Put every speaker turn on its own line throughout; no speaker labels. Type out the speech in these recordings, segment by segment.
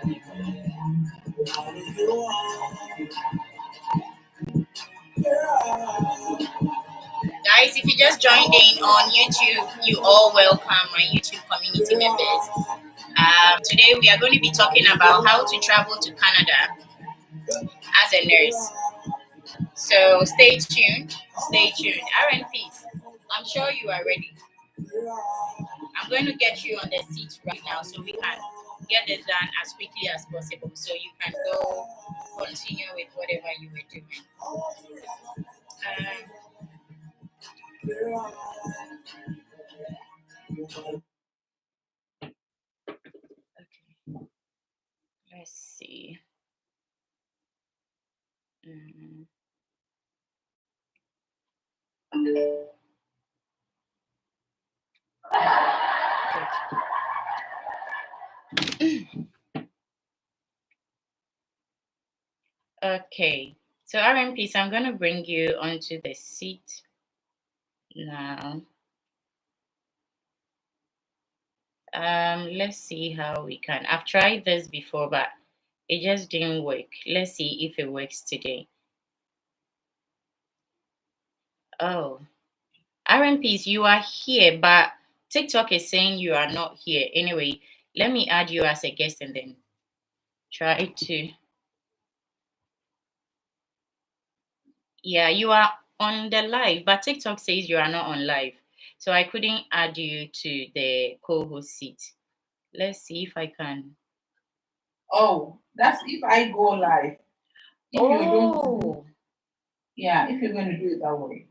Guys, if you just joined in on YouTube, you all welcome, my YouTube community members. Today we are going to be talking about how to travel to Canada as a nurse. So stay tuned. Stay tuned. RNPs, I'm sure you are ready. I'm going to get you on the seat right now so we can get this done as quickly as possible so you can go continue with whatever you were doing. Okay. Let's see. Okay, so RMPs, I'm going to bring you onto the seat now. Let's see how we can. I've tried this before, but it just didn't work. Let's see if it works today. Oh, RMPs, you are here, but TikTok is saying you are not here. Anyway, let me add you as a guest and then try to. Yeah, you are on the live, but TikTok says you are not on live. So I couldn't add you to the co-host seat. Let's see if I can.
Oh, that's if I go live. If you don't, yeah, if you're going to do it that way.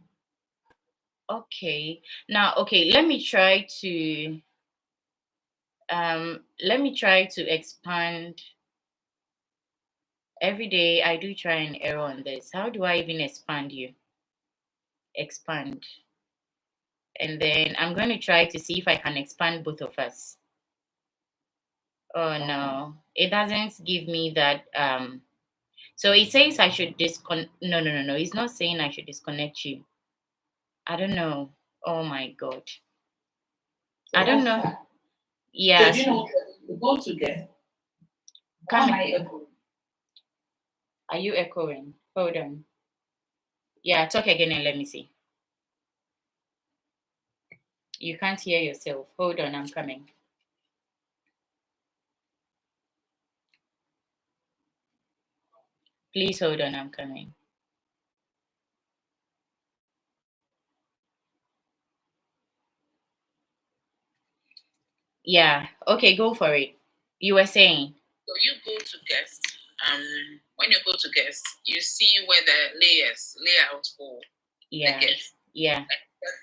Okay. Now, okay, let me try to expand. Every day I do try and error on this. How do I even expand you? Expand. And then I'm going to try to see if I can expand both of us. Oh no, it doesn't give me that. So it says I should disconnect. No. It's not saying I should disconnect you. I don't know. Oh my God. I don't know. Yeah.
So, you know, go together.
Are you echoing? Hold on. Yeah, talk again and let me see. You can't hear yourself. Hold on, I'm coming. Please hold on, I'm coming. Yeah, okay, go for it. You were saying.
So you go to guest. When you go to guest, you see where the layout for the guest.
Yeah.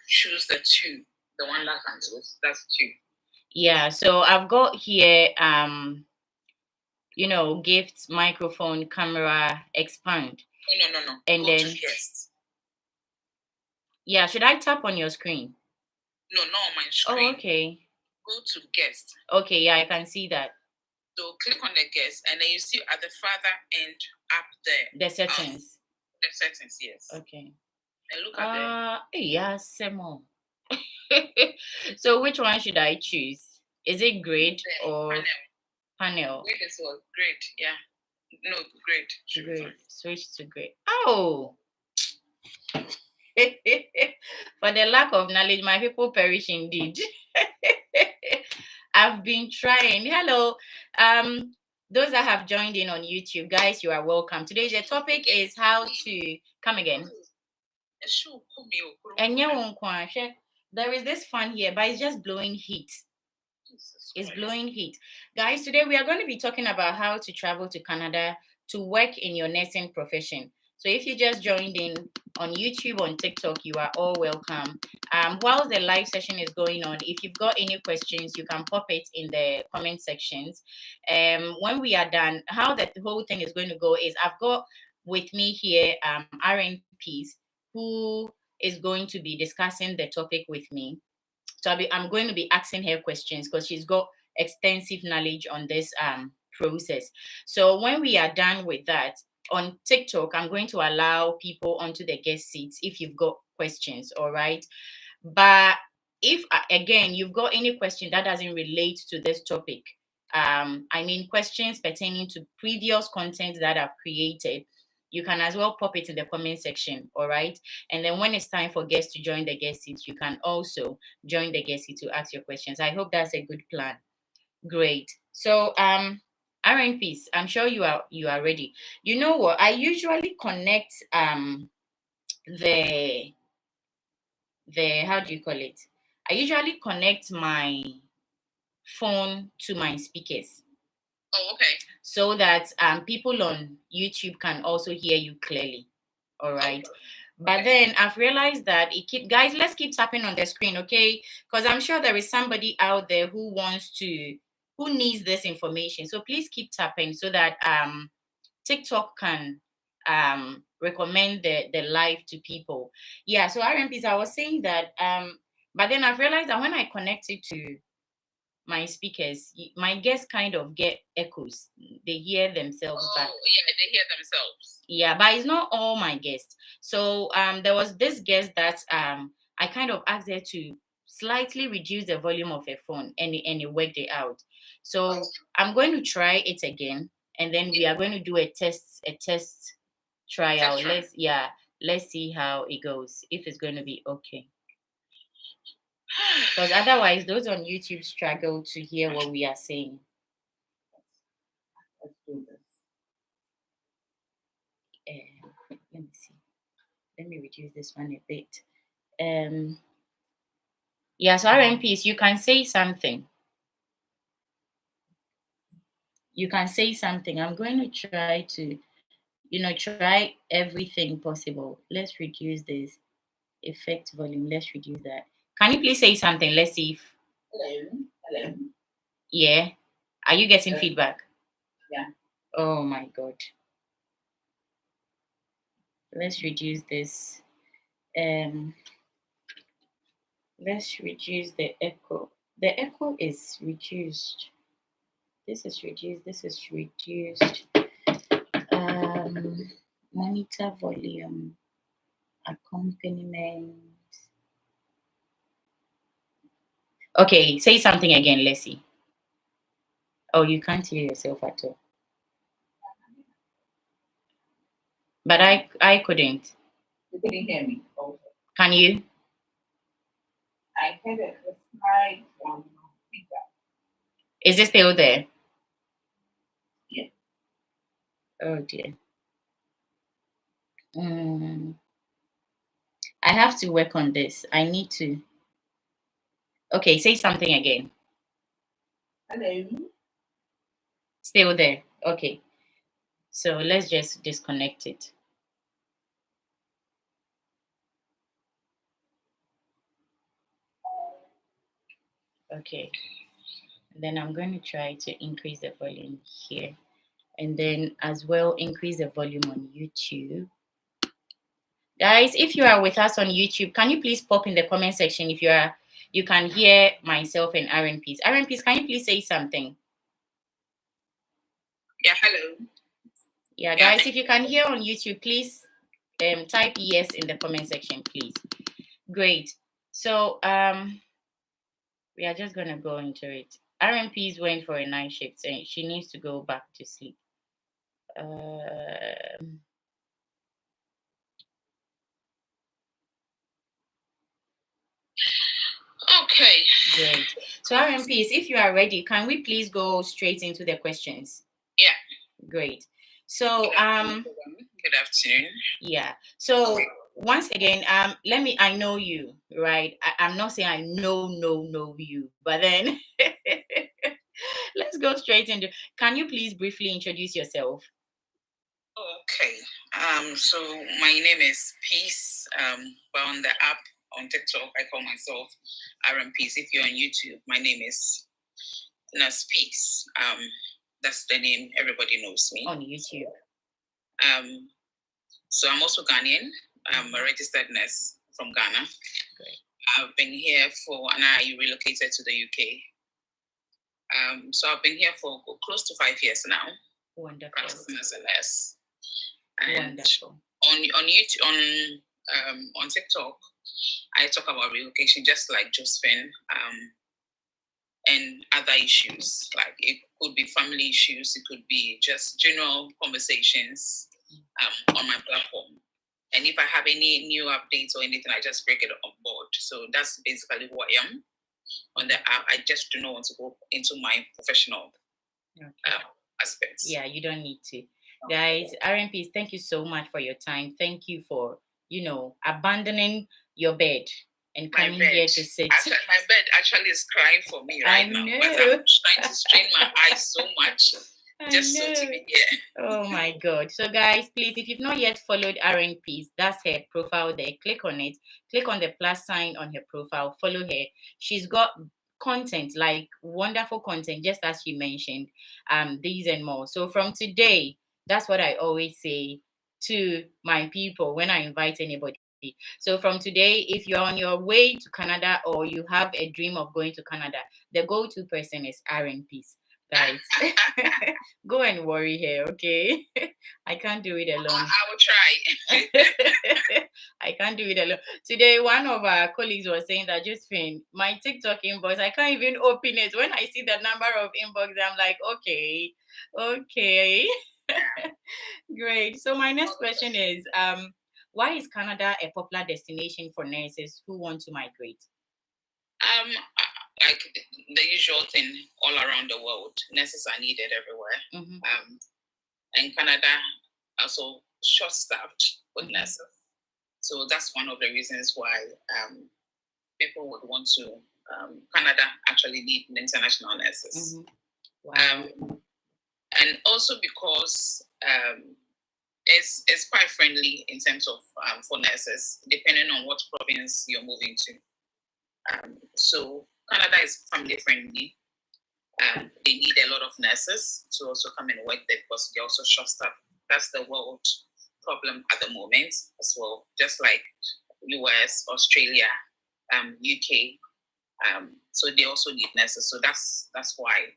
Choose the two. The one that can choose. That's two.
Yeah, so I've got here gifts, microphone, camera, expand.
No.
And
go
then
to guest.
Yeah, should I tap on your screen?
No, not on my screen.
Oh, okay.
Go to guest.
Okay, yeah, I can see that.
So click on the guest, and then you see at the farther end up there.
The settings.
The settings, yes.
Okay.
And look at
yeah, Semo. So which one should I choose? Is it grid or panel?
Grid as well. Grid, yeah. No, grid.
Grid. Switch to grid. Oh. For the lack of knowledge, my people perish indeed. I've been trying. Hello. Those that have joined in on YouTube, guys, you are welcome. Today's topic is how to come again. There is this fan here, but it's just blowing heat. It's blowing heat. Guys, today we are going to be talking about how to travel to Canada to work in your nursing profession. So if you just joined in on YouTube, on TikTok, you are all welcome. While the live session is going on, if you've got any questions, you can pop it in the comment sections. When we are done, how the whole thing is going to go is I've got with me here RNPs who is going to be discussing the topic with me. So I'm going to be asking her questions because she's got extensive knowledge on this process. So when we are done with that, on TikTok, I'm going to allow people onto the guest seats if you've got questions, all right? But if, again, you've got any question that doesn't relate to this topic, questions pertaining to previous content that I've created, you can as well pop it in the comment section, all right? And then when it's time for guests to join the guest seat, you can also join the guest seat to ask your questions. I hope that's a good plan. Great. So, RNPs, I'm sure you are ready. You know what? I usually connect the how do you call it? I usually connect my phone to my speakers.
Oh, okay.
So that people on YouTube can also hear you clearly. All right. Okay. But then I've realized that guys, let's keep tapping on the screen, okay? Because I'm sure there is somebody out there who needs this information. So please keep tapping so that TikTok can recommend the live to people. Yeah, so RMPs, I was saying that but then I've realized that when I connect it to my speakers, my guests kind of get echoes. They hear themselves back.
Yeah, they hear themselves.
Yeah, but it's not all my guests. So there was this guest that I kind of asked her to slightly reduce the volume of her phone, and it worked it out. So I'm going to try it again, and then we are going to do a test tryout. Let's see how it goes, if it's going to be okay. Because otherwise, those on YouTube struggle to hear what we are saying.
Let's do this.
Let me see. Let me reduce this one a bit. Yeah, so RMPs, you can say something. You can say something. I'm going to try to, try everything possible. Let's reduce this effect volume. Let's reduce that. Can you please say something? Let's see if.
Hello.
Yeah. Are you getting feedback?
Yeah.
Oh my God. Let's reduce this. Let's reduce the echo. The echo is reduced. This is reduced. This is reduced. Monitor volume. Accompaniment. Okay, say something again. Let's see. Oh, you can't hear yourself at all. But I couldn't.
You couldn't hear me. Okay.
Can you?
I heard a slight feedback.
Is it still there?
Yeah.
Oh dear. I have to work on this. I need to. Okay, say something again.
Hello.
Still there. Okay. So let's just disconnect it. Okay. And then I'm going to try to increase the volume here. And then as well, increase the volume on YouTube. Guys, if you are with us on YouTube, can you please pop in the comment section if you can hear myself and RNPs. RNPs, can you please say something?
Yeah, hello.
Yeah, guys, if you can hear on YouTube, please type yes in the comment section, please. Great. So we are just gonna go into it. RMPs went for a night shift and she needs to go back to sleep.
Okay.
Great. So RMPs, if you are ready, can we please go straight into the questions?
Yeah.
Great. So
good afternoon.
Yeah. So once again, I know you, right? I'm not saying I know you, but then let's go straight into. Can you please briefly introduce yourself?
Okay. So my name is Peace. But on the app on TikTok, I call myself Peace. If you're on YouTube, my name is Nurse Peace. That's the name everybody knows me
on YouTube.
So I'm also Ghanaian. I'm a registered nurse from Ghana. Great. I've been here and I relocated to the UK. So I've been here for close to 5 years now.
Wonderful.
Practicing as a nurse. And
wonderful.
On YouTube, on TikTok, I talk about relocation just like Josephine. and other issues. Like it could be family issues, it could be just general conversations on my platform. And if I have any new updates or anything, I just break it on board. So that's basically who I am on the app. I just do not want to go into my professional aspects.
Yeah, you don't need to. Guys, RMPs, thank you so much for your time. Thank you for, abandoning your bed and coming here to sit.
Actually, my bed actually is crying for me right now. But I'm trying to strain my eyes so much just so to be here.
Oh my God. So guys, please, if you've not yet followed RNPs, that's her profile there. Click on it. Click on the plus sign on her profile. Follow her. She's got content, like wonderful content, just as you mentioned, these and more. So from today, that's what I always say to my people when I invite anybody. So from today, if you're on your way to Canada or you have a dream of going to Canada, the go-to person is RNPs. Guys, go and worry her, okay? I can't do it alone.
I will try.
I can't do it alone. Today, one of our colleagues was saying that, Josephine, my TikTok inbox, I can't even open it. When I see the number of inbox, I'm like, okay. Great. So my next question is, why is Canada a popular destination for nurses who want to migrate?
Like the usual thing all around the world, nurses are needed everywhere.
Mm-hmm.
And Canada also short-staffed with nurses. So that's one of the reasons why people would want to, Canada actually need international nurses.
Mm-hmm. Wow.
And also because it's quite friendly in terms of for nurses, depending on what province you're moving to. So Canada is family friendly. They need a lot of nurses to also come and work there because they're also short-staffed. That's the world problem at the moment as well, just like US, Australia, UK. So they also need nurses. So that's why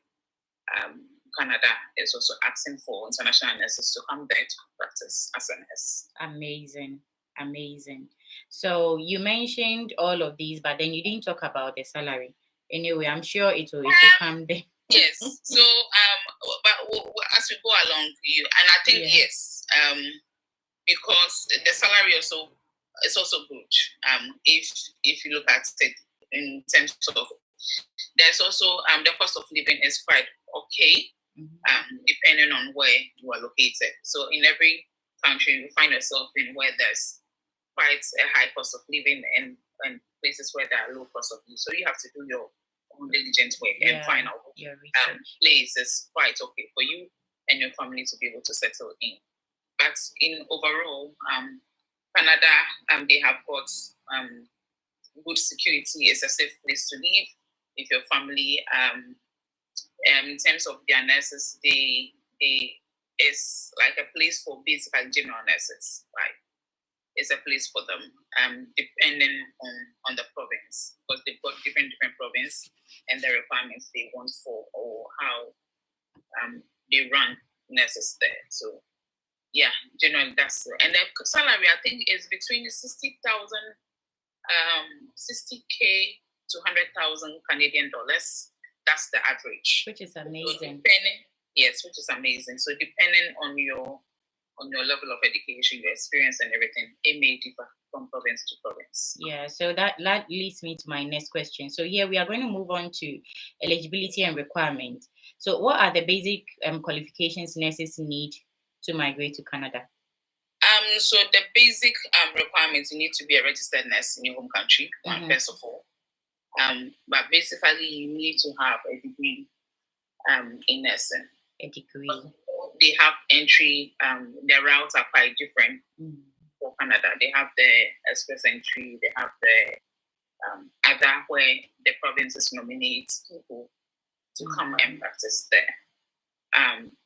Canada is also asking for international nurses to come there to practice as a nurse.
Amazing. So you mentioned all of these, but then you didn't talk about the salary. Anyway, I'm sure it will come there.
Yes. So but as we go along, and I think yes, because the salary also is also good. If you look at it in terms of, there's also the cost of living is quite okay. Depending on where you are located. So in every country, you find yourself in where there's quite a high cost of living and places where there are low cost of living. So you have to do your own diligent work and find out place is quite okay for you and your family to be able to settle in. But in overall, Canada, they have got good security. It's a safe place to live. If your family in terms of their nurses, they it's like a place for basically general nurses, right? It's a place for them, depending on the province, because they've got different province and the requirements they want for or how they run nurses there. So yeah, generally that's it. And the salary I think is between 60,000, 60K to 100,000 Canadian dollars. That's the average,
which is amazing.
So which is amazing. So depending on your level of education, your experience, and everything, it may differ from province to province.
Yeah. So that leads me to my next question. So here we are going to move on to eligibility and requirements. So what are the basic qualifications nurses need to migrate to Canada?
So the basic requirements, you need to be a registered nurse in your home country, first of all. But basically, you need to have a degree in nursing.
A degree.
They have entry. Their routes are quite different for Canada. They have the express entry. They have the other where the provinces nominate people to come and practice there.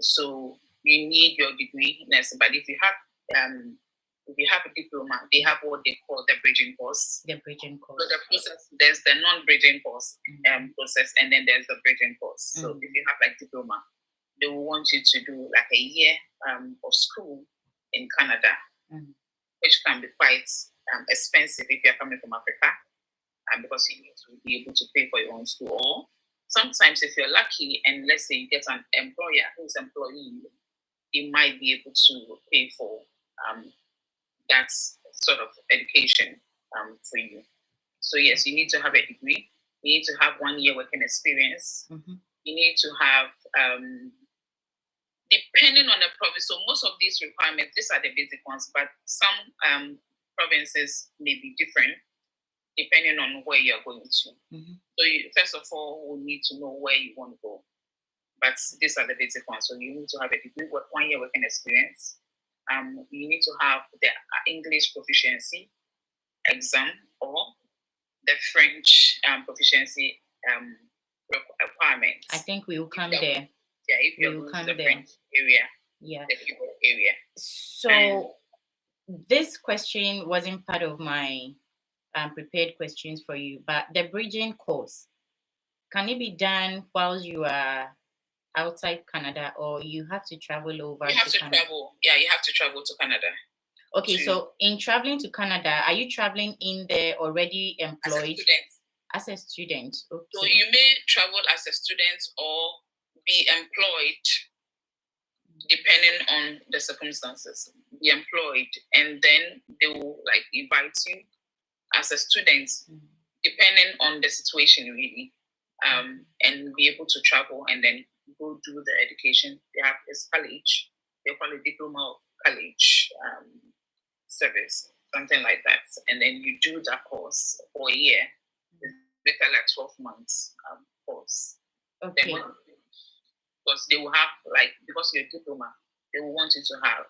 So you need your degree in nursing. But if you have a diploma, they have what they call the bridging course.
The bridging course.
So the process, there's the non-bridging course process, and then there's the bridging course. So if you have like diploma, they will want you to do like a year of school in Canada, which can be quite expensive if you're coming from Africa, because you need to be able to pay for your own school or sometimes if you're lucky and let's say you get an employer who's employing you, they might be able to pay for that sort of education for you. So yes, you need to have a degree. You need to have 1 year working experience.
Mm-hmm.
You need to have, depending on the province, so most of these requirements, these are the basic ones, but some provinces may be different depending on where you're going to.
Mm-hmm.
So you, first of all, we need to know where you want to go. But these are the basic ones. So you need to have a degree, 1 year working experience. You need to have the English proficiency exam or the French proficiency requirements.
I think we will come there.
Yeah, if you're going to the French area, the Cuban area.
So this question wasn't part of my prepared questions for you, but the bridging course, can it be done while you are outside Canada, or you have to travel over?
You have to travel. Yeah, you have to travel to Canada.
Okay, so in traveling to Canada, are you traveling in there already employed? As a student. Okay.
So you may travel as a student or be employed, depending on the circumstances. Be employed, and then they will like invite you as a student, depending on the situation, really, and be able to travel and then go do the education. They have this college. They call it diploma of college service, something like that, and then you do that course for a year. It's like 12 months course.
Okay.
Because they will have, like, because you're a diploma, they will want you to have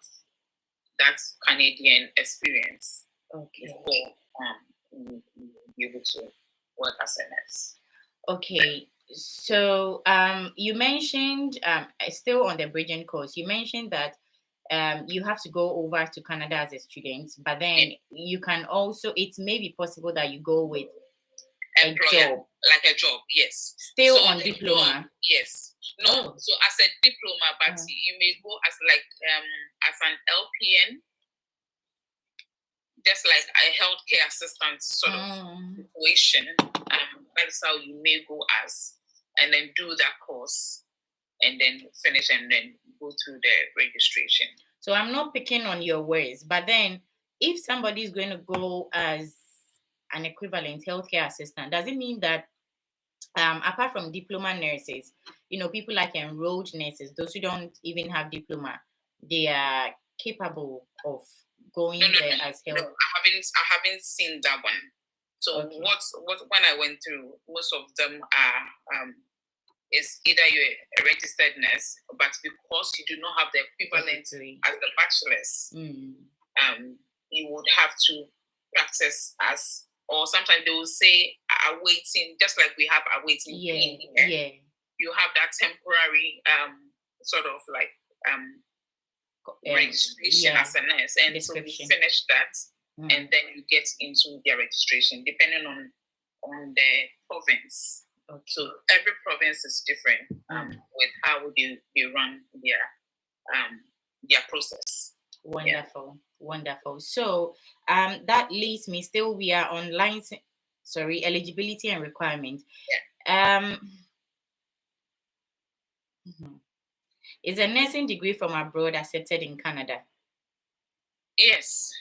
that Canadian experience.
Okay.
Before you be able to work as a nurse.
Okay. So you mentioned, still on the bridging course, you mentioned that you have to go over to Canada as a student, but then you can also, it may be possible that you go with a job.
Like a job, yes.
Still so on diploma?
Job, yes. No, so as a diploma, but you may go as like as an LPN, just like a healthcare assistant sort of situation. That's how you may go as, and then do that course, and then finish, and then go through the registration.
So I'm not picking on your words, but then if somebody is going to go as an equivalent healthcare assistant, does it mean that apart from diploma nurses, people like enrolled nurses, those who don't even have diploma, they are capable of going there as health?
No, I haven't seen that one. So
okay.
what when I went through, most of them are is either you're a registered nurse, but because you do not have the equivalent as the bachelor's, you would have to practice as, or sometimes they will say awaiting, just like we have awaiting.
Yeah.
You have that temporary sort of like registration as a nurse, and so you finish that, and then you get into their registration, depending on the province. Okay. So every province is different with how they run their process.
Wonderful. So that leads me, still we are on eligibility and requirement.
Yeah.
Is a nursing degree from abroad accepted in Canada?
Yes.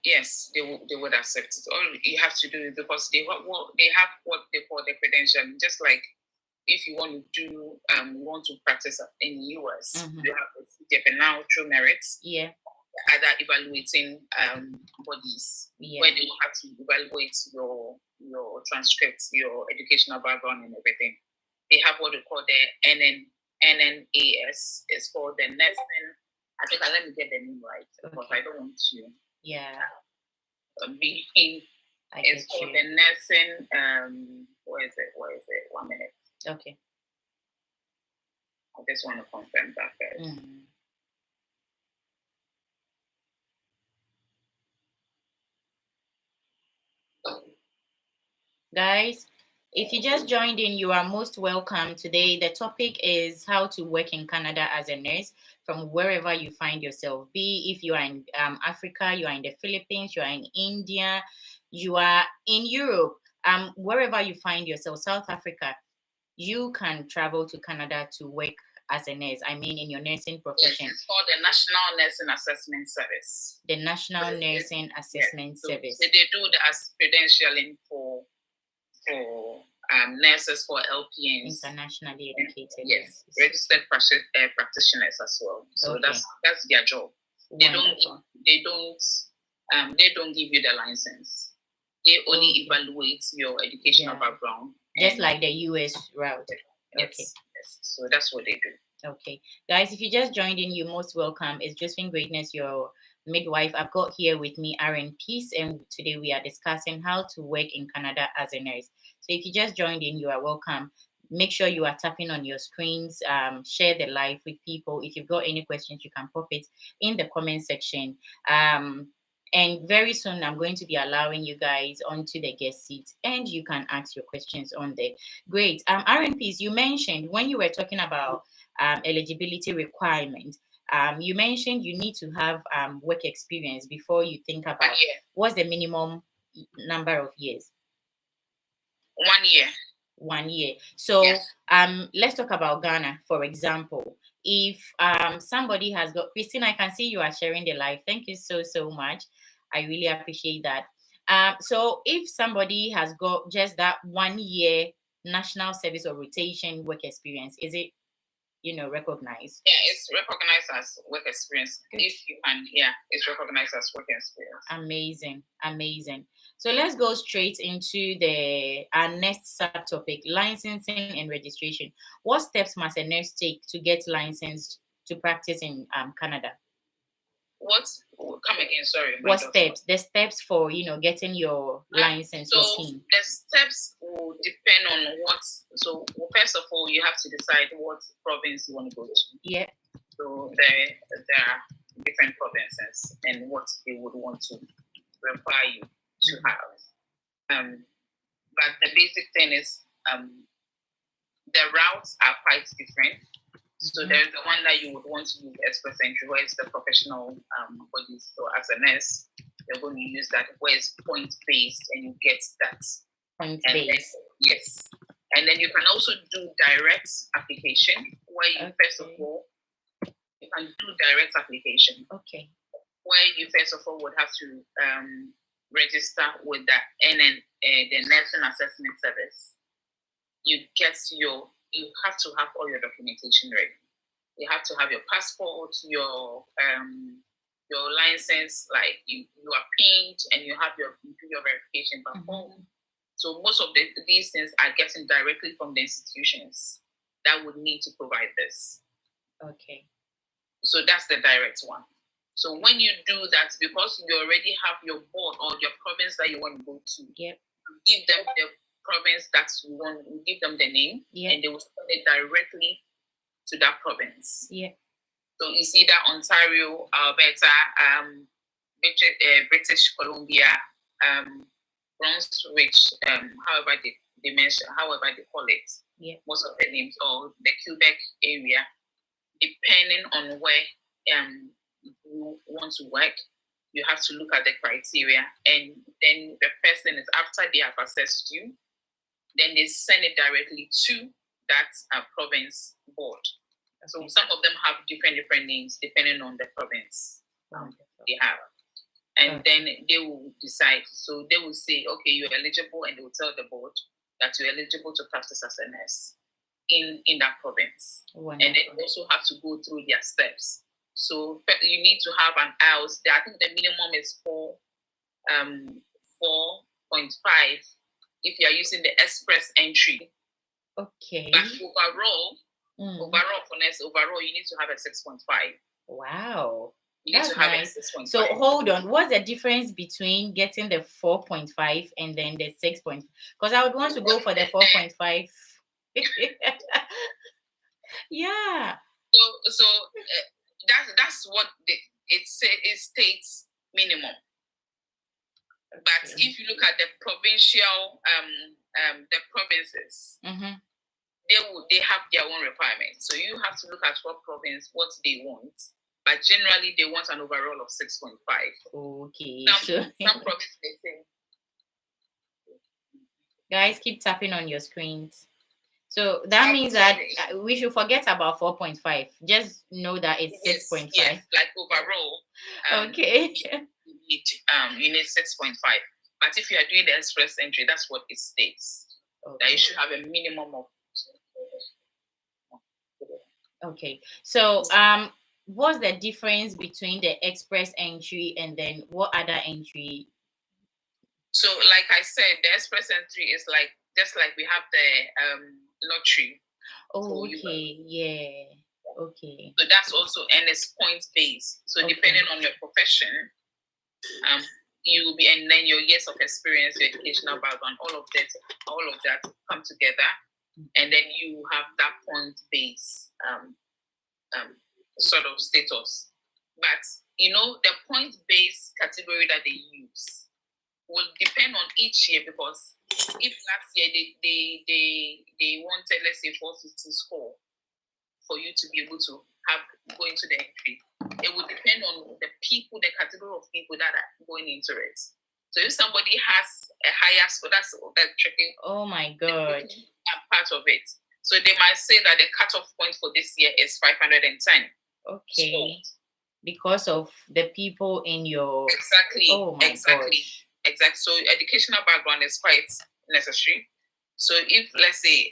Yes, they would accept it. All you have to do is, because they have what they call the credential. Just like if you want to do, you want to practice in the US, you have the now through merits.
Yeah.
Other evaluating bodies where they will have to evaluate your transcripts, your educational background, and everything. They have what they call the NNAS. It's called the nursing. I think let me get the name right, because I don't want to.
Yeah.
It's called the nursing. Where is it? 1 minute.
Okay.
I just want to confirm that first.
Guys, if you just joined in, you are most welcome. Today, the topic is how to work in Canada as a nurse from wherever you find yourself. Be if you are in Africa, you are in the Philippines, you are in India, you are in Europe, wherever you find yourself, South Africa. you can travel to Canada to work as a nurse. I mean, in your nursing profession.
Yes, it's called the National Nursing Assessment Service.
The National Nursing Assessment Service.
So they do the credentialing for nurses, for LPNs,
internationally educated.
Yes, registered practitioners as well. So
okay.
that's their job.
Wonderful.
They don't give you the license. They only evaluate your educational background.
Just like the US route.
Yes,
okay.
Yes. So that's what they do.
Okay. Guys, if you just joined in, you're most welcome. It's Josephine Greatness, your midwife. I've got here with me RN Peace, and today we are discussing how to work in Canada as a nurse. So if you just joined in, you are welcome. Make sure you are tapping on your screens, share the live with people. If you've got any questions, you can pop it in the comment section. And very soon, I'm going to be allowing you guys onto the guest seat, and you can ask your questions on there. Great. RNPs, you mentioned when you were talking about eligibility requirement, you mentioned you need to have work experience before you think about what's the minimum number of years?
1 year.
1 year. So let's talk about Ghana, for example. If somebody has got, Christine, I can see you are sharing the live. Thank you so much. I really appreciate that. So if somebody has got just that 1 year national service or rotation work experience, is it recognized?
Yeah, it's recognized as work experience. Good. If you can, it's recognized as work experience.
Amazing. So let's go straight into our next subtopic, licensing and registration. What steps must a nurse take to get licensed to practice in Canada?
Come again? Sorry.
What steps? The steps for getting your license.
So the steps will depend on what. So first of all, you have to decide what province you want to go to.
Yeah.
So there are different provinces and what they would want to require you to have. But the basic thing is the routes are quite different. So there's the one that you would want to use express entry, where it's the professional bodies. So as a nurse, you're going to use that, where it's point-based, and you get that.
Point-based.
Yes. And then you can also do direct application, where you first of all, you can do direct application.
Okay.
Where you first of all would have to register with the the Nursing Assessment Service. You have to have all your documentation ready. You have to have your passport, your license, like you are pinned, and you have your verification back home. So most of these things are getting directly from the institutions that would need to provide this. Okay. So that's the direct one. So when you do that, because you already have your board or your province that you want to go to, give them the province that you want, give them the name, and they will send it directly to that province. Yeah. So you see that Ontario, Alberta, British Columbia, Brunswick, however they mention, however they call it. Yeah. Most of the names, or the Quebec area, depending on where you want to work, you have to look at the criteria, and then the first thing is, after they have assessed you, then they send it directly to that province board. So some of them have different names depending on the province they have. And then they will decide. So they will say, okay, you're eligible, and they will tell the board that you're eligible to practice as a nurse in that province. Wonderful. And they also have to go through their steps. So you need to have an IELTS. I think the minimum is 4.5 if you are using the express entry. Okay. But overall for nurse, you need to have a 6.5.
Wow. That's nice. So hold on, what's the difference between getting the 4.5 and then the 6.5? Because I would want to go for the 4.5. Yeah.
So that's what it states minimum. Okay. But if you look at the provincial the provinces, they have their own requirements. So you have to look at what province, what they want. But generally, they want an overall of 6.5.
Okay.
Some provinces, they say.
Guys, keep tapping on your screens. So that means that we should forget about 4.5. Just know that it's 6.5.
Yes, like overall.
Okay.
You need 6.5. But if you are doing the express entry, that's what it states. Okay. That you should have a minimum of.
Okay. So what's the difference between the express entry and then what other entry?
So, like I said, the express entry is like just like we have the lottery.
Oh, okay. Yeah. Okay.
So that's also, and it's points based. So depending on your profession, you will be, and then your years of experience, your educational background, all of that come together, and then you have that point based sort of status. But the point based category that they use will depend on each year, because if last year they wanted, let's say, 450 score for you to be able to go into the entry, it would depend on the category of people that are going into it. So if somebody has a higher score, that's tricky.
Oh my God.
Part of it. So they might say that the cutoff point for this year is 510.
Okay. Because of the people in your...
Exactly.
Oh my God.
Exactly. So educational background is quite necessary. So if, let's say,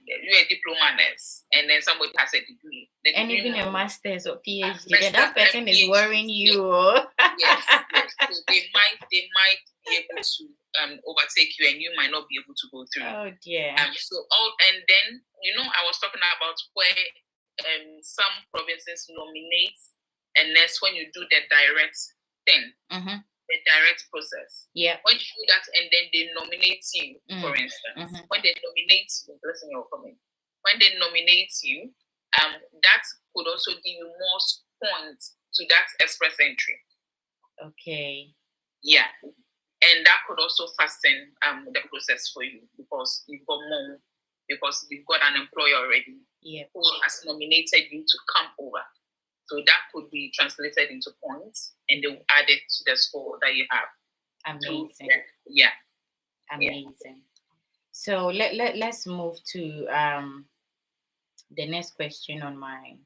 you're a diploma nurse and then somebody has a degree,
and even a master's or PhD, then that person is worrying you.
Yes. So they might be able to overtake you, and you might not be able to go through.
Oh dear.
And then I was talking about where some provinces nominate a nurse when you do the direct thing. Mm-hmm. The direct process.
Yeah.
When you do that and then they nominate you, for instance, when they nominate you, listen, you're coming. When they nominate you, that could also give you more points to that express entry.
Okay.
Yeah. And that could also fasten the process for you, because you've got more, because you've got an employer already who has nominated you to come over. So that could be translated into points, and they will add it to the score that you have.
Amazing.
Yeah.
Amazing. Yeah. So let's move to the next question on my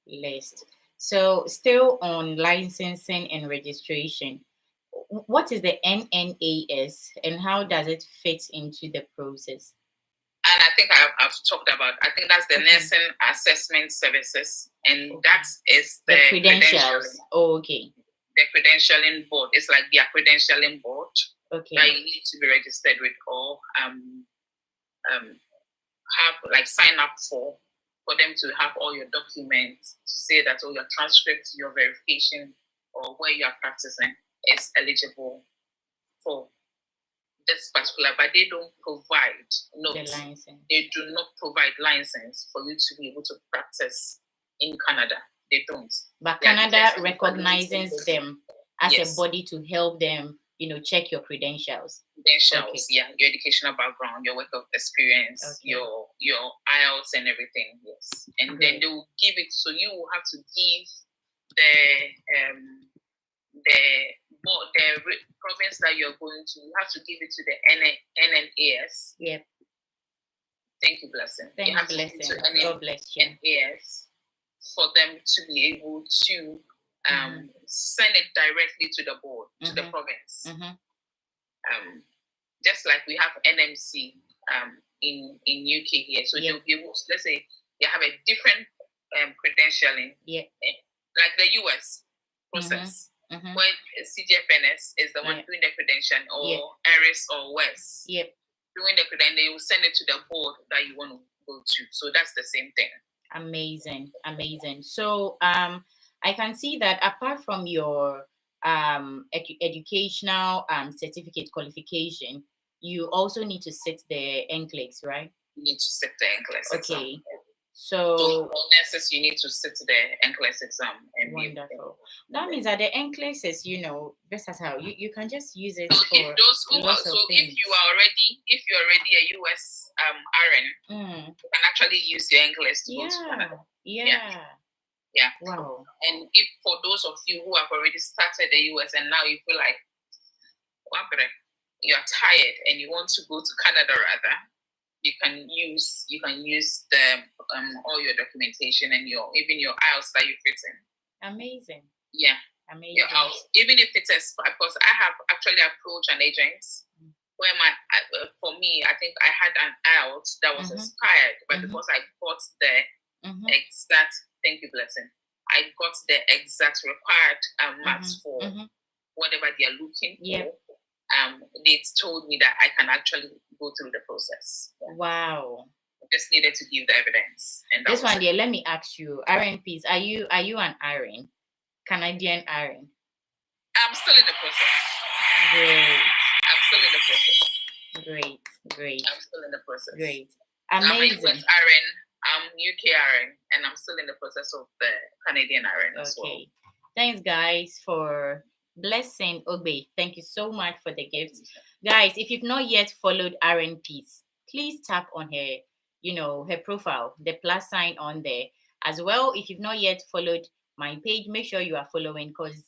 list. So still on licensing and registration, what is the NNAS and how does it fit into the process?
And I think I've talked about, I think that's the Nursing Assessment Services, and that is the
credentials. Oh, okay.
The credentialing board. It's like their credentialing board that you need to be registered with, or have sign up for them to have all your documents to say that all your transcripts, your verification, or where you are practicing is eligible for this particular, but they don't provide notes. They do not provide license for you to be able to practice in Canada. They don't.
But Canada recognizes them as a body to help them, check your credentials.
Yeah, your educational background, your work of experience, your IELTS and everything. Yes, and then they will give it. So you will have to give the province that you're going to. You have to give it to the NNAS.
Yep.
Thank you, Blessing.
Thank you, Blessing. God bless you.
NNAS for them to be able to send it directly to the board, to the province. Just like we have NMC in UK here. So they'll be able to, let's say they have a different credentialing, like the US process, where CGFNS is the one doing the credentialing, or ARIS or WES doing the credentialing. They will send it to the board that you want to go to. So that's the same thing.
Amazing. So I can see that apart from your educational certificate qualification, you also need to sit the NCLEX, right?
You need to sit the NCLEX exam.
Okay. So
for nurses, you need to sit the NCLEX exam. And
wonderful. That means that the NCLEX is, versatile. You can just use it
so
for
if you're already a US RN, you can actually use your NCLEX to go to Canada. Yeah.
Wow.
And if for those of you who have already started the US and now you feel like you're tired and you want to go to Canada rather, you can use the all your documentation and even your IELTS that you've written.
Amazing.
Yeah.
Amazing.
Your IELTS, even if it's because I have actually approached an agent where for me, I think I had an IELTS that was expired, but because I got the exact, thank you, Blessing, I got the exact required marks for whatever they are looking for. They told me that I can actually go through the process.
Wow.
I just needed to give the evidence. And
this one, there, let me ask you, RNPs, are you an RN? Canadian RN?
I'm still in the process.
Great.
I'm still in the process.
Great.
I'm still in the process.
Great.
Amazing. I'm
Amazing.
with RN, I'm UK RN, and I'm still in the process of the Canadian RN as well.
Okay. Thanks, guys, for Blessing Ogbe. Thank you so much for the gift. Guys, if you've not yet followed RNPs, please tap on her profile, the plus sign on there. As well, if you've not yet followed my page, make sure you are following, because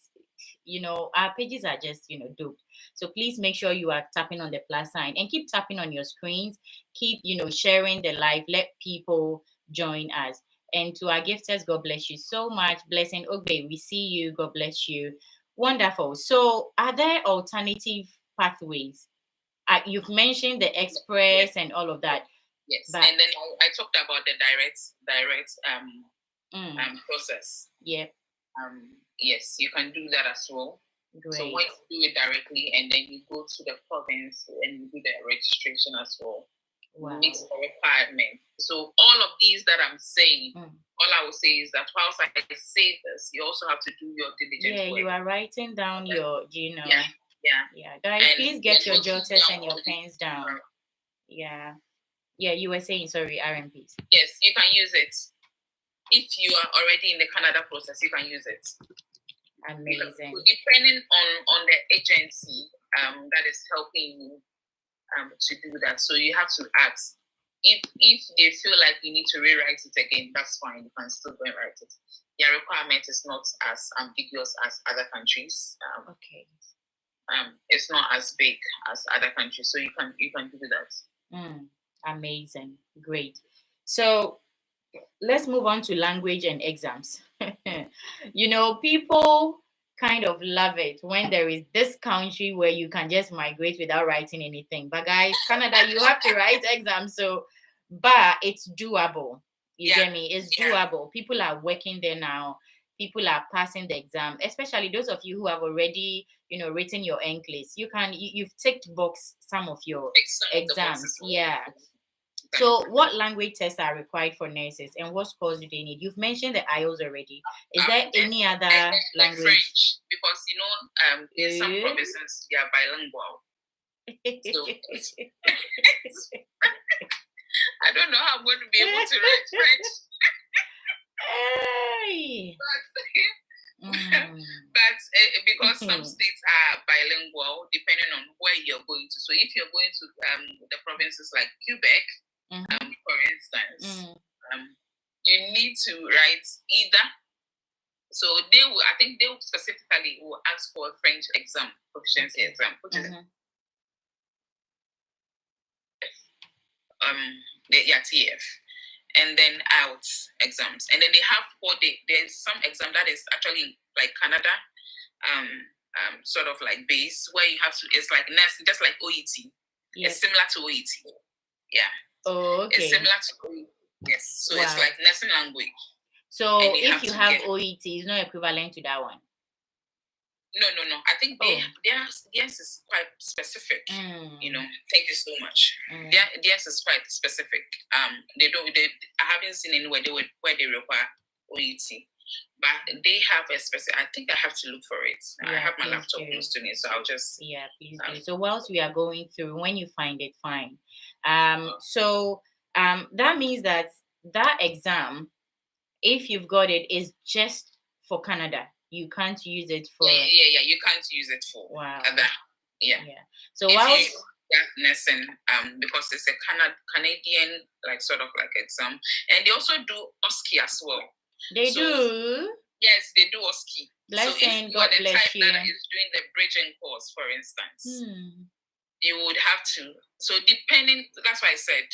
our pages are just dope. So please make sure you are tapping on the plus sign and keep tapping on your screens. Keep sharing the live. Let people join us. And to our gifters, God bless you so much. Blessing Ogbe, we see you. God bless you. Wonderful. So are there alternative pathways? You've mentioned the express and all of that.
Yes, and then I talked about the direct process.
Yeah.
Yes, you can do that as well.
Great.
So once you do it directly, and then you go to the province and you do the registration as well.
Wow.
Meet the requirement. So all of these that I'm saying, all I will say is that whilst I say this, you also have to do your diligence.
Yeah,
work.
you are writing down your,
Yeah.
Guys, please get your jotters and your pens down. Yeah, you were saying, sorry, RMPs.
Yes, you can use it. If you are already in the Canada process, you can use it.
Amazing.
Depending on the agency that is helping you to do that. So you have to ask. If they feel like you need to rewrite it again, that's fine. You can still go and write it. Your requirement is not as ambiguous as other countries.
Okay.
It's not as big as other countries, so you can do that.
Amazing. Great. So let's move on to language and exams. People kind of love it when there is this country where you can just migrate without writing anything. But guys, Canada, you have to write exams. But it's doable. You get me? It's doable. People are working there now. People are passing the exam, especially those of you who have already, written your NCLEX. You've ticked box some of your exams. Yeah. So what language tests are required for nurses, and what scores do they need? You've mentioned the IELTS already. Is there any other language?
French, because in some provinces they are bilingual. So I don't know how I'm going to be able to write French.
Hey.
But because some states are bilingual, depending on where you're going to. So if you're going to the provinces like Quebec, for instance, you need to write either. So I think they specifically will ask for a French exam, proficiency exam, which is TF, and then IELTS exams, and then they have there's some exam that is actually like Canada, sort of like base, where you have to. It's like nursing, just like OET. Yes. It's similar to OET. Yeah.
Oh, okay.
It's similar to OET. Yes. So it's like nursing language.
So if you have OET, it's not equivalent to that one.
No. I think theirs is quite specific. Thank you so much. Theirs is quite specific. I haven't seen anywhere where they require OET, but they have a specific. I think I have to look for it. I have my laptop close to me, so I'll just. Yeah,
please do. So whilst we are going through, when you find it, fine. So that means that exam, if you've got it, is just for Canada. You can't use it for.
Yeah. You can't use it for.
Wow.
That. Yeah.
So whilst
nursing, because it's a Canadian sort of exam, and they also do OSCE as well.
They do.
Yes, they do OSCE.
Blessing,
so if you are the type that is doing the bridging course, for instance, you would have to. So that's why I said,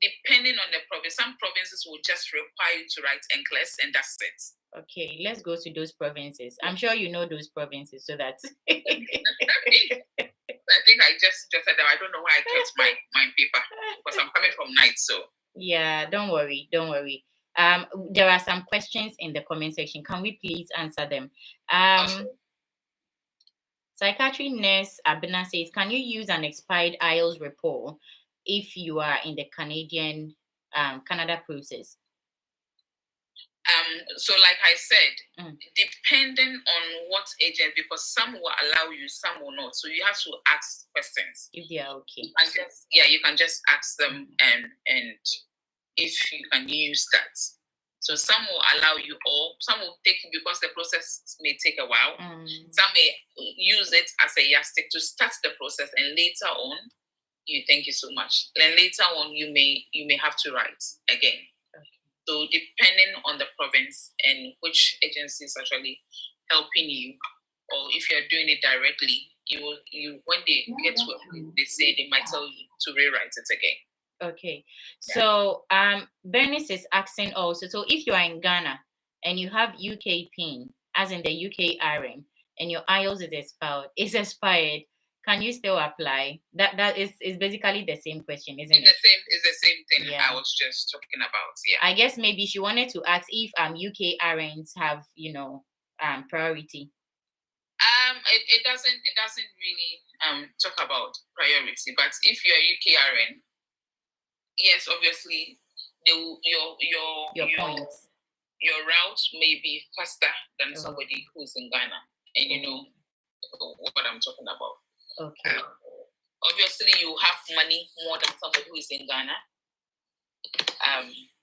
depending on the province, some provinces will just require you to write NCLEX and that's it.
Okay, let's go to those provinces. I'm sure you know those provinces, so that.
I think I just said that. I don't know why I kept my paper because I'm coming from night, so.
Yeah, don't worry. There are some questions in the comment section. Can we please answer them? Psychiatry nurse Abena says, can you use an expired IELTS report if you are in the Canada process?
So like I said, depending on what agent, because some will allow you, some will not. So you have to ask questions.
If they are okay.
You can just ask them and if you can use that. So some will allow you, or some will take you because the process may take a while. Some may use it as a yardstick to start the process, and later on, thank you so much. Then later on, you may have to write again. So depending on the province and which agency is actually helping you, or if you're doing it directly, you when they get to it, they say they might tell you to rewrite it again.
Okay. So Bernice is asking also, so if you are in Ghana and you have UK PIN, as in the UK RM, and your IELTS is expired, can you still apply? That is basically the same question, isn't it?
It's the same thing I was just talking about. Yeah.
I guess maybe she wanted to ask if UK RNs have, priority.
It doesn't really talk about priority, but if you're a UK RN, yes, obviously your points, your route may be faster than somebody who's in Ghana, and you know what I'm talking about.
Okay.
Obviously, you have money more than somebody who is in Ghana.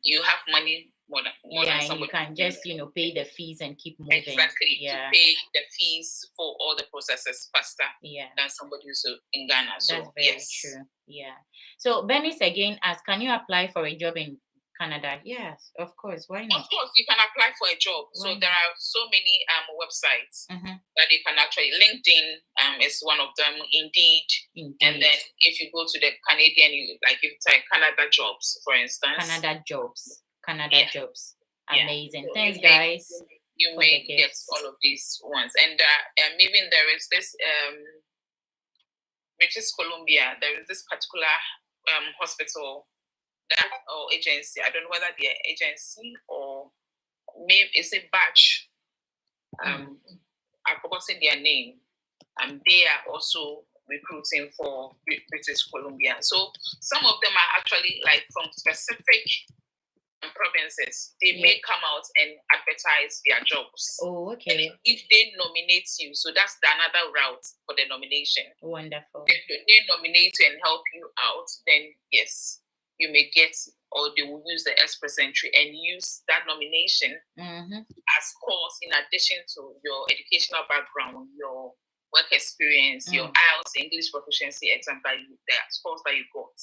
You have money more than somebody.
You can just pay the fees and keep moving.
Exactly. To pay the fees for all the processes faster than somebody who's in Ghana. So
that's very true. Yeah. So Bernice again asks, can you apply for a job in Canada? Yes, of course. Why not?
Of course, you can apply for a job. There are so many websites that you can actually. LinkedIn is one of them. Indeed. And then if you go to the Canadian, if you type Canada jobs, for instance.
Canada jobs. Amazing. Thanks, guys.
You may get all of these ones, and even there is this British Columbia. There is this particular hospital or agency. I don't know whether they're agency or maybe it's a batch. I've forgotten their name. They are also recruiting for British Columbia. So some of them are actually from specific provinces. They may come out and advertise their jobs.
Oh, okay.
And if they nominate you, so that's another route for the nomination.
Wonderful.
If they nominate you and help you out, then yes, you may get, or they will use the express entry and use that nomination as course in addition to your educational background, your work experience, your IELTS, English proficiency exam the scores that you got.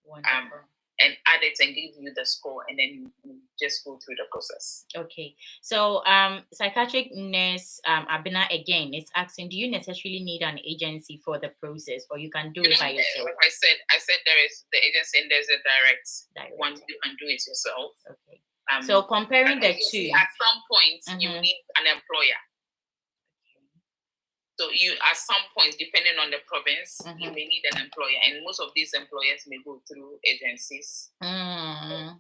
Wonderful.
And add it and give you the score, and then you just go through the process.
Okay. So psychiatric nurse Abena again is asking, do you necessarily need an agency for the process, or you can do it by yourself?
Like I said there is the agency and there's a direct one. You can do it yourself.
Okay. So comparing the two,
at some point you need an employer. So you, at some point, depending on the province, you may need an employer, and most of these employers may go through agencies or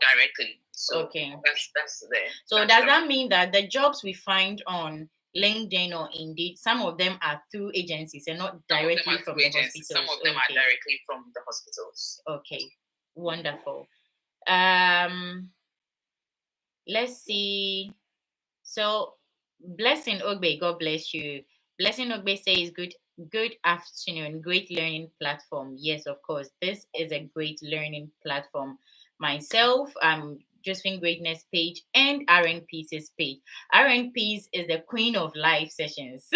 directly. So that's there.
So does that mean that the jobs we find on LinkedIn or Indeed, some of them are through agencies and not directly from the hospitals?
Some of them are directly from the hospitals.
Okay, wonderful. Let's see. So Blessing Ogbe, God bless you. Blessing Ogbe says, good afternoon, great learning platform. Yes, of course, this is a great learning platform. Myself, Josephine Greatness page and RN Pieces page. RN Piece is the queen of live sessions.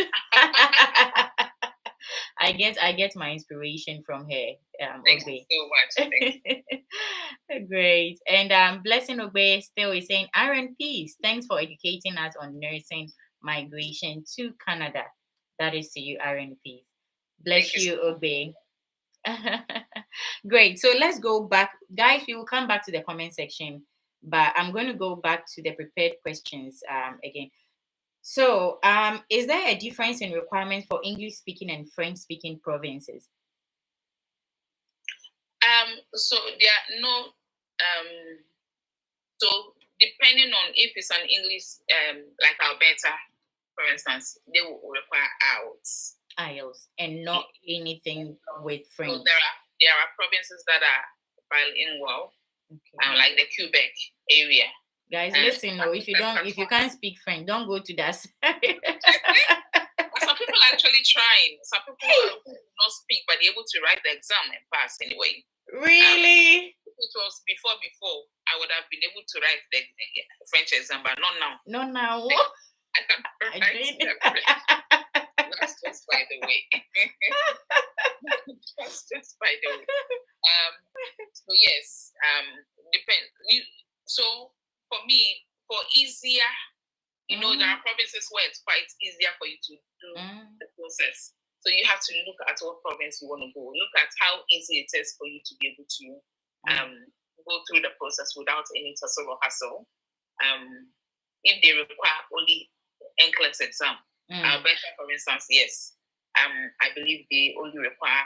I get my inspiration from her.
Thank you so
much. Great. And Blessing Obey still is saying, RN Peace, thanks for educating us on nursing migration to Canada. That is to you, RN Peace. Bless you, Obe. Great. So let's go back. Guys, we will come back to the comment section, but I'm going to go back to the prepared questions again. So, is there a difference in requirements for English speaking and French speaking provinces?
So there are no so depending on if it's an English like Alberta, for instance, they will require
IELTS and not anything with French.
So there are provinces that are bilingual, like the Quebec area.
Guys, listen, no, if you can't speak French, don't go to that side.
Some people are actually trying. Some people will not speak, but they're able to write the exam and pass anyway.
Really?
It was before I would have been able to write the French exam, but not now.
Not now.
I can write the French. That's just by the way. That's just by the way. So yes, depends. So for me, for easier, there are provinces where it's quite easier for you to do the process. So you have to look at what province you want to go. Look at how easy it is for you to be able to go through the process without any tussle or hassle. If they require only NCLEX exam, Alberta, for instance, yes. I believe they only require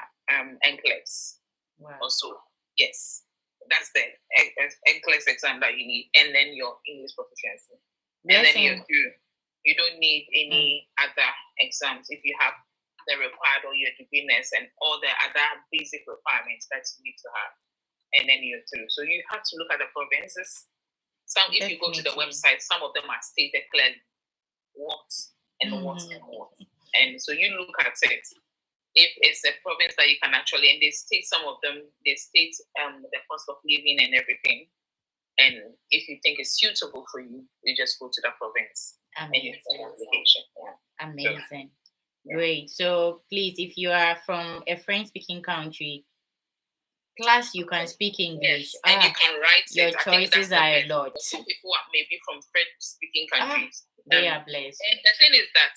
NCLEX.
Wow.
Also, yes. That's the NCLEX exam that you need, and then your English proficiency. And then you don't need any other exams if you have the required or your degree and all the other basic requirements that you need to have, and then you're through. So you have to look at the provinces. If you go to the website, some of them are stated clearly what and what and what. And so you look at it. If it's a province that you can actually, and they state some of them, they state the cost of living and everything. And if you think it's suitable for you, you just go to the province.
Amazing.
And you application. Yeah.
Amazing. So, great. So please, if you are from a French-speaking country, plus you can speak English,
and you can write
your choices are a lot.
Some people are maybe from French-speaking countries.
They are blessed.
And the thing is that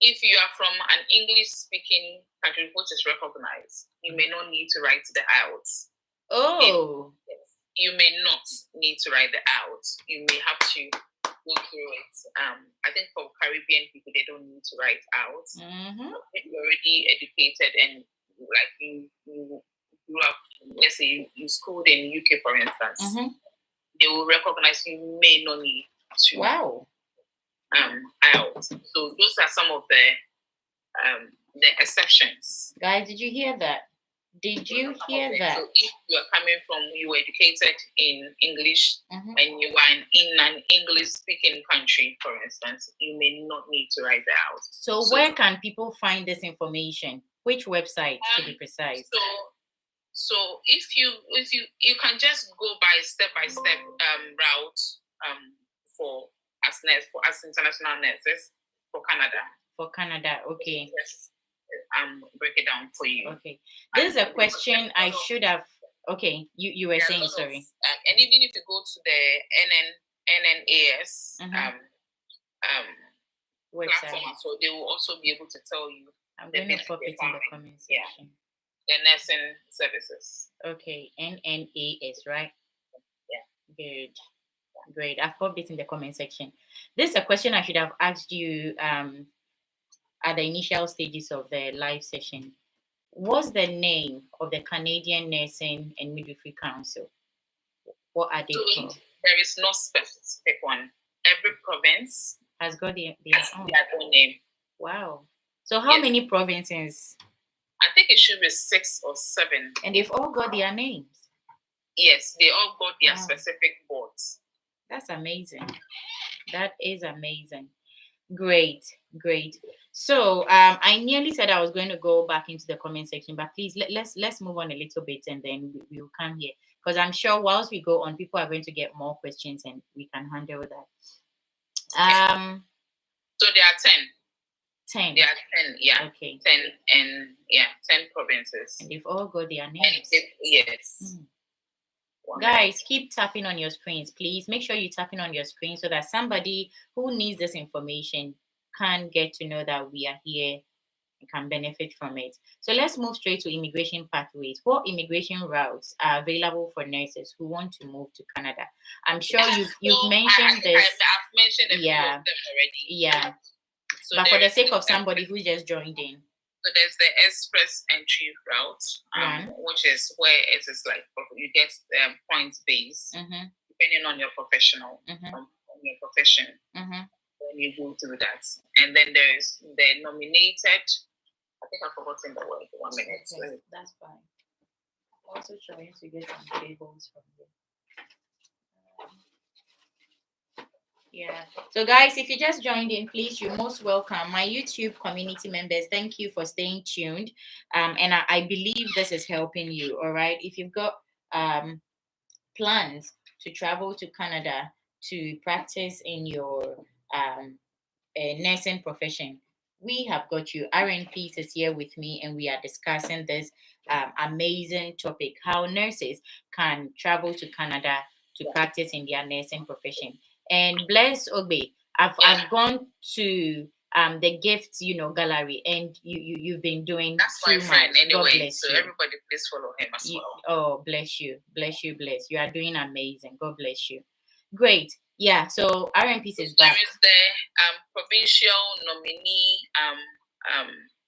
if you are from an English-speaking country which is recognized, you may not need to write the IELTS.
Oh.
You may not need to write the IELTS. You may have to go through it. I think for Caribbean people, they don't need to write IELTS. If you're already educated and like you grew up, let's say you schooled in UK, for instance, they will recognize you may not need to.
Wow.
IELTS. So those are some of the exceptions.
Guys, did you hear that? Did you hear that?
So if you are coming from, you were educated in English and you are in an English-speaking country, for instance, you may not need to write that out.
So where can people find this information? Which website, to be precise?
So if you can just go by step-by-step route for as international nurses for Canada.
For Canada, okay.
Yes. Break it down for you.
Okay. This is a question I should have. Okay, you were saying, sorry.
And even if you go to the NNAS platform, so they will also be able to tell you.
I'm going to pop it in the comment section.
The nursing services.
Okay, NNAS, right?
Yeah.
Good. Great. I've popped it in the comment section. This is a question I should have asked you at the initial stages of the live session. What's the name of the Canadian Nursing and Midwifery Council? What are they called?
There is no specific one. Every province
has got their
own name.
Wow. So how many provinces?
I think it should be 6 or 7.
And they've all got their names?
Yes, they all got their specific boards.
That's amazing. That is amazing. Great. So I nearly said I was going to go back into the comment section, but please let's move on a little bit and then we'll come here, because I'm sure whilst we go on, people are going to get more questions and we can handle that.
So there are 10.
10.
There are 10, yeah.
Okay.
10 and 10 provinces.
And they've all got their names.
Yes.
Guys, keep tapping on your screens, please. Make sure you're tapping on your screen so that somebody who needs this information can get to know that we are here can benefit from it. So let's move straight to immigration pathways. What immigration routes are available for nurses who want to move to Canada? I'm sure you've mentioned this.
I've mentioned a few of them already.
Yeah. So but for the sake of somebody who just joined in.
So there's the express entry route, which is where it is like you get points based, depending on your professional, on your profession. When you go through that, and then there's the nominated. I think I've forgotten the word. 1 minute.
Okay, that's fine. I'm also trying to get some tables from you. Yeah. So guys, if you just joined in, please, you're most welcome. My YouTube community members, thank you for staying tuned. And I believe this is helping you. All right. If you've got plans to travel to Canada to practice in your nursing profession, we have got you. RN Peace is here with me, and we are discussing this amazing topic: how nurses can travel to Canada to practice in their nursing profession. And bless Ogbe, I've gone to the gifts, gallery, and you've been doing.
That's my friend anyway. So everybody, please follow him as well.
Oh, bless you. You are doing amazing. God bless you. Great. Yeah, so RMPs is back.
There is the provincial nominee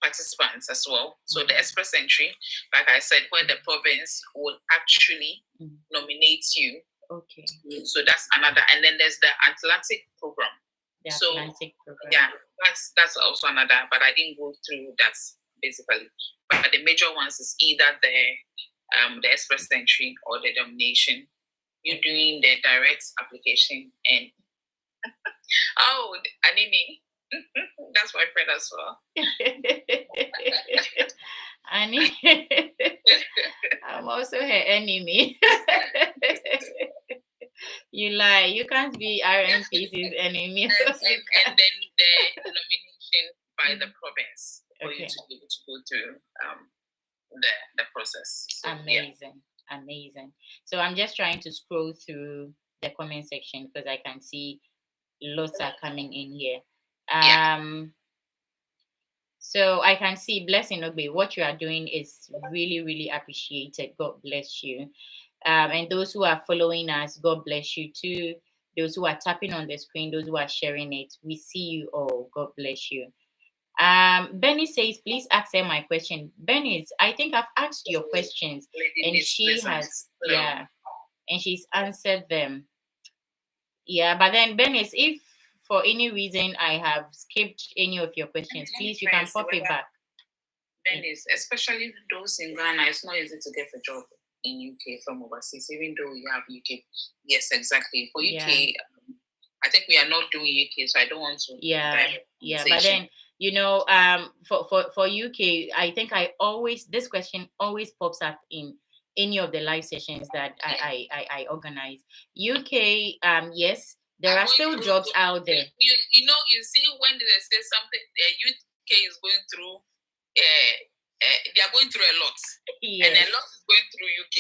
participants as well. So the express entry, like I said, where the province will actually nominate you.
Okay.
So that's another. And then there's the Atlantic program.
Atlantic program.
Yeah, that's also another, but I didn't go through that basically. But the major ones is either the express entry or the nomination. You're doing the direct application and Anini, that's my friend as well.
Annie, I'm also her enemy. You lie. You can't be RNPC's enemy.
And then the nomination by the province for you to be able to go through the process. So,
Amazing. So I'm just trying to scroll through the comment section because I can see lots are coming in here. So I can see Blessing Ogbe, what you are doing is really, really appreciated. God bless you. And those who are following us, God bless you too. Those who are tapping on the screen, those who are sharing it, we see you all. God bless you. Benny says, please answer my question. Benny, I think I've asked your questions and she has, and she's answered them. Yeah, but then Benny, if for any reason I have skipped any of your questions, please, you can pop it back.
Benny, especially those in Ghana, it's not easy to get a job in UK from overseas, even though we have UK. Yes, exactly. For UK, I think we are not doing UK, so I don't want to.
But then, for UK, I think this question always pops up in any of the live sessions that I organize. UK, yes, there are still jobs out there.
You see when they say something, the UK is going through, they are going through a lot.
Yes.
And a lot is going through UK.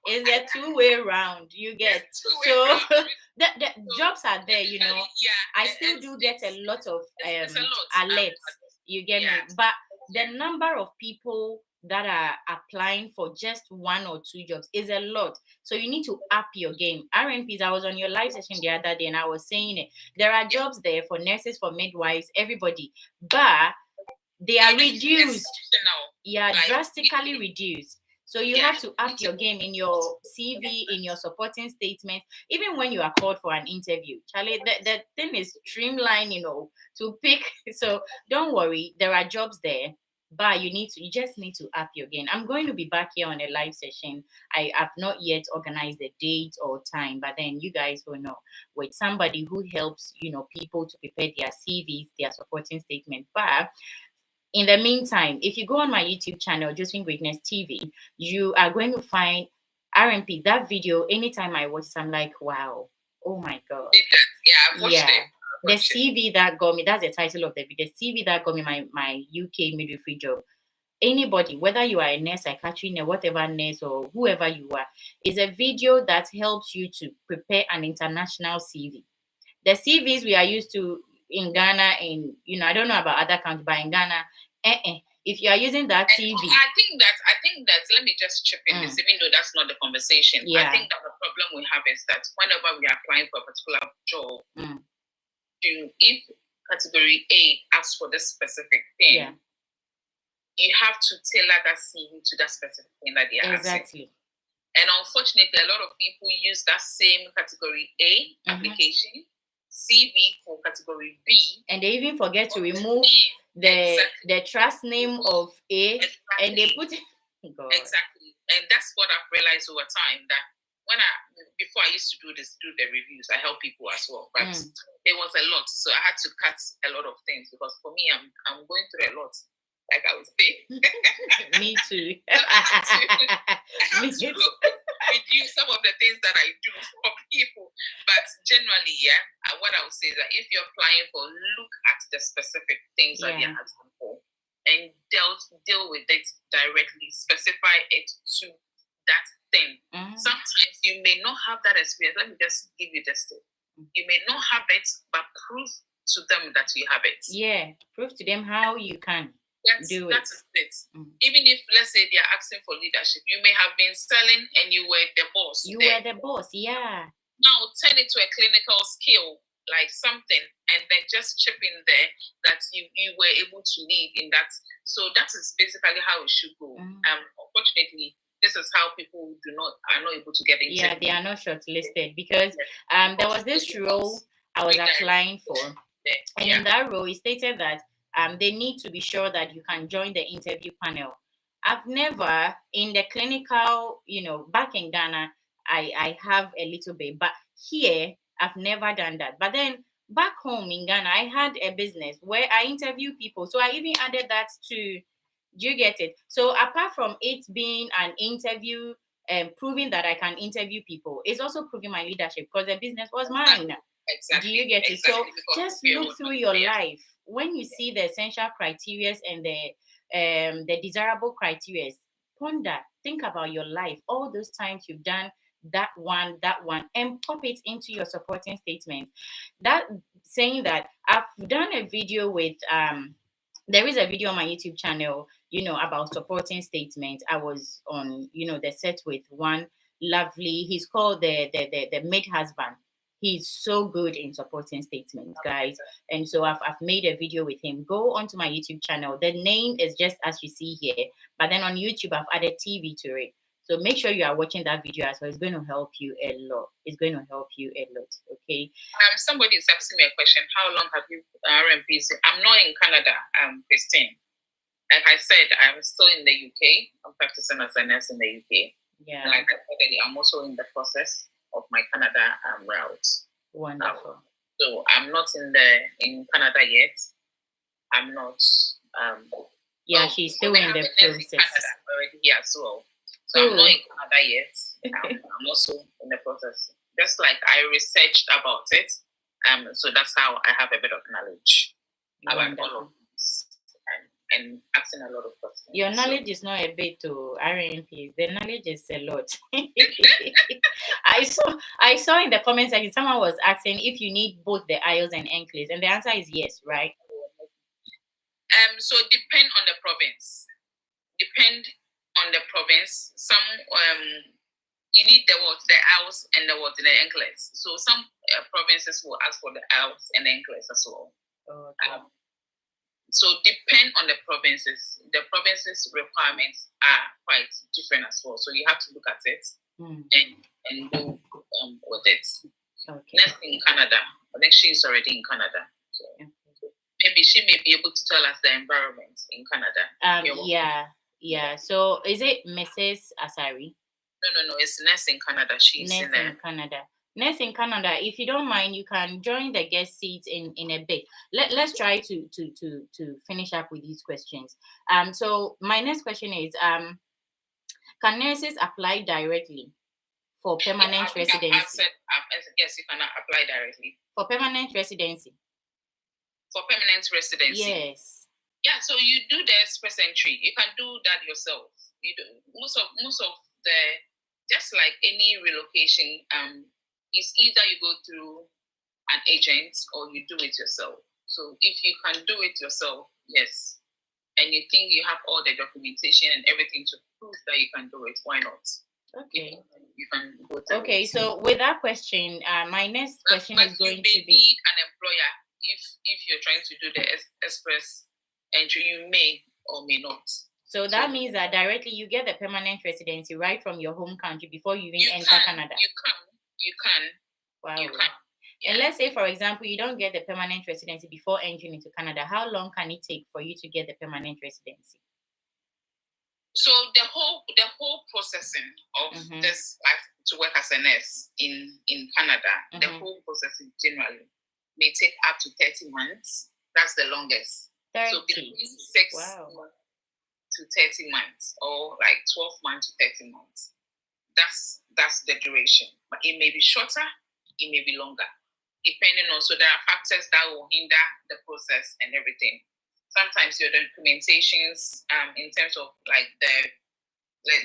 It's a two-way round. You get so the jobs are there. I still do get a lot of alerts. You get me, but the number of people that are applying for just one or two jobs is a lot. So you need to up your game. RNPs, I was on your live session the other day and I was saying it. There are jobs there for nurses, for midwives, everybody, but they are reduced. Drastically reduced. So you have to up your game in your CV, in your supporting statement, even when you are called for an interview. Charlie, the thing is streamlined, to pick. So don't worry, there are jobs there, but you just need to up your game. I'm going to be back here on a live session. I have not yet organized the date or time, but then you guys will know, with somebody who helps, people to prepare their CVs, their supporting statement. But in the meantime, if you go on my YouTube channel, Josephine Greatness TV, you are going to find RMP. That video, anytime I watch it, I'm like, wow, oh my God.
I've watched it.
The CV that got me, that's the title of the video, CV that got me my UK midwifery job. Anybody, whether you are a nurse, psychiatry nurse, whatever nurse or whoever you are, is a video that helps you to prepare an international CV. The CVs we are used to, in Ghana, and I don't know about other countries, but in Ghana, if you are using that CV,
I think that let me just chip in this, even though that's not the conversation.
Yeah.
I think that the problem we have is that whenever we are applying for a particular job, if category A asks for this specific thing, you have to tailor that CV to that specific thing that they are asking. And unfortunately, a lot of people use that same category A application CV for category B,
and they even forget to remove the trust name of A, and they put
Exactly. And that's what I've realized over time, that before I used to do the reviews, I help people as well, but it was a lot, so I had to cut a lot of things, because for me, I'm going through a lot, like I would say.
Me too.
I have to reduce some of the things that I do for people, but generally, what I would say is that if you're applying for, look at the specific things that you're asking for, and deal with it directly, specify it to that thing. Sometimes you may not have that experience. Let me just give you this tip. You may not have it, but prove to them that you have it.
Yeah, prove to them how you can do it.
That's it. Even if, let's say, they are asking for leadership, you may have been selling and you were the boss.
You were the boss, yeah.
Now turn it to a clinical skill, like something, and then just chip in there that you were able to lead in that. So that is basically how it should go. Unfortunately, this is how people are not able to get into.
Yeah, they are not shortlisted, because there was this role I was applying for, and in that role, it stated that they need to be sure that you can join the interview panel. I've never, in the clinical, back in Ghana, I have a little bit, but here I've never done that. But then back home in Ghana, I had a business where I interview people, so I even added that to. Do you get it? So apart from it being an interview and proving that I can interview people, it's also proving my leadership, because the business was mine.
Exactly.
Do you get it?
Exactly.
So just look through your life. When you see the essential criteria and the desirable criteria, ponder, think about your life, all those times you've done that one, and pop it into your supporting statement. That saying that I've done a video with there is a video on my YouTube channel, about supporting statements. I was on, the set with one lovely, he's called the maid husband. He's so good in supporting statements, guys. And so I've made a video with him. Go onto my YouTube channel. The name is just as you see here, but then on YouTube, I've added TV to it. So make sure you are watching that video as well. It's going to help you a lot. Okay.
Somebody is asking me a question. How long have you RMPC? I'm not in Canada, Christine. Like I said, I'm still in the UK. I'm practicing as a nurse in the UK.
Yeah.
And like I said, I'm also in the process of my Canada route.
Wonderful.
So I'm not in Canada yet. I'm not.
She's still in the process.
In Canada already here as well. So I'm not in Canada yet. I'm also in the process. Just like I researched about it, so that's how I have a bit of knowledge about all of this, and asking a lot of questions.
Your knowledge is not a bit to RNPs. The knowledge is a lot. I saw in the comments section someone was asking if you need both the IELTS and NCLEX, and the answer is yes, right?
So depend on the province. Some you need the IELTS and the NCLEX. So some provinces will ask for the IELTS and the NCLEX as well.
Okay.
So depend on the provinces. The provinces' requirements are quite different as well. So you have to look at it and go with it.
Okay.
Next in Canada, I think she's already in Canada. So maybe she may be able to tell us the environment in Canada.
Yeah. So is it Mrs. Asari?
No. It's nurse in Canada. She's
nurse in Canada. Nurse in Canada. If you don't mind, you can join the guest seat in a bit. Let's try to finish up with these questions. So my next question is, can nurses apply directly for permanent residency?
Yes, you can apply directly
for permanent residency.
For permanent residency.
Yes.
Yeah. So you do the express entry. You can do that yourself. You do most of the, just like any relocation, is either you go through an agent or you do it yourself. So if you can do it yourself, yes, and you think you have all the documentation and everything to prove that you can do it, why not?
Okay.
You can go
okay, so with that question, my next question is going to be...
You may need an employer if you're trying to do the express entry. You may or may not.
So that means that directly you get the permanent residency right from your home country before you even enter Canada.
You can.
Wow.
You can.
And let's say, for example, you don't get the permanent residency before entering into Canada. How long can it take for you to get the permanent residency?
So the whole processing of this to work as a nurse in Canada, the whole processing generally may take up to 30 months. That's the longest.
30.
So between 6 to 30 months, or like 12 months to 30 months. That's the duration. But it may be shorter, it may be longer, depending on. So there are factors that will hinder the process and everything. Sometimes your documentations, in terms of like the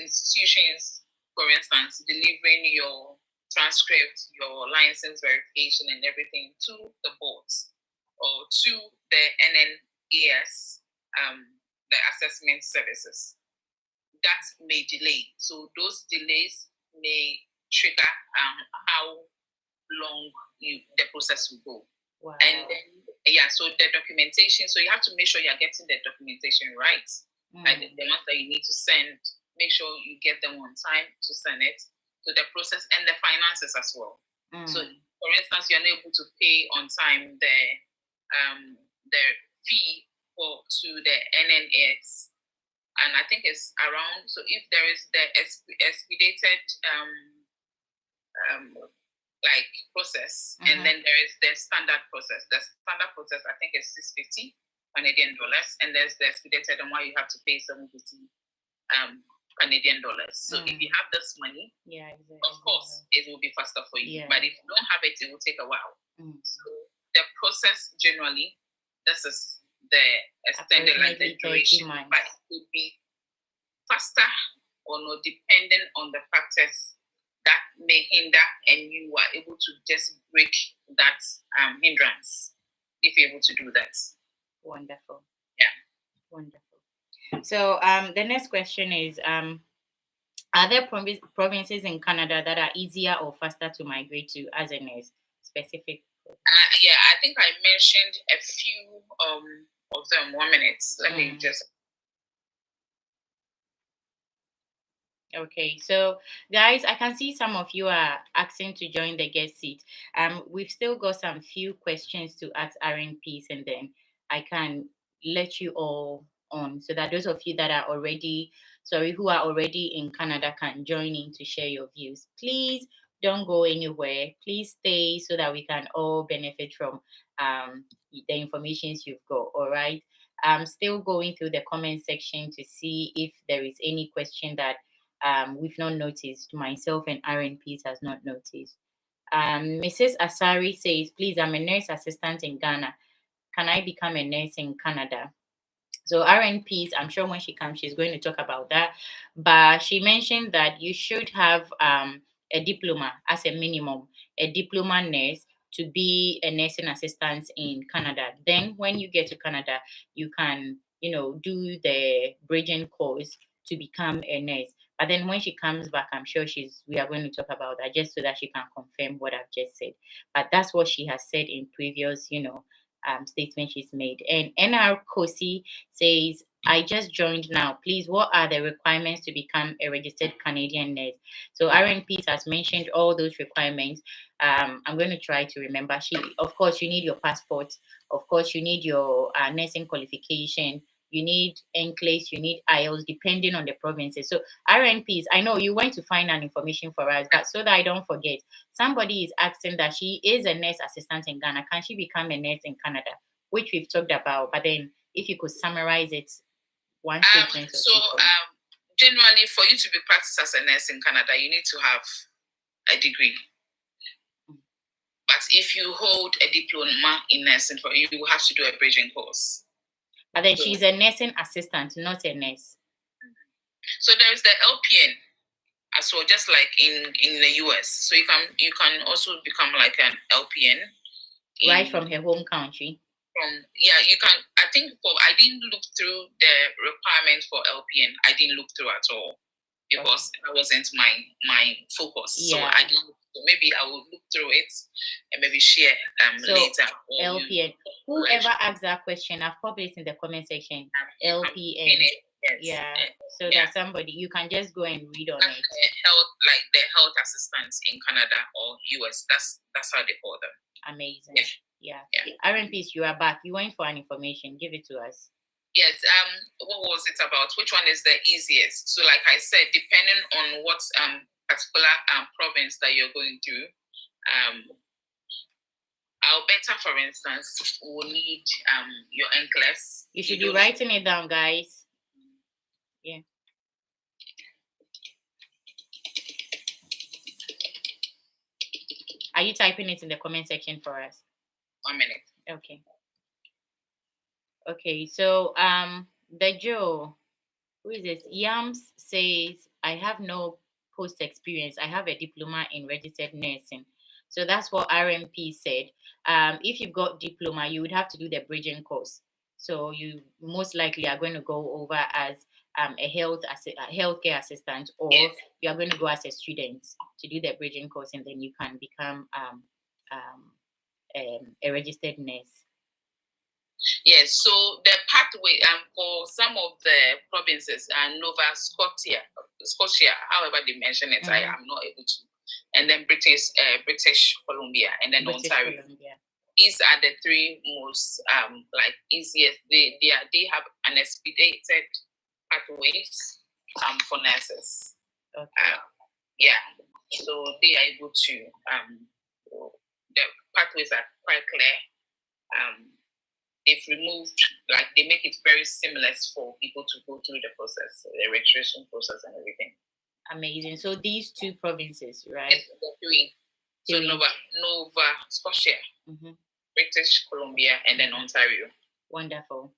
institutions, for instance, delivering your transcript, your license verification and everything to the boards or to the NNAS, the assessment services, that may delay. So those delays may trigger how long the process will go.
Wow.
And then, so the documentation, so you have to make sure you're getting the documentation right. Like the ones that you need to send, make sure you get them on time to send it. So the process and the finances as well. So for instance, you're not able to pay on time the fee to the NNAS. And I think it's around, so if there is the expedited like process, and then there is the standard process. The standard process, I think, is $650 Canadian, and there's the expedited one you have to pay $750 Canadian. So if you have this money, of course, it will be faster for you. But if you don't have it, it will take a while. So the process generally, this is the extended like the duration, but it could be faster or not, depending on the factors that may hinder, and you are able to just break that hindrance if you're able to do that.
Wonderful.
Yeah.
Wonderful. So the next question is, are there provinces in Canada that are easier or faster to migrate to as a nurse? Specific.
I think I mentioned a few of them. 1 minute. Let me just.
Okay, so guys, I can see some of you are asking to join the guest seat. We've still got some few questions to ask RNPs, and then I can let you all on, so that those of you that are who are already in Canada can join in to share your views. Please don't go anywhere. Please stay so that we can all benefit from the information you've got. All right. I'm still going through the comment section to see if there is any question that we've not noticed. Myself and RNPs has not noticed. Mrs. Asari says, please, I'm a nurse assistant in Ghana. Can I become a nurse in Canada? So RNPs, I'm sure when she comes, she's going to talk about that. But she mentioned that you should have a diploma as a minimum, a diploma nurse to be a nursing assistant in Canada. Then when you get to Canada, you can, do the bridging course to become a nurse. But then when she comes back, I'm sure we are going to talk about that just so that she can confirm what I've just said. But that's what she has said in previous, statement she's made. And NR Kosi says, I just joined now. Please, what are the requirements to become a registered Canadian nurse? So RNPs has mentioned all those requirements. I'm going to try to remember. Of course, you need your passport. Of course, you need your nursing qualification. You need NCLEX, you need IELTS, depending on the provinces. So RNPs, I know you went to find an information for us, but so that I don't forget, somebody is asking that she is a nurse assistant in Ghana. Can she become a nurse in Canada? Which we've talked about, but then if you could summarize it, one statement.
Generally, for you to be practiced as a nurse in Canada, you need to have a degree. But if you hold a diploma in nursing, you will have to do a bridging course.
But then she's a nursing assistant, not a nurse.
So there's the LPN as well, just like in the US. So you can also become like an LPN.
Right from her home country.
You can. I think I didn't look through the requirements for LPN. I didn't look through at all because that wasn't my focus. So I didn't. So maybe I will look through it and maybe share later.
LPN. Whoever asked that question, I've published in the comment section. LPN. So that somebody you can just go and read on it.
The health assistants in Canada or US. That's how they call them.
Amazing. Yeah. RMPs, you are back. You went for an information. Give it to us.
Yes. What was it about? Which one is the easiest? So, like I said, depending on what particular province that you're going to, Alberta, for instance, will need your NCLEX.
You should be writing it down, guys. Yeah. Are you typing it in the comment section for us?
1 minute.
Okay. Okay, so the Joe, who is this? Yams says, I have no post experience. I have a diploma in registered nursing. So that's what RMP said. If you've got diploma, you would have to do the bridging course. So you most likely are going to go over as a healthcare assistant, or you are going to go as a student to do the bridging course, and then you can become a registered nurse.
Yes, so the pathway for some of the provinces, Nova Scotia, however they mention it, I am not able to. And then British Columbia, and then British Ontario. Columbia. These are the three most easiest. They have an expedited pathways for nurses.
Okay.
So they are able to. The pathways are quite clear. They've removed, they make it very seamless for people to go through the process, the registration process and everything.
Amazing. So these two provinces, right?
Yes, the three. So Nova Scotia, British Columbia, and then Ontario.
Wonderful.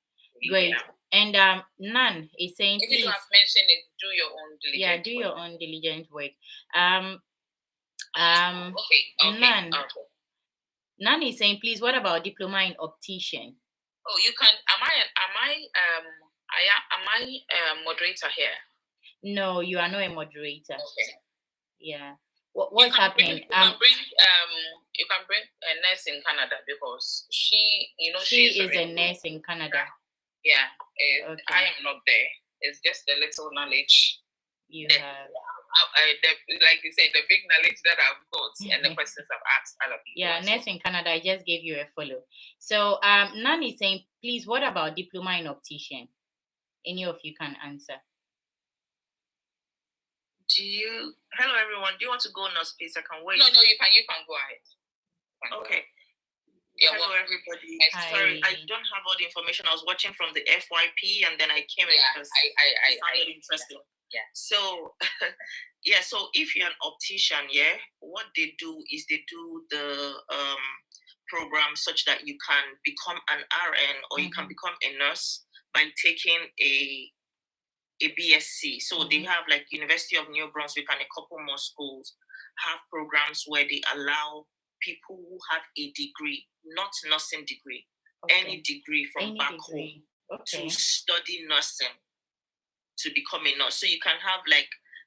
Great. And Nan is saying,
if you have mentioned it, do your own diligent
work. Do your own diligent work.
Okay.
Nan is saying, please, what about diploma in optician?
Oh, you can. Am I a moderator here?
No, you are not a moderator.
Okay.
Yeah. What's happening?
You can bring a nurse in Canada because she is
a nurse in Canada.
Yeah. Okay. I am not there. It's just the little knowledge
you have.
Like you said, the big knowledge that I've got and the questions I've asked other people.
Yeah, nurse in Canada, I just gave you a follow. So Nani is saying, please, what about diploma in optician? Any of you can answer.
Hello everyone, do you want to go on space? I can wait.
No, you can go ahead.
Okay. Hello everybody.
Hi.
Sorry, I don't have all the information. I was watching from the FYP and then I came in because I found it interesting.
Yeah.
So, so if you're an optician, what they do is they do the program such that you can become an RN or you can become a nurse by taking a BSc. So they have University of New Brunswick and a couple more schools have programs where they allow people who have a degree, not nursing degree, any degree from back home to study nursing, to become a nurse. So you can have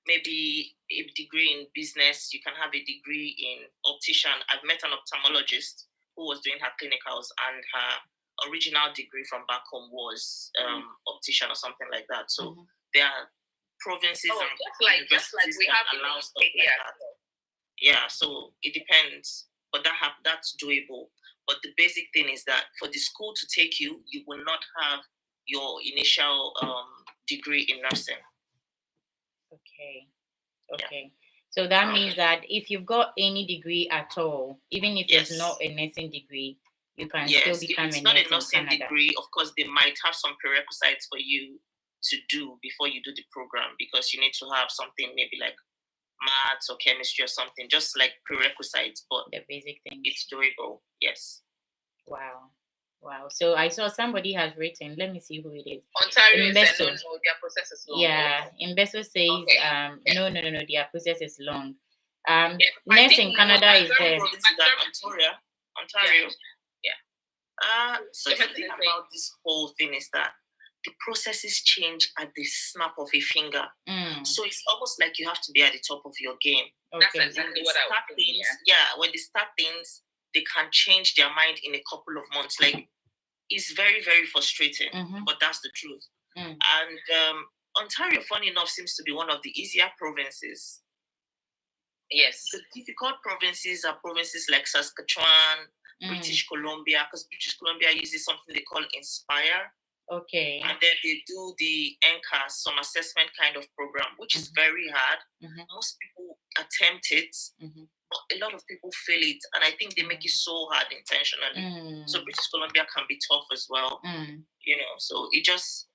maybe a degree in business, you can have a degree in optician. I've met an ophthalmologist who was doing her clinicals and her original degree from back home was optician or something like that. So there are provinces and universities that allow stuff like that. Yeah, so it depends, but that's doable. But the basic thing is that for the school to take you, you will not have your initial degree in nursing.
Okay. Yeah. So that means that if you've got any degree at all, even if it's not a nursing degree, you can still become a nurse in Canada. If it's not a nursing degree,
of course, they might have some prerequisites for you to do before you do the program, because you need to have something maybe like maths or chemistry or something, just like prerequisites, but
the basic thing.
It's doable. Yes.
Wow. So I saw somebody has written, let me see who it is.
Ontario said no, their process is long.
Yeah, Investor says no, their process is long. Nurse in Canada is there.
Ontario.
Yeah.
So the thing about this whole thing is that the processes change at the snap of a finger. So it's almost like you have to be at the top of your game.
Okay.
That's exactly what I was thinking. When they start things, they can change their mind in a couple of months. Like, it's very, very frustrating, but that's the truth. And Ontario, funny enough, seems to be one of the easier provinces. Yes. The difficult provinces are provinces like Saskatchewan, British Columbia, because British Columbia uses something they call Inspire.
Okay.
And then they do the NNAS, some assessment kind of program, which is very hard. Most people attempt it, but a lot of people fail it. And I think they make it so hard intentionally. So British Columbia can be tough as well. You know, so it just,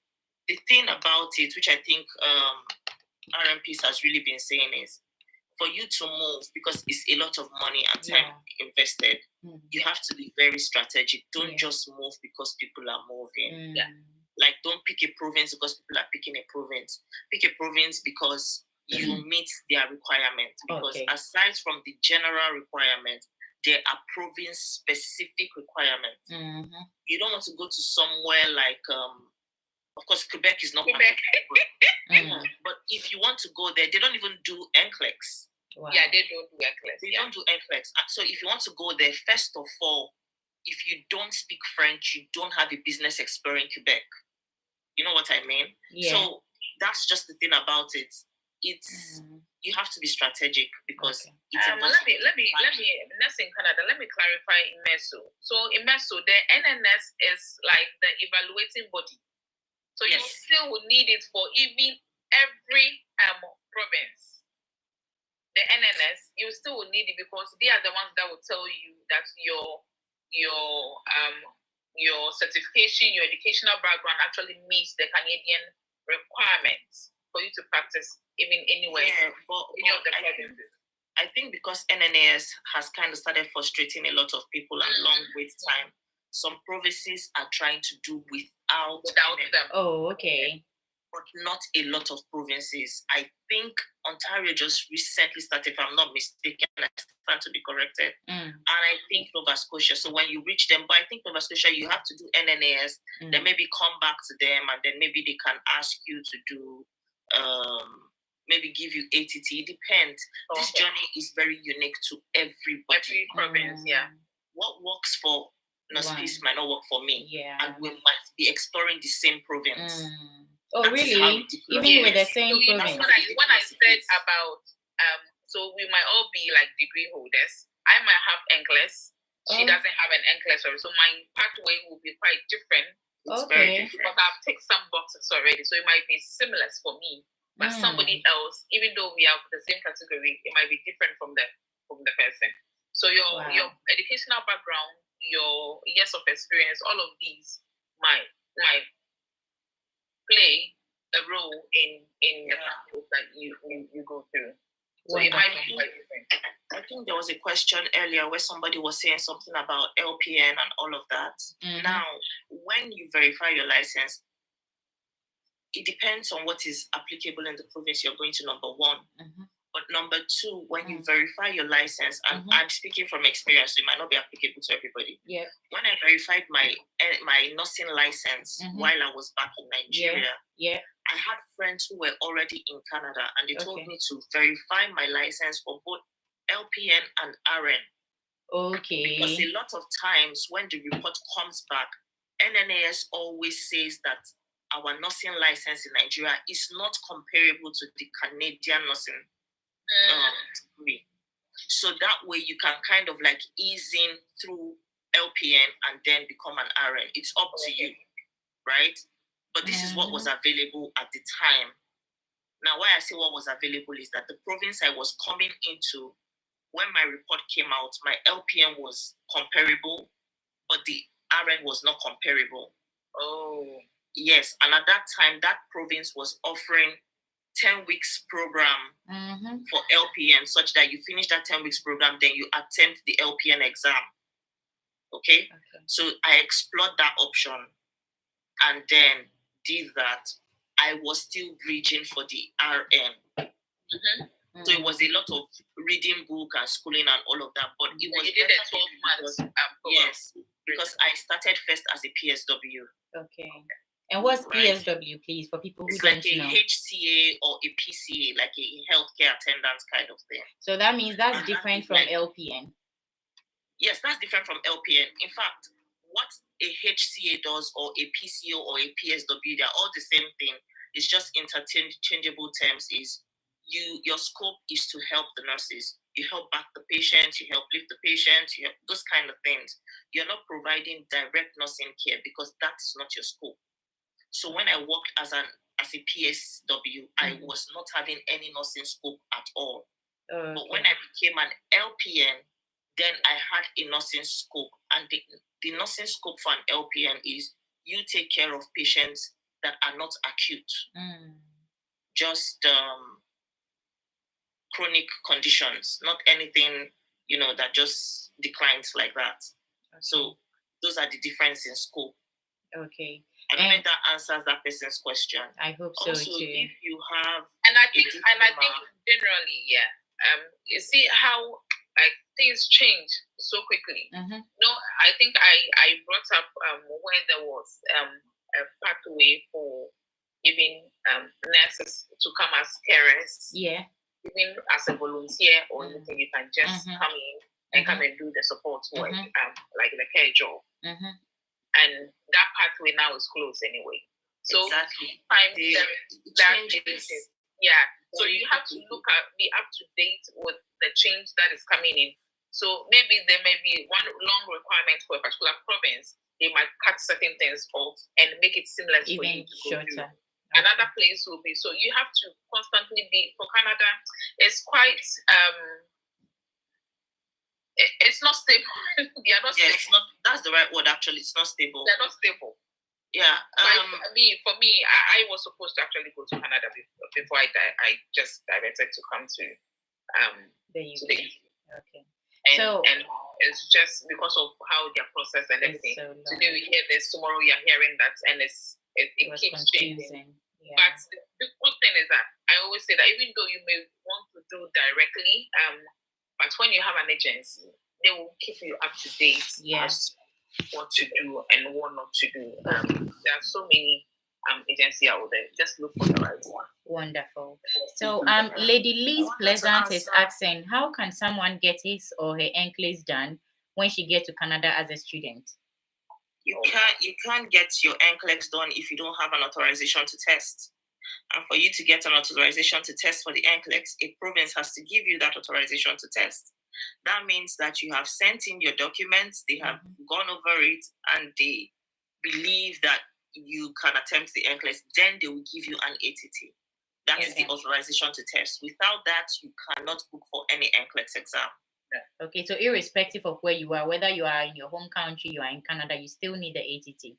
the thing about it, which I think RMPs has really been saying is, for you to move, because it's a lot of money and time invested, you have to be very strategic. Don't just move because people are moving. Like, don't pick a province because people are picking a province. Pick a province because you meet their requirements. Because aside from the general requirements, there are province-specific requirements. You don't want to go to somewhere like, of course, Quebec is not Quebec. But if you want to go there, they don't even do NCLEX.
Wow. Yeah, they don't do NCLEX.
They don't do NCLEX. So if you want to go there, first of all, if you don't speak French, you don't have a business experience in Quebec. You know what I mean? Yeah. So that's just the thing about it. It's you have to be strategic because it's
let me next in Canada, let me clarify IMESO. So IMESO, the NNS is like the evaluating body. So you still would need it for even every province. The NNS, you still will need it because they are the ones that will tell you that your certification, your educational background actually meets the Canadian requirements for you to practice even anywhere.
Yeah, but I think because NNAS has kind of started frustrating a lot of people and long wait time, some provinces are trying to do without them.
Oh, okay.
But not a lot of provinces. I think Ontario just recently started, if I'm not mistaken, I stand to be corrected. And I think Nova Scotia. So when you reach them, but I think Nova Scotia, you have to do NNAS, then maybe come back to them, and then maybe they can ask you to do, maybe give you ATT. It depends. This journey is very unique to everybody.
Every province,
What works for Peace might not work for me. And we might be exploring the same province.
Oh, really? Even with the same province?
When I said about, so we might all be like degree holders. I might have NCLEX. She doesn't have an NCLEX already. So my pathway will be quite different.
It's very different.
But I've ticked some boxes already. So it might be similar for me. But somebody else, even though we are the same category, it might be different from the person. So your educational background, your years of experience, all of these might play a role in the process that you go through. So it might be quite different.
I think there was a question earlier where somebody was saying something about LPN and all of that. Now, when you verify your license, it depends on what is applicable in the province you're going to, number one. But number two, when you verify your license, and I'm speaking from experience, so it might not be applicable to everybody. When I verified my nursing license while I was back in Nigeria, I had friends who were already in Canada, and they told me to verify my license for both LPN and RN. Because a lot of times when the report comes back, NNAS always says that our nursing license in Nigeria is not comparable to the Canadian nursing degree. So that way you can kind of like ease in through LPN and then become an RN. It's up to you, right? But this is what was available at the time. Now, why I say what was available is that the province I was coming into, when my report came out, my LPN was comparable, but the RN was not comparable. Yes, and at that time, that province was offering 10 weeks program for LPN, such that you finish that 10 weeks program, then you attempt the LPN exam. Okay? So I explored that option and then did that. I was still bridging for the RN. So it was a lot of reading book and schooling and all of that, but it was
you did a 12 months.
Yes, because I started first as a PSW.
Okay. And what's
Right.
PSW, please, for people who
It's
don't
like a
know?
HCA or a PCA, like a healthcare attendant kind of thing.
So that means that's
And
different
that's
from
like-
LPN.
Yes, that's different from LPN. In fact, what a HCA does, or a PCO or a PSW, they're all the same thing. It's just interchangeable terms. Your scope is to help the nurses. You help back the patient, you help lift the patient, you help those kind of things. You're not providing direct nursing care because that's not your scope. So when I worked as a PSW, I was not having any nursing scope at all.
Okay.
But when I became an LPN, then I had a nursing scope. And the nursing scope for an LPN is you take care of patients that are not acute, just chronic conditions, not anything, that just declines like that. Okay. So those are the difference in scope.
Okay.
I don't know if that answers that person's question.
I hope so
also,
too.
If you have,
and I think generally, you see how things change so quickly. No, I think I brought up when there was a pathway for even nurses to come as carers.
Yeah.
Even as a volunteer or anything, you can just come in and come and do the support work, like the care job. And that pathway now is closed anyway. So
exactly.
Changes. Yeah. So you have to be up to date with the change that is coming in. So maybe there may be one long requirement for a particular province. They might cut certain things off and make it seamless for you to go through. Another place will be, so you have to constantly be, for Canada, it's quite, it's not stable. They are not stable.
It's not, that's the right word actually, it's not stable.
They're not stable.
Yeah.
For me, I was supposed to actually go to Canada before I just diverted to come to the UK.
Okay.
And it's just because of how their process and everything. So today we hear this, tomorrow we are hearing that, and it keeps changing. Yeah. But the good thing is that I always say that even though you may want to do directly, but when you have an agency, they will keep you up to date as what to do and what not to do. There are so many agencies out there. Just look for the right one.
Wonderful. So, Lady Liz Pleasant is asking, how can someone get his or her NCLEX done when she gets to Canada as a student?
You can't get your NCLEX done if you don't have an authorization to test. And for you to get an authorization to test for the NCLEX, a province has to give you that authorization to test. That means that you have sent in your documents, they have gone over it, and they believe that you can attempt the NCLEX, then they will give you an ATT. That is the authorization to test. Without that, you cannot book for any NCLEX exam.
Okay, so irrespective of where you are, whether you are in your home country, you are in Canada, you still need the ATT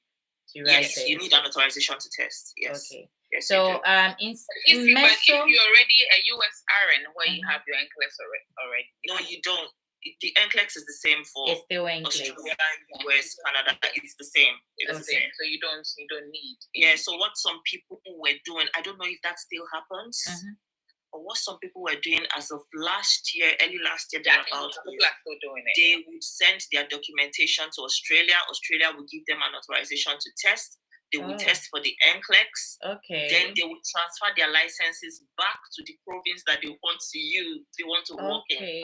to write.
Yes, you need an authorization to test. Yes. Okay. Yes,
so
if you're already a US RN where you have your NCLEX already.
No, you don't. The NCLEX is the same for Australia, US, Canada. It's the same. It's the same.
So you don't need.
Yeah. So what some people were doing, I don't know if that still happens. Or what some people were doing as of early last year, they would send their documentation to Australia. Australia would give them an authorization to test. They will test for the NCLEX.
Okay.
Then they will transfer their licenses back to the province that they want to work in.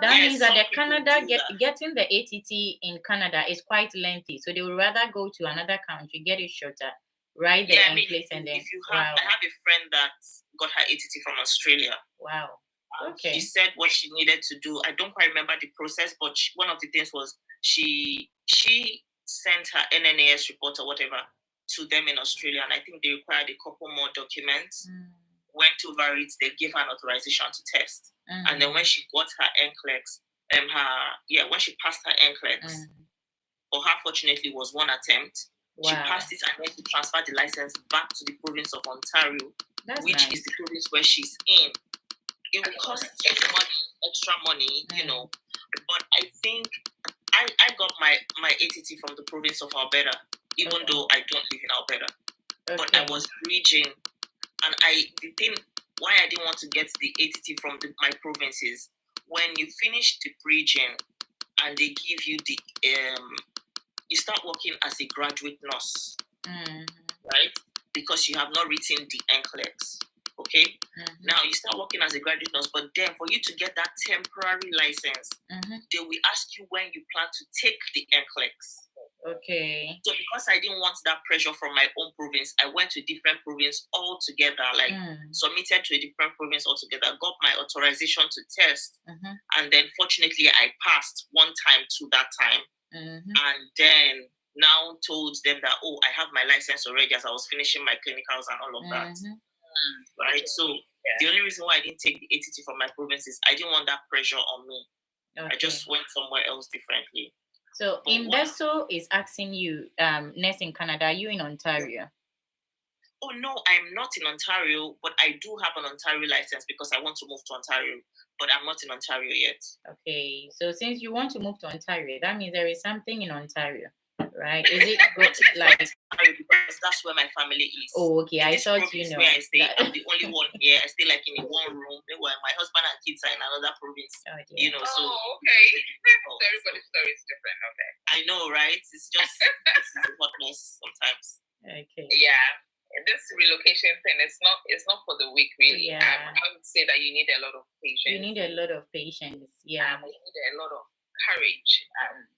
That means that getting the ATT in Canada is quite lengthy. So they would rather go to another country, get it shorter, write the NCLEX, and then.
I have a friend that got her ATT from Australia.
Wow. Okay.
She said what she needed to do. I don't quite remember the process, but one of the things was she sent her NNAS report or whatever to them in Australia, and I think they required a couple more documents. Went over it, they gave her an authorization to test, and then when she got her NCLEX, when she passed her NCLEX, for her fortunately was one attempt. Wow. She passed it, and then she transferred the license back to the province of Ontario, which is the province where she's in. It will cost extra money, but I think I got my ATT from the province of Alberta, even though I don't live in Alberta. But I was bridging, and the thing why I didn't want to get the ATT from my province is when you finish the bridging and they give you you start working as a graduate nurse,
Mm-hmm.
right? Because you have not written the NCLEX. Okay.
Mm-hmm.
Now you start working as a graduate nurse, but then for you to get that temporary license,
Mm-hmm.
they will ask you when you plan to take the NCLEX.
Okay.
So because I didn't want that pressure from my own province, I went to a different province altogether, like submitted to a different province altogether, got my authorization to test.
Mm-hmm.
And then fortunately I passed one time to that time.
Mm-hmm.
And then now told them that, oh, I have my license already as I was finishing my clinicals and all of that. Right? So the only reason why I didn't take the ATT from my province is I didn't want that pressure on me.
Okay.
I just went somewhere else differently.
So Investo is asking you, nurse in Canada, are you in Ontario?
Oh no, I'm not in Ontario, but I do have an Ontario license because I want to move to Ontario, but I'm not in Ontario yet.
Okay, so since you want to move to Ontario, that means there is something in Ontario, right? Is it good, like
because that's where my family is?
Oh, okay.
In
I
this
thought you know.
Where I stay, I'm the only one here. I stay like in a one room. Meanwhile, my husband and kids are in another province.
Oh, dear.
You know, so
okay. So everybody's story is different. Okay.
I know, right? It's just it's a hotness sometimes.
Okay.
Yeah. This relocation thing is not for the weak, really.
Yeah.
I would say that you need a lot of patience.
You need a lot of patience. Yeah.
You need a lot of courage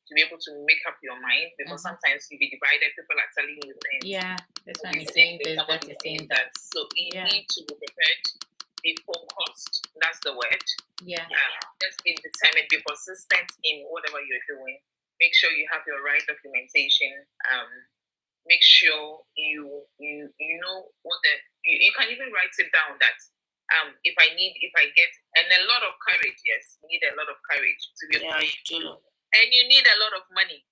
to be able to make up your mind, because sometimes you'll be divided. People are telling you things.
Yeah, this one is saying this, that is saying that.
So you need to be prepared, be focused. That's the word.
Yeah.
Just be determined, be consistent in whatever you're doing. Make sure you have your right documentation. Make sure you know what you can even write it down that if I get, and a lot of courage. Yes, you need a lot of courage to be able to. And you need a lot of money.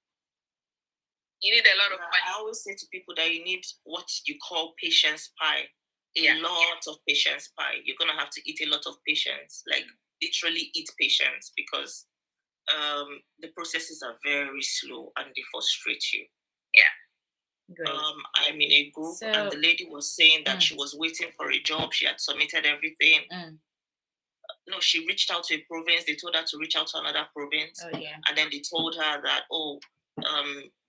You need a lot of money.
I always say to people that you need what you call patience pie. A lot of patience pie. You're gonna have to eat a lot of patience, like literally eat patience, because the processes are very slow and they frustrate you. Yeah.
Great.
I'm in a group, and the lady was saying that she was waiting for a job. She had submitted everything. No, she reached out to a province. They told her to reach out to another province.
Oh, yeah.
And then they told her that,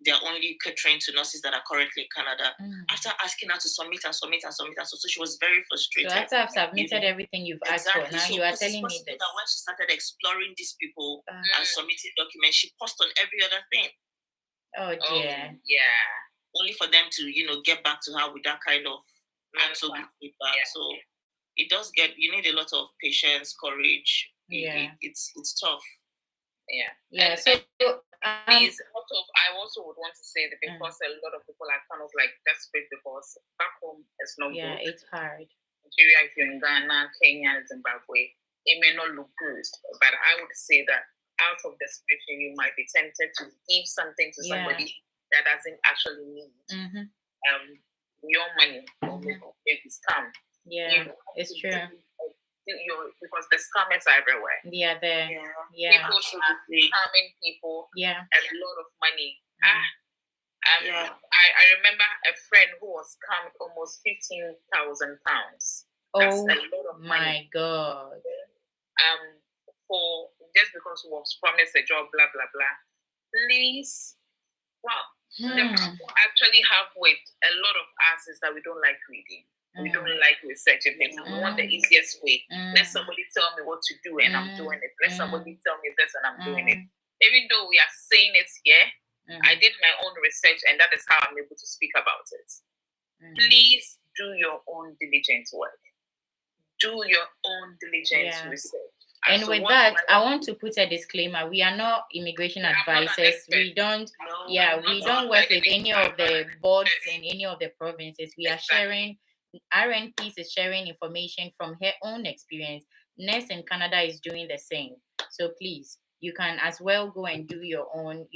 they're only catering to nurses that are currently in Canada. After asking her to submit and submit and submit, so she was very frustrated.
So after I've submitted everything you've asked for, now you are telling me this.
That when she started exploring these people and submitting documents, she paused on every other thing.
Oh, dear.
Yeah. Only for them to, get back to her with that kind of not so good feedback. Yeah. So it does you need a lot of patience, courage.
Yeah.
It's tough.
Yeah.
Yeah.
I also would want to say that because a lot of people are kind of like desperate, because back home it's not good.
Yeah, it's hard.
Nigeria, if you're in Ghana, Kenya, Zimbabwe, it may not look good. But I would say that out of desperation, you might be tempted to give something to somebody that doesn't actually need your money, or maybe scam.
Yeah, it's true.
Because the scammers are everywhere.
Yeah, there. Yeah.
People should be scamming people.
Yeah.
A lot of money. I remember a friend who was scammed almost £15,000. That's a lot of money.
My God.
For just because he was promised a job, blah blah blah. Please, the people actually have with a lot of us is that we don't like reading. We don't like researching things. We want the easiest way. Let somebody tell me what to do and I'm doing it. Let somebody tell me this and I'm doing it. Even though we are saying it here, I did my own research and that is how I'm able to speak about it. Please do your own diligent work. Do your own diligent research.
And with that, I want to put a disclaimer. We are not immigration advisors. We don't work with any of the boards in any of the provinces. We are sharing, RNPs is sharing information from her own experience. Nurse in Canada is doing the same. So please, you can as well go and do your own,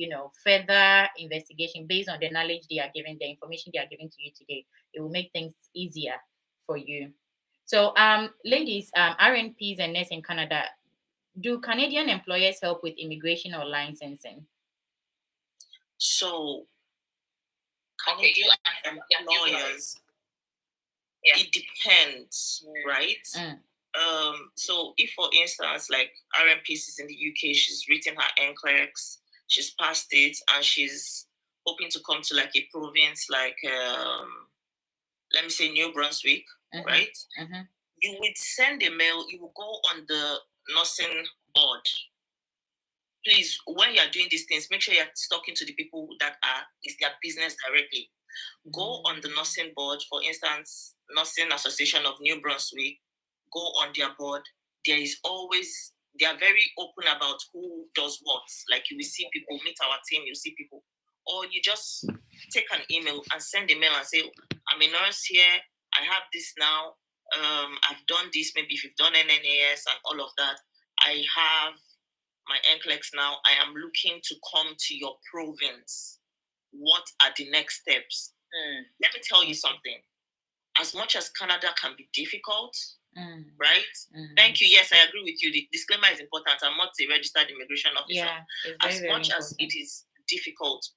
further investigation based on the knowledge they are giving, the information they are giving to you today. It will make things easier for you. So, ladies, RNPs and nurse in Canada, do Canadian employers help with immigration or licensing?
So, Canadian employers, it depends, right? So, if for instance, like RNPs is in the UK, she's written her NCLEX, she's passed it, and she's hoping to come to like a province like let me say New Brunswick, right? You would send a mail, you will go on the nursing board. Please, when you're doing these things, make sure you're talking to the people that is their business directly. Go on the nursing board, for instance, Nursing Association of New Brunswick, go on their board. They are very open about who does what. Like you will see people, meet our team, you see people. Or you just take an email and send a mail and say, I'm a nurse here, I have this now, I've done this, maybe if you've done NNAS and all of that, I have my NCLEX now, I am looking to come to your province. What are the next steps? Let me tell you something. As much as Canada can be difficult, right? Thank you. Yes, I agree with you. The disclaimer is important. I'm not a registered immigration officer.
Yeah,
as much as it is difficult,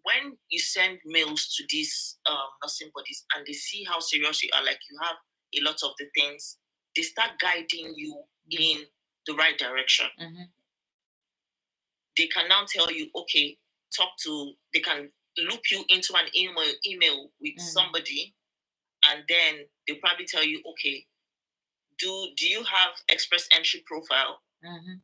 when you send mails to these nursing bodies and they see how serious you are, like you have a lot of the things, they start guiding you in the right direction. They can now tell you, okay, they can loop you into an email with somebody, and then they'll probably tell you, okay, do you have express entry profile?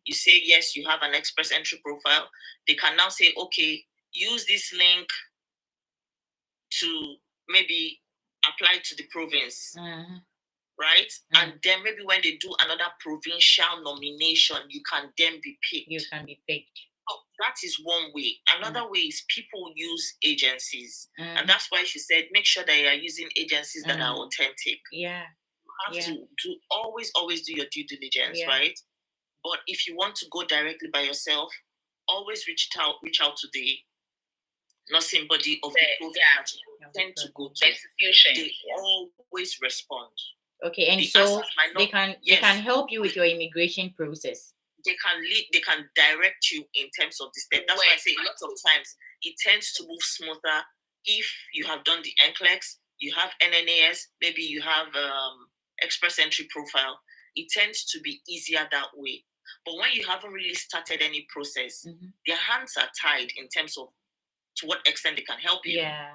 You say yes, you have an express entry profile. They can now say, okay, use this link to maybe apply to the province, right? And then maybe when they do another provincial nomination, you can then be picked.
You can be picked.
So that is one way. Another way is people use agencies. And that's why she said, make sure that you are using agencies that are authentic.
Yeah.
You have to always do your due diligence, right? But if you want to go directly by yourself, always reach out to the nursing body of the province you tend to go to. Execution. They always respond.
Okay, and so they can help you with your immigration process.
They can direct you in terms of the step. That's why I say a lot of times it tends to move smoother if you have done the NCLEX, you have NNAS, maybe you have express entry profile. It tends to be easier that way. But when you haven't really started any process, their hands are tied in terms of to what extent they can help you.
Yeah.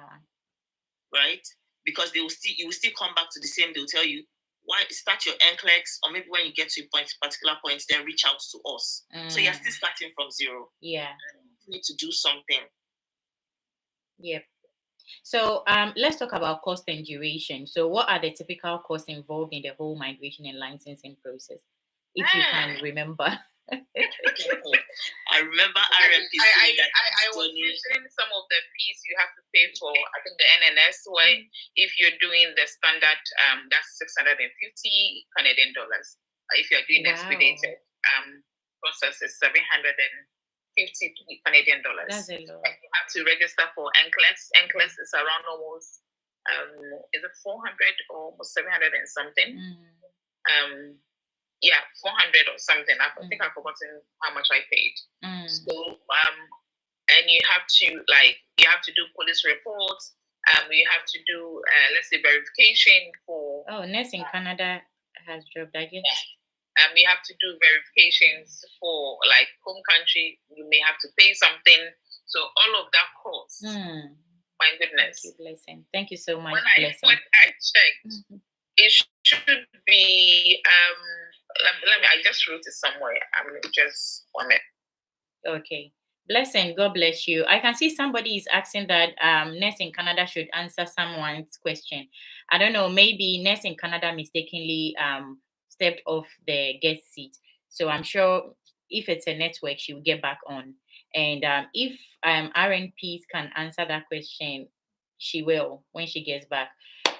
Right? Because you will still come back to the same. They'll tell you, why start your NCLEX, or maybe when you get to a particular point, then reach out to us. So you're still starting from zero.
Yeah.
You need to do something.
Yep. So let's talk about cost and duration. So what are the typical costs involved in the whole migration and licensing process? If you can remember.
I remember RMPC.
I was mentioning some of the fees you have to pay for, I think the NNS, where if you're doing the standard, that's 650 Canadian dollars. If you're doing expedited process, is 750 Canadian dollars.
That's a lot.
You have to register for NCLEX. NCLEX is around almost, is it 400 or almost 700 and something? 400 or something. I think I've forgotten how much I paid. So, and you have to do police reports. You have to do, let's say, verification for.
Oh, NNAS in Canada has dropped, I guess.
You have to do verifications for like home country. You may have to pay something. So all of that costs. My goodness.
Thank you, Blessing. Thank you so much, Blessing.
When I checked, it should be. Let me. I just wrote it somewhere. Just 1 minute.
Okay. Blessing, God bless you. I can see somebody is asking that NNAS in Canada should answer someone's question. I don't know, maybe NNAS in Canada mistakenly stepped off the guest seat. So I'm sure if it's a network, she will get back on. And if RNPs can answer that question, she will when she gets back.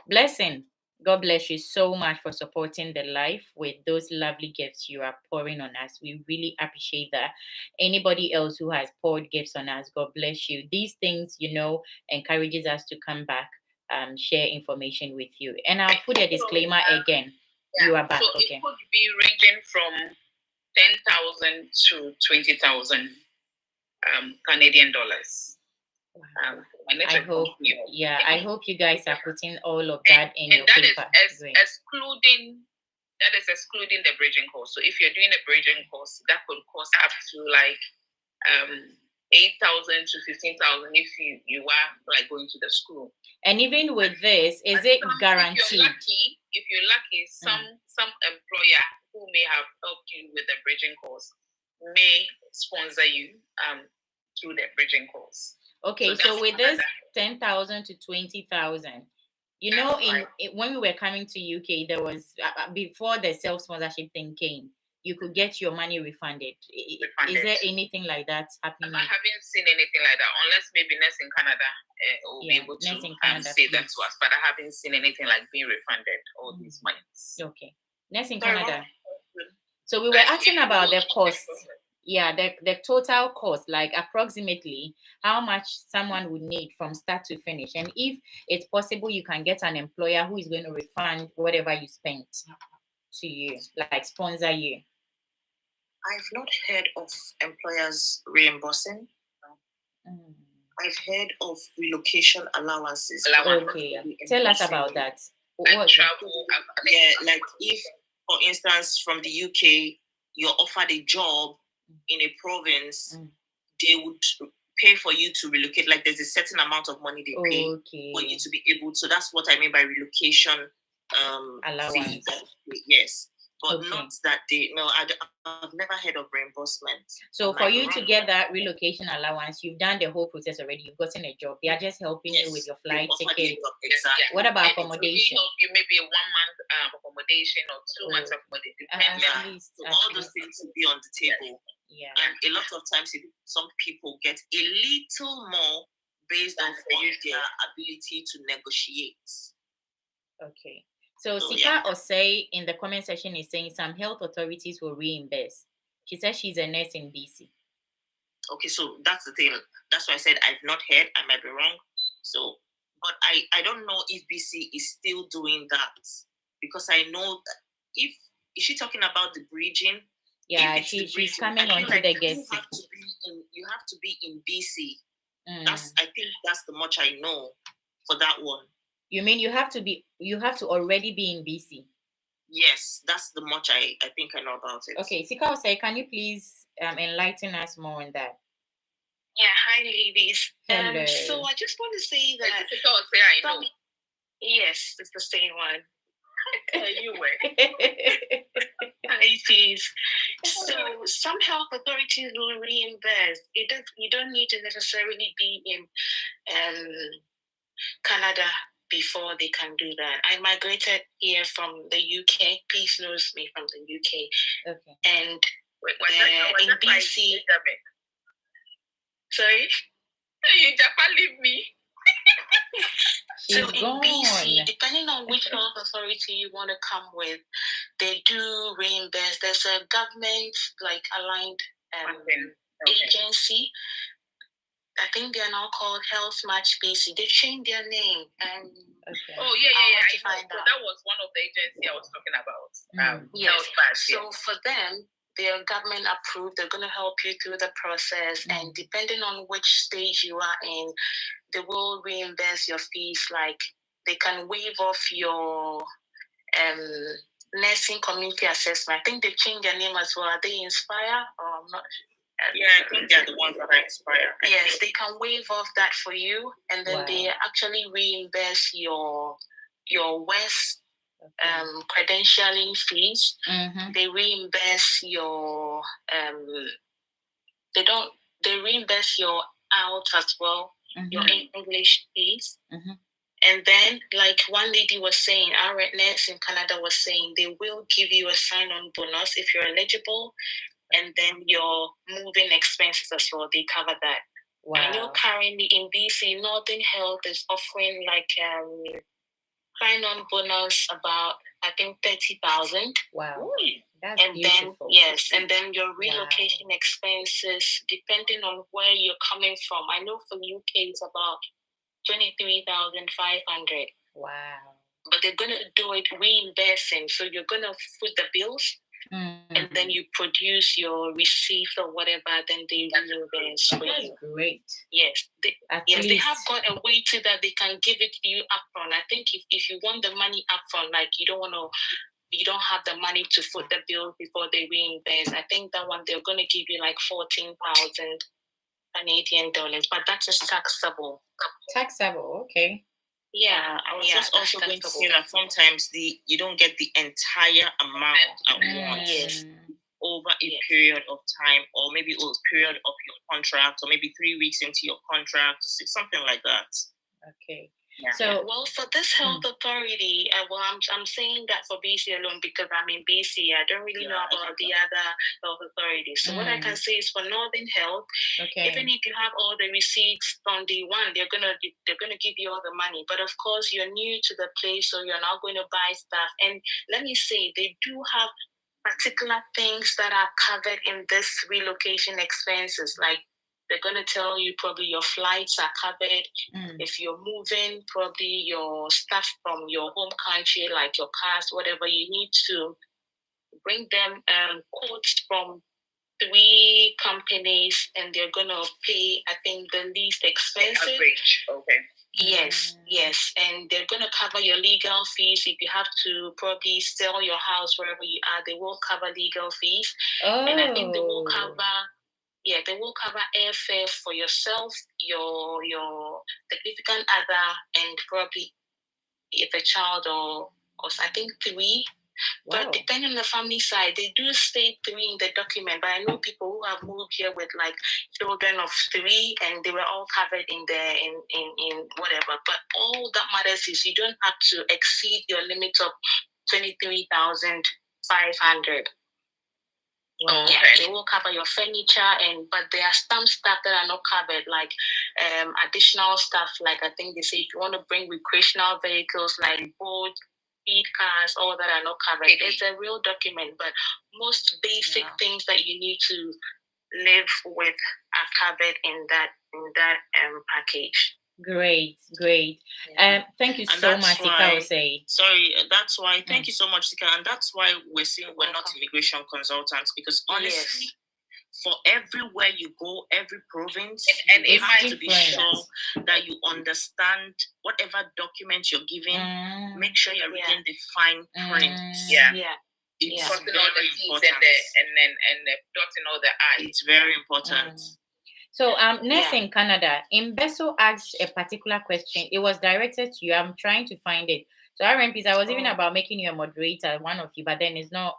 Blessing, God bless you so much for supporting the life with those lovely gifts you are pouring on us. We really appreciate that. Anybody else who has poured gifts on us, God bless you. These things, encourages us to come back, share information with you. And I'll put a disclaimer again. You are back again.
It could be ranging from 10,000 to 20,000 Canadian dollars.
Wow. I hope you guys are putting all of that in your paper.
Excluding the bridging course. So if you're doing a bridging course, that could cost up to like 8,000 to 15,000 if you are like going to the school.
And even with this, is it guaranteed?
If you're lucky, some employer who may have helped you with the bridging course may sponsor you through the bridging course.
Okay, so with this 10,000 to 20,000, you know, when we were coming to UK, there was before the self-sponsorship thing came, you could get your money refunded. Is there anything like that happening?
I haven't seen anything like that, unless maybe NNAS in Canada will be able to say that to us, but I haven't seen anything like being refunded all these monies.
Okay, NNAS in Canada. So we were asking about the cost. Yeah, the total cost, like approximately how much someone would need from start to finish. And if it's possible, you can get an employer who is going to refund whatever you spent to you, like sponsor you.
I've not heard of employers reimbursing. I've heard of relocation allowances.
Okay, tell us about that.
Like travel,
like if, for instance, from the UK, you're offered a job in a province, they would pay for you to relocate. Like there's a certain amount of money they pay for you to be able. So that's what I mean by relocation
allowance.
Yes, but not that they. No, I've never heard of reimbursement.
So for you to get that relocation allowance, you've done the whole process already. You've gotten a job. They are just helping you with your flight ticket.
Exactly.
What about accommodation?
You maybe a 1 month accommodation or 2 months accommodation.
So all those things will be on the table.
Yeah.
And a lot of times, some people get a little more based on their ability to negotiate.
Okay. So Sika Osei in the comment section is saying some health authorities will reimburse. She says she's a nurse in BC.
Okay, so that's the thing. That's why I said I've not heard. I might be wrong. So, but I don't know if BC is still doing that, because I know that is she talking about the bridging?
Yeah, she's coming on to the guest.
You have to be in BC. I think that's the much I know for that one.
You mean you have to already be in BC?
Yes, that's the much I think I know about it.
Okay, Sika, can you please enlighten us more on that?
Yeah, hi ladies.
Hello.
So I just want to say that
Sika I know.
Yes, it's the same one.
You were.
It is. So some health authorities will reimburse. You don't need to necessarily be in Canada before they can do that. I migrated here from the UK. Peace knows me from the UK.
Okay.
And in BC. Sorry?
You Japan leave me.
So in BC, depending on which health authority you want to come with, they do reimburse. There's a government aligned agency. I think they're now called Health Match BC. They've changed their name.
Okay. Oh yeah. So that was one of the agencies I was talking about.
Yes. So for them, they're government approved. They're going to help you through the process, and depending on which stage you are in, they will reimburse your fees. Like they can waive off your nursing community assessment. I think they've changed their name as well. Are they Inspire? Or I'm not.
Yeah, I think they're the ones that are Inspire.
Yes, they can waive off that for you, and then they actually reimburse your West credentialing fees. They reimburse your they reimburse your out as well, your English fees. And then, like one lady was saying, our nurse in Canada was saying, they will give you a sign-on bonus if you're eligible, and then your moving expenses as well. They cover that. Wow. I know currently in BC, Northern Health is offering sign-on bonus about, I think, 30,000.
Wow. That's
and
beautiful.
And then your relocation expenses, depending on where you're coming from. I know for UK it's about 23,500.
Wow.
But they're gonna do it reimbursing. So you're gonna foot the bills, and then you produce your receipt or whatever. Then they reimburse for you.
Great.
Yes. They have got a way to that they can give it to you upfront. I think if you want the money upfront, like you don't have the money to foot the bill before they reimburse, I think that one they're gonna give you like 14,000 Canadian dollars, but that is taxable.
Taxable, okay.
Yeah, I was just also going to say that sometimes you don't get the entire amount at once over a period of time, or maybe a period of your contract, or maybe 3 weeks into your contract, something like that.
Okay.
Yeah. So, well, for this health authority, I'm saying that for BC alone because I'm in BC. I don't really know about the other health authorities. So what I can say is for Northern Health, even if you have all the receipts from day one, they're gonna give you all the money. But of course, you're new to the place, so you're not going to buy stuff. And let me say, they do have particular things that are covered in this relocation expenses, like. They're going to tell you probably your flights are covered. If you're moving, probably your stuff from your home country, like your cars, whatever, you need to bring them quotes from 3 companies, and they're going to pay, I think, the least expensive.
Average, okay.
Yes. And they're going to cover your legal fees. If you have to probably sell your house wherever you are, they will cover legal fees. And I think they will cover... Yeah, they will cover airfare for yourself, your significant other, and probably if a child or I think 3. Wow. But depending on the family side, they do say 3 in the document. But I know people who have moved here with like children of 3, and they were all covered in whatever. But all that matters is you don't have to exceed your limit of 23,500.
Wow.
Yeah, they will cover your furniture, but there are some stuff that are not covered, like additional stuff. Like I think they say if you want to bring recreational vehicles like boats, feed cars, all that are not covered. It's a real document, but most basic things that you need to live with are covered in that package.
Great. Thank you so much, Sika.
Sorry, that's why. Thank you so much, Sika, and that's why we're saying we're not immigration consultants, because honestly, for everywhere you go, every province, and it might to be sure that you understand whatever document you're giving. Make sure you're reading the fine print. It's crossing all the T's and dotting all the I's. It's very important.
So, Ness in Canada, Imbeso asked a particular question. It was directed to you. I'm trying to find it. So, RMPs, I was even about making you a moderator, one of you, but then it's not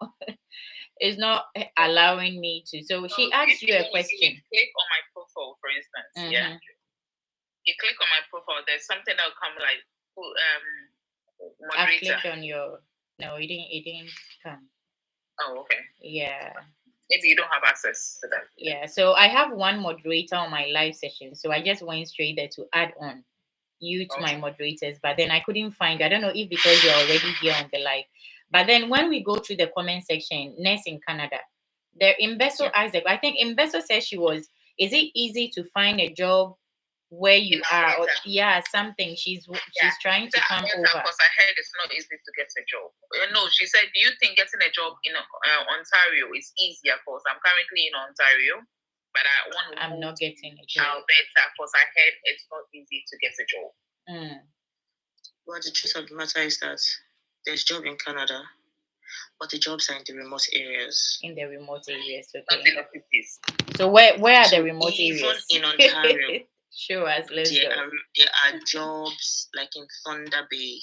allowing me to. So, she asked you a question.
You click on my profile, for instance. Yeah. You click on my profile. There's something that will come like moderator.
I clicked on your. No, it didn't come.
Oh, okay.
Yeah.
Maybe you don't have access to that.
Yeah, so I have one moderator on my live session. So I just went straight there to add on you to my moderators. But then I couldn't find, I don't know if because you're already here on the live. But then when we go to the comment section, Ness in Canada, the Imbeso Isaac, I think Imbeso says is it easy to find a job where you are? Or, something. She's trying to come over.
Because I heard it's not easy to get a job. No, she said, do you think getting a job in Ontario is easier? Because I'm currently in Ontario, but
I'm not getting a job.
Alberta, because I heard it's not easy to get a job.
Well, the truth of the matter is that there's job in Canada, but the jobs are in the remote areas.
In the remote areas, okay.
Not in the cities.
So where are the remote areas?
Even in Ontario.
Sure, as let's go.
There are jobs like in Thunder Bay,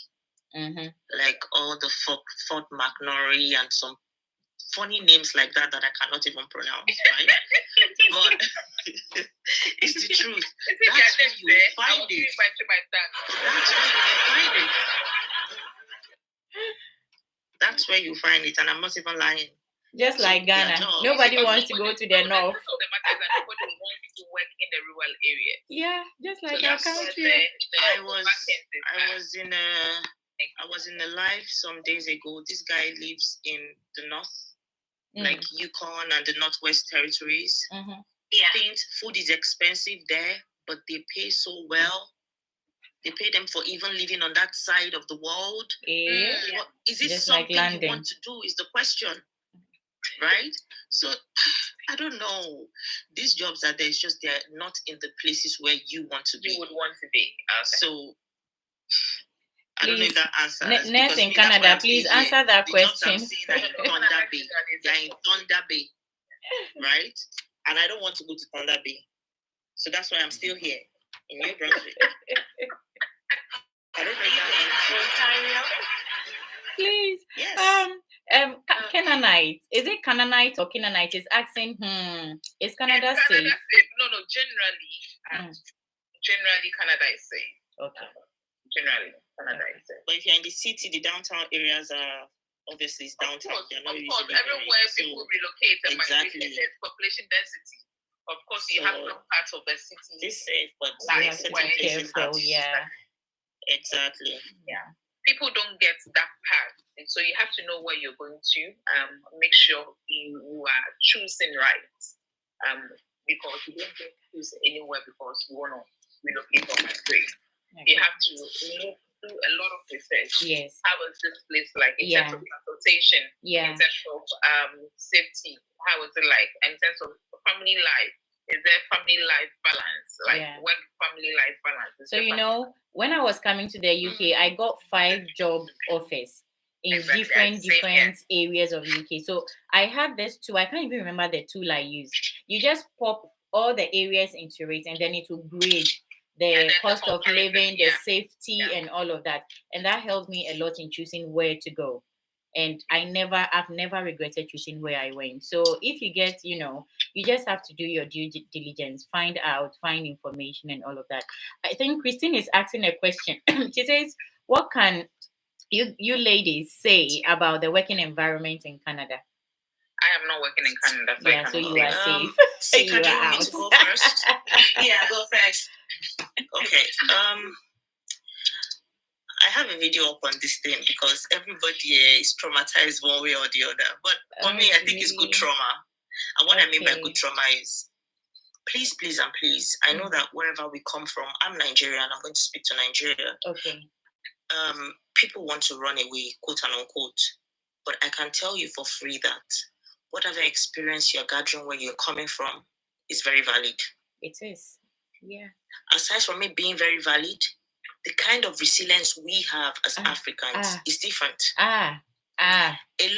like all the Fort McNaury and some funny names like that I cannot even pronounce, right? But it's the truth. That's where you find it. That's where you find it, and I'm not even lying.
Just like Ghana, nobody wants to go to the north.
Nobody wants to work in the rural area.
Yeah, just like our country.
I was in a live some days ago. This guy lives in the north, like Yukon and the Northwest Territories. Food is expensive there, but they pay so well. They pay them for even living on that side of the world. Is it just something like you want to do? Is the question. Right? So, I don't know. These jobs are there. It's just they're not in the places where you want to be.
You would want to be.
So, I don't know if that answers.
Ness in Canada, please answer that question.
They're in Thunder Bay. Right? And I don't want to go to Thunder Bay. So that's why I'm still here in New Brunswick.
Please.
Yes.
Canaanite. Is it Canaanite or Canaanite? Is asking, is Canada safe?
No, generally, generally Canada is safe.
Okay.
Generally, Canada is safe.
But if you're in the city, the downtown areas are obviously it's downtown.
Of course, everywhere people relocate and
exactly.
There's population density. Of course, you have some parts of the city.
It's safe, but
you have to be careful. Yeah.
Exactly.
Yeah. People don't get that part, and so you have to know where you're going to. Make sure you are choosing right. Because you don't get to choose anywhere because you want to relocate or migrate. Okay. You have to do a lot of research.
Yes.
How is this place like in terms of consultation?
Yeah.
In terms of safety, how is it like? In terms of family life, is there family life balance? Like work family life balance?
So when I was coming to the UK, I got 5 job offers in different areas of UK. So I had this 2. I can't even remember the tool I used. You just pop all the areas into it, and then it will grade the cost of living, the safety, and all of that. And that helped me a lot in choosing where to go. And I've never regretted choosing where I went. So if you get, you just have to do your due diligence, find information and all of that. I think Christine is asking a question. She says, what can you ladies say about the working environment in Canada?
I am not working in Canada.
So you are safe.
You are out. To go first? Yeah, go first. Okay. I have a video up on this thing because everybody is traumatized one way or the other. But for me, I think it's good trauma. And what I mean by good trauma is, please, and please, I know that wherever we come from, I'm Nigerian. I'm going to speak to Nigeria.
Okay.
People want to run away, quote and unquote. But I can tell you for free that whatever experience you're gathering where you're coming from is very valid.
It is. Yeah.
Aside from it being very valid, the kind of resilience we have as Africans is different. A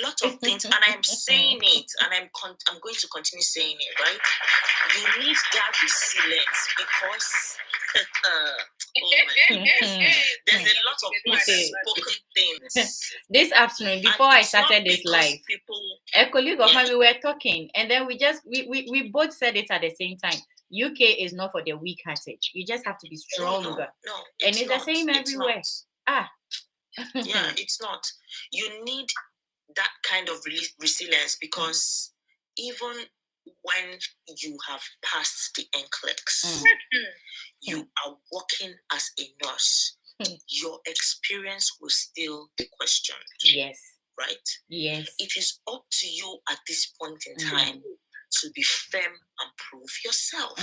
lot of things, and I'm saying it, and I'm going to continue saying it, right? You need that resilience because oh my goodness, there's a lot of unspoken things.
This afternoon, before I started this live, a colleague of mine, we were talking, and then we both said it at the same time. UK is not for the weak-hearted. You just have to be strong.
No,
and it's the same everywhere.
Yeah, it's not. You need that kind of resilience because even when you have passed the NCLEX, you are working as a nurse. Your experience will still be questioned.
Yes.
Right?
Yes.
It is up to you at this point in time to be firm and prove yourself.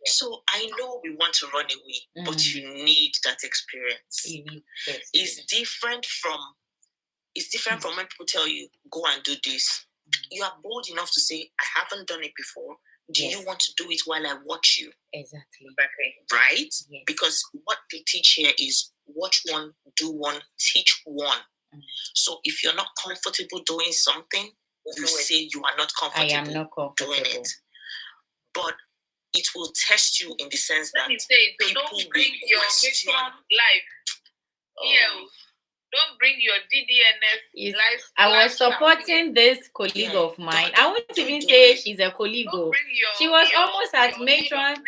So I know we want to run away, but you need that experience.
You need that.
It's different from when people tell you, go and do this. You are bold enough to say, I haven't done it before. Do you want to do it while I watch you?
Exactly.
Right? Yes. Because what they teach here is watch one, do one, teach one. So if you're not comfortable doing something, you say you are not comfortable.
I am not comfortable
doing it. But it will test you in the sense that people
don't bring your mission life. Don't bring your DDNS life.
I was supporting this colleague of mine. I won't even say she's a colleague. She was almost at matron.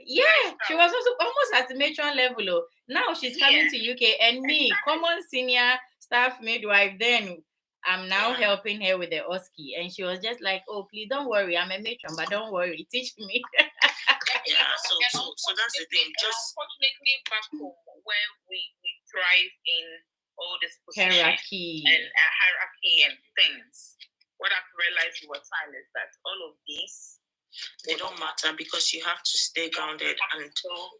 Yeah, she was also almost at the matron level. Now she's coming to UK, and me, common senior staff midwife, then I'm now helping her with the OSCE. And she was just like, oh, please don't worry. I'm a matron, but don't worry. Teach me.
So that's the thing. Just
unfortunately, back home, where we thrive in all this
hierarchy
and things. What I've realized over time is that all of these,
they don't matter because you have to stay grounded and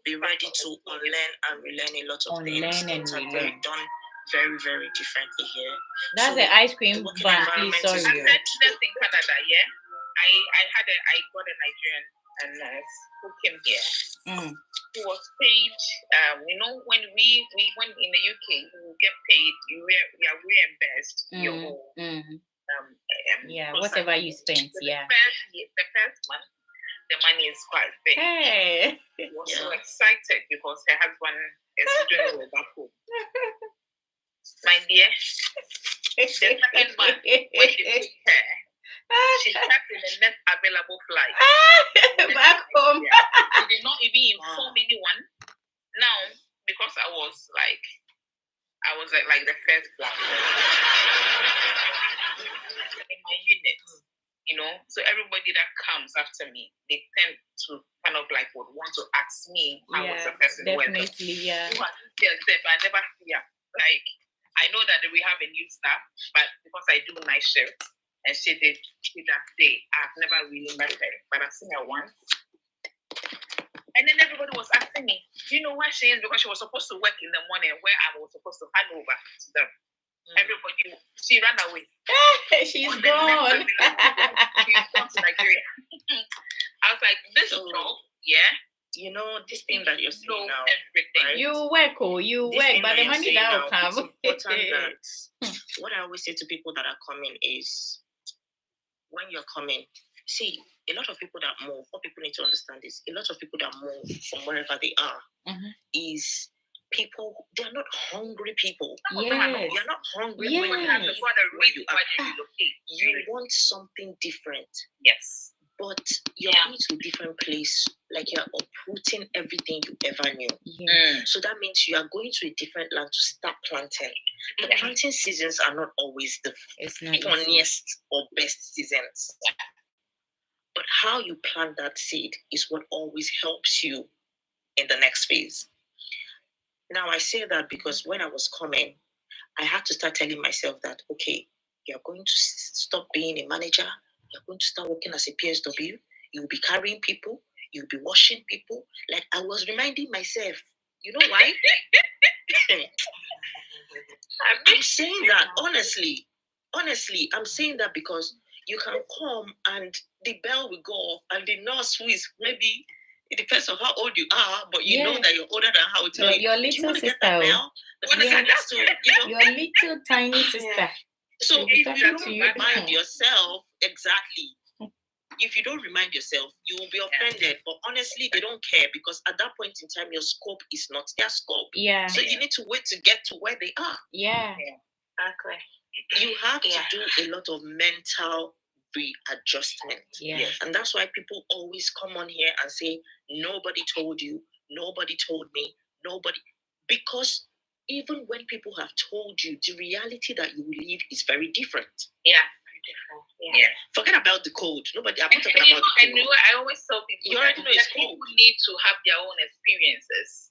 be ready to unlearn and relearn a lot of things. Things are done very, very differently here.
That's the ice cream van, please. Sorry.
I said this in Canada, yeah. I got a Nigerian nurse who came here. Who was paid, when in the UK we get paid, we are reimbursed your whole
whatever you spent.
So the first month the money is quite big.
Hey.
She was so excited because her husband is doing well back home. My dear, the second month, when they picked her, she sat in the next available flight.
Back home.
She did not even inform anyone. Now, because I was like the first black in my unit, you know, so everybody that comes after me, they tend to kind of like would want to ask me how was the person
definitely,
I never fear. Like, I know that we have a new staff, but because I do night shift and she did that day, I've never really met her, but I've seen her once. And then everybody was asking me, do you know where she is? Because she was supposed to work in the morning where I was supposed to hand over to them. Everybody, she ran away.
She's gone.
She's gone to Nigeria. I was like, this job,
you know, this thing that you're saying now,
everything.
right?
You work, but the money that will come.
It's important that what I always say to people that are coming is, when you're coming, see, a lot of people that move, what people need to understand is, a lot of people that move from wherever they are is people, they're not hungry people.
Yes.
You're not hungry when you are. You want something different.
Yes.
But you're going to a different place, like you're uprooting everything you ever knew. So that means you are going to a different land to start planting. The planting seasons are not always the funniest or best seasons. But how you plant that seed is what always helps you in the next phase. Now, I say that because when I was coming, I had to start telling myself that, okay, you're going to stop being a manager. You're going to start working as a PSW. You'll be carrying people. You'll be washing people. Like, I was reminding myself, you know why? I'm saying that honestly, I'm saying that because you can come and the bell will go off and the nurse who is maybe, it depends on how old you are, but you know that you're older than how to tell you.
Your little sister.
Your
little tiny sister.
So if you don't remind yourself, exactly, if you don't remind yourself, you will be offended. But honestly, they don't care because at that point in time, your scope is not their scope. So you need to wait to get to where they are.
Exactly.
You have to do a lot of mental readjustment. And that's why people always come on here and say, nobody told you, nobody told me, nobody. Because even when people have told you, the reality that you will live is very different. Forget about the code. I'm not talking about the code.
And I always tell people,
you already know it's
people need to have their own experiences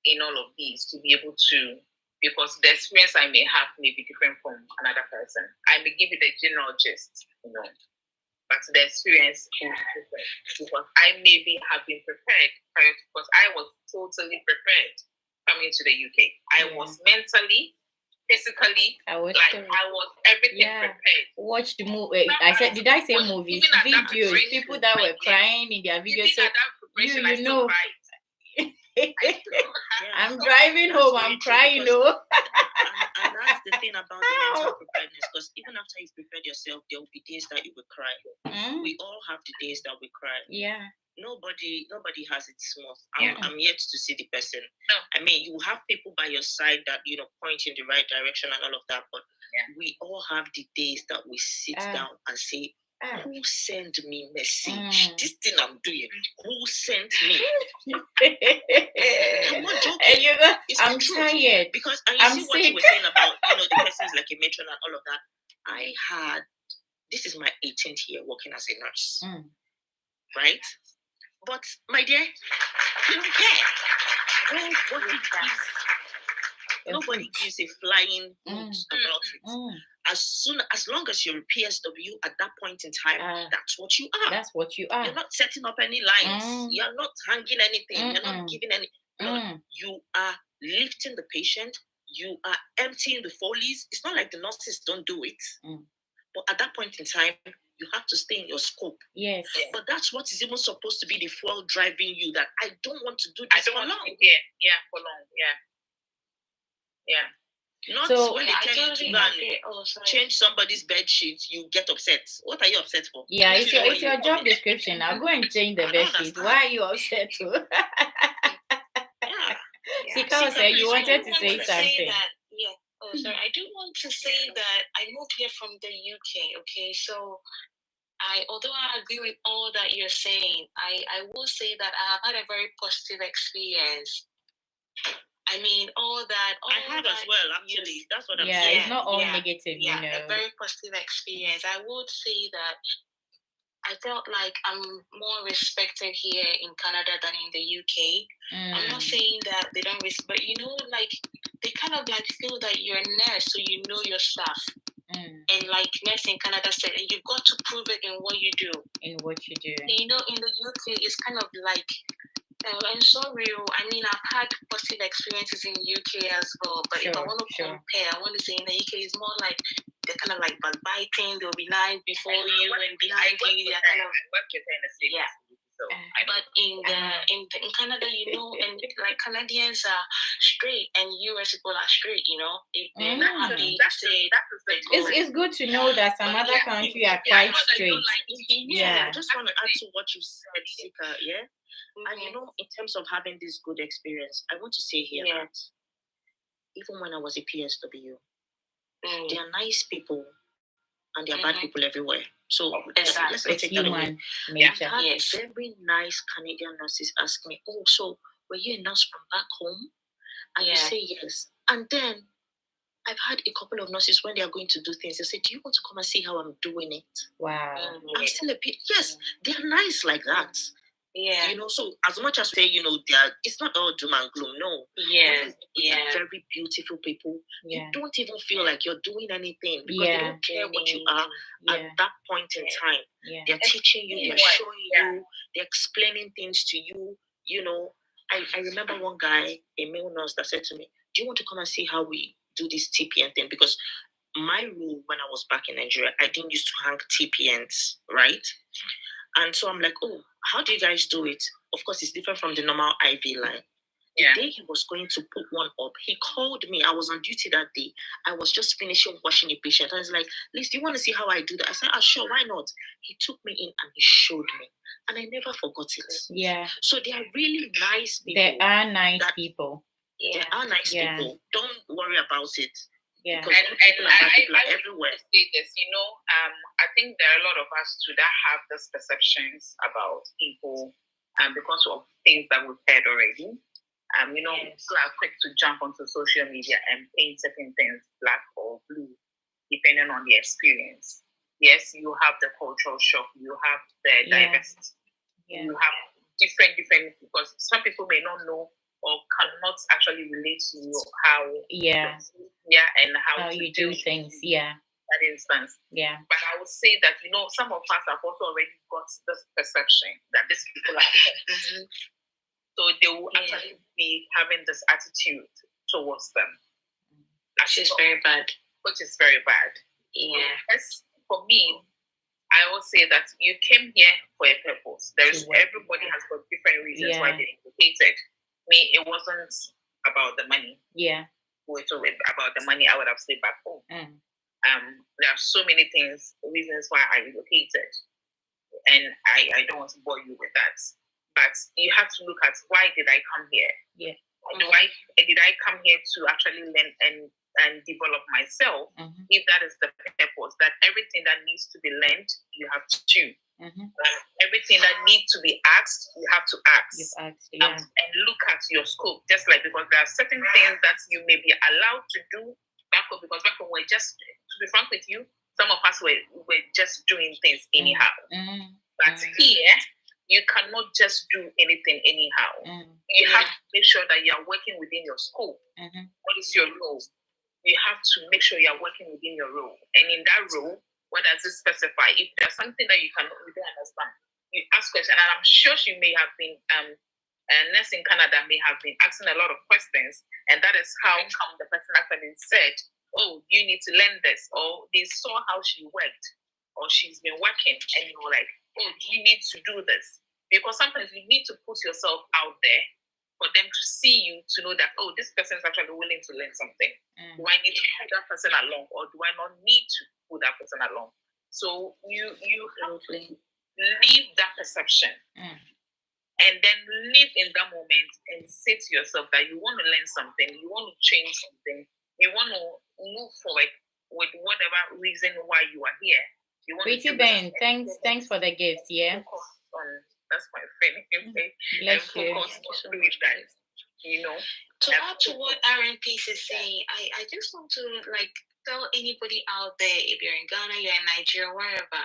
in all of these to be able to, because the experience I may have may be different from another person. I may give you the general gist, but the experience will be different because I maybe have been prepared because I was totally prepared coming to the UK. I was mentally, physically, I was everything prepared.
Watch the movie. Did I say movies? Videos. People that were crying in their videos. So you know. I'm driving home. I'm crying.
And that's the thing about the mental preparedness. Because even after you've prepared yourself, there will be days that you will cry. We all have the days that we cry. Nobody has it smooth. I'm yet to see the person. I mean, you have people by your side that point in the right direction and all of that. But we all have the days that we sit down and say, who sent me message? This thing I'm doing, who sent me? I'm not joking.
And I'm tired.
Because I'm see what you were saying about, the person's like a matron and all of that. This is my 18th year working as a nurse. Right? But, my dear, you don't care. Nobody gives a flying hoot about it. As long as you're a PSW at that point in time, that's what you are.
That's what you are.
You're not setting up any lines. You're not hanging anything. You're not giving any. You are lifting the patient. You are emptying the Foley's. It's not like the nurses don't do it. But at that point in time, you have to stay in your scope.
Yes.
But that's what is even supposed to be the fuel driving you, that I don't want to do this for long.
For long. Yeah.
So when they tell you to go and change somebody's bed sheet, you get upset. What are you upset for?
Yeah, it's your job description. Now go and change the bed sheet. Why are you upset too? Sika said you wanted to say something.
Sorry. I do want to say that I moved here from the UK. Okay, so although I agree with all that you're saying, I will say that I have had a very positive experience. I mean, I
have as well, actually. That's what I'm saying.
Yeah, it's not all negative,
a very positive experience. I would say that I felt like I'm more respected here in Canada than in the UK. I'm not saying that they don't respect, but like they kind of like feel that you're a nurse, so you know your stuff. And like nurse in Canada said, and you've got to prove it in what you do.
In what you do.
And, in the UK, it's kind of like, I'm sorry, I mean, I've had positive experiences in UK as well, but if I want to compare, I want to say in the UK, it's more like they're kind of like backbiting, they'll be nice before you and behind you, they're kind of, But in Canada, and like Canadians are straight, and US people are straight. If they're not happy to say
it's good to know that some other countries are quite straight.
I just want to add to what you said, Sika. Yeah. And in terms of having this good experience, I want to say here that even when I was a PSW, they are nice people and there are bad people everywhere. So let's not take that away. I've had very nice Canadian nurses ask me, "Oh, so were you a nurse from back home?" And you say yes. And then I've had a couple of nurses when they are going to do things, they say, "Do you want to come and see how I'm doing it?"
Wow.
I'm still a bit, yes, they're nice like that.
Yeah.
So as much as say, it's not all doom and gloom. No. They're very beautiful people. You don't even feel like you're doing anything because they don't care what you are at that point in time. They're teaching you, they're showing you, they're explaining things to you. I remember one guy, a male nurse, that said to me, "Do you want to come and see how we do this TPN thing?" Because my rule when I was back in Nigeria, I didn't used to hang TPNs, right? And so I'm like, "Oh, how do you guys do it?" Of course, it's different from the normal IV line. The day he was going to put one up, he called me. I was on duty that day. I was just finishing washing a patient. I was like, "Liz, do you want to see how I do that?" I said, "Sure, why not?" He took me in and he showed me. And I never forgot it.
Yeah.
So they are really nice people.
They are nice people.
They are nice people. Don't worry about it.
Yeah.
Because people are everywhere.
Say this, I think there are a lot of us too that have these perceptions about people because of things that we've heard already. People are quick to jump onto social media and paint certain things black or blue, depending on the experience. Yes, you have the cultural shock, you have the diversity, you have different, because some people may not know or cannot actually relate to how and how
you do things.
That instance.
Yeah.
But I would say that some of us have also already got this perception that these people are so they will actually be having this attitude towards them.
Which is very bad.
Yeah. As for me, I would say that you came here for a purpose. Everybody has got different reasons why they relocated. Me, it wasn't about the money.
Yeah.
About the money, I would have stayed back home. There are so many reasons why I relocated. And I don't want to bore you with that. But you have to look at why did I come here?
Yeah.
Why did I come here to actually learn and develop myself? If that is the purpose, that everything that needs to be learned, you have to do. Everything that needs to be asked, you have to ask. And look at your scope. Just like, because there are certain things that you may be allowed to do back home, because back home we're just, to be frank with you, some of us were just doing things anyhow. But here, you cannot just do anything anyhow. You have to make sure that you are working within your scope. What is your role? You have to make sure you are working within your role. And in that role, what does it specify? If there's something that you don't understand, you ask questions. And I'm sure she may have been, a nurse in Canada may have been asking a lot of questions. And that is how come the person actually said, "Oh, you need to learn this." Or they saw how she worked, or she's been working. And you're like, "Oh, you need to do this." Because sometimes you need to put yourself out there for them to see you to know that, oh, this person is actually willing to learn something. Do I need to pull that person along, or do I not need to pull that person along? So you have to leave that perception and then live in that moment and say to yourself that you want to learn something, you want to change something, you want to move forward with whatever reason why you are here. You want
Pretty Ben, thanks for the gift, yeah.
That's my feeling.
Bless you.
That, you know.
To add to what RNP is saying, I just want to tell anybody out there, if you're in Ghana, you're in Nigeria, wherever,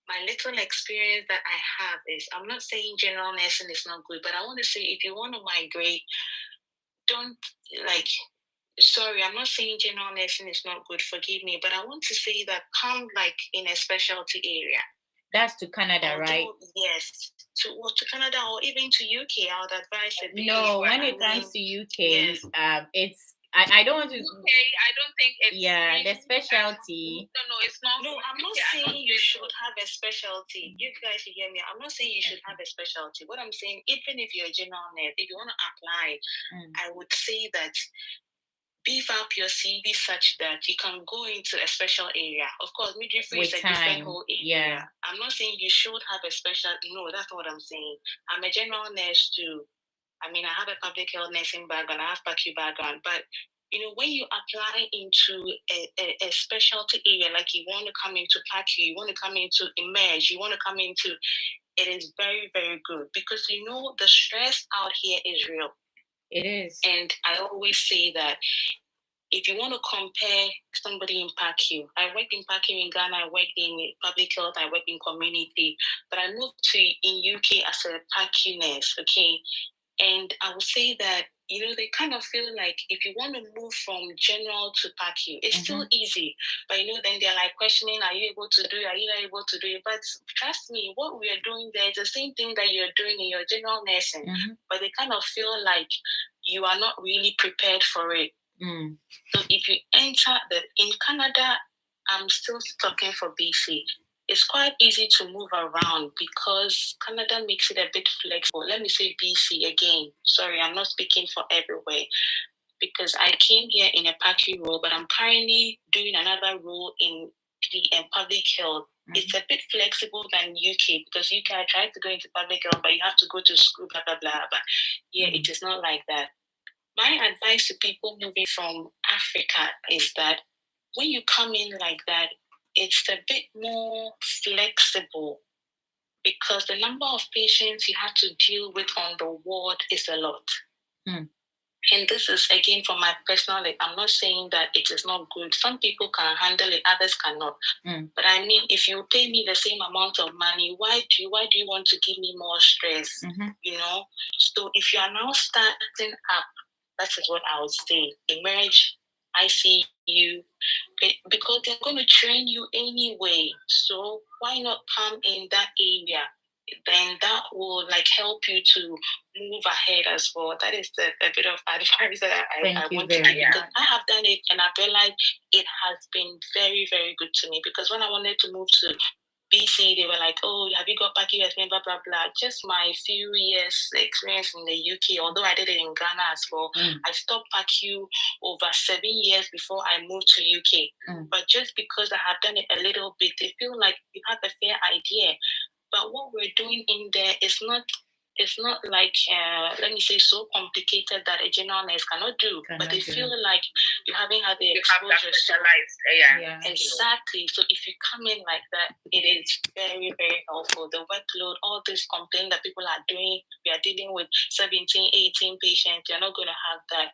my little experience that I have is, I'm not saying general nursing is not good, but I want to say if you want to migrate, don't sorry, I'm not saying general nursing is not good, forgive me, but I want to say that come in a specialty area.
That's to Canada, right?
Yes, to Canada or even to UK. I would advise it.
No, when it comes to UK, it's I don't want to.
Okay, I don't think it's
the specialty.
No, it's not.
No, I'm not saying you should have a specialty. You guys should hear me. I'm not saying you should have a specialty. What I'm saying, even if you're a general nurse, if you want to apply, I would say that beef up your CV such that you can go into a special area. Of course, midwifery is a different whole area. Yeah. I'm not saying you should have a special. No, that's not what I'm saying. I'm a general nurse too. I mean, I have a public health nursing background. I have PACU background. But, when you apply into a specialty area, like you want to come into PACU, you want to come into emerge, you want to come into, it is very, very good. Because, the stress out here is real.
It is.
And I always say that if you want to compare somebody in PACU, I worked in PACU in Ghana, I worked in public health, I worked in community, but I moved in UK as a PACU nurse, okay? And I would say that, they kind of feel like if you want to move from general to PACU, it's still easy. But, then they're questioning, are you able to do it? Are you not able to do it? But trust me, what we are doing there is the same thing that you're doing in your general nursing. But they kind of feel like you are not really prepared for it. So if you enter in Canada, I'm still talking for BC. It's quite easy to move around because Canada makes it a bit flexible. Let me say BC again. Sorry, I'm not speaking for everywhere because I came here in a PACU role, but I'm currently doing another role in public health. It's a bit flexible than UK because UK, I tried to go into public health, but you have to go to school, blah, blah, blah. But it is not like that. My advice to people moving from Africa is that when you come in like that, it's a bit more flexible because the number of patients you have to deal with on the ward is a lot. And this is, again, from my personal, I'm not saying that it is not good. Some people can handle it, others cannot. But I mean, if you pay me the same amount of money, why do you want to give me more stress? So if you are now starting up, that is what I would say. Emerge, ICU, because they're going to train you anyway. So why not come in that area? Then that will help you to move ahead as well. That is a bit of advice that I want to give you. I have done it and I've realized it has been very, very good to me because when I wanted to move to BC, they were like, oh, have you got PACU experience, blah, blah, blah. Just my few years experience in the UK, although I did it in Ghana as well. I stopped PACU over 7 years before I moved to UK. But just because I have done it a little bit, they feel like you have a fair idea. But what we're doing in there is not let me say, so complicated that a general nurse cannot do. But they feel like you haven't had the exposure. Exactly. So if you come in like that, it is very, very helpful. The workload, all this complaint that people are doing, we are dealing with 17, 18 patients. You're not going to have that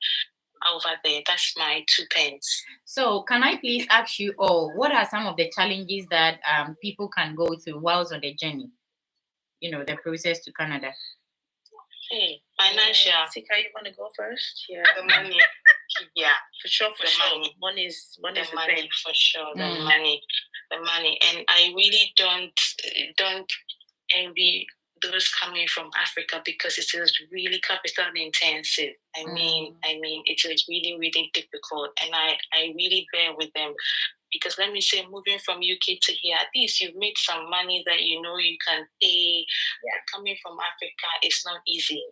over there. That's my 2 pence.
So can I please ask you all, what are some of the challenges that people can go through whilst on the journey? The process to Canada.
Financial.
Sika, you want to go first? Yeah.
The money. Yeah.
For sure. Money is the thing.
For sure. The money. And I really don't envy those coming from Africa because it is really capital intensive. I mean, it is really, really difficult. And I really bear with them. Because let me say, moving from UK to here, at least you've made some money that you can pay. Coming from Africa, it's not easy.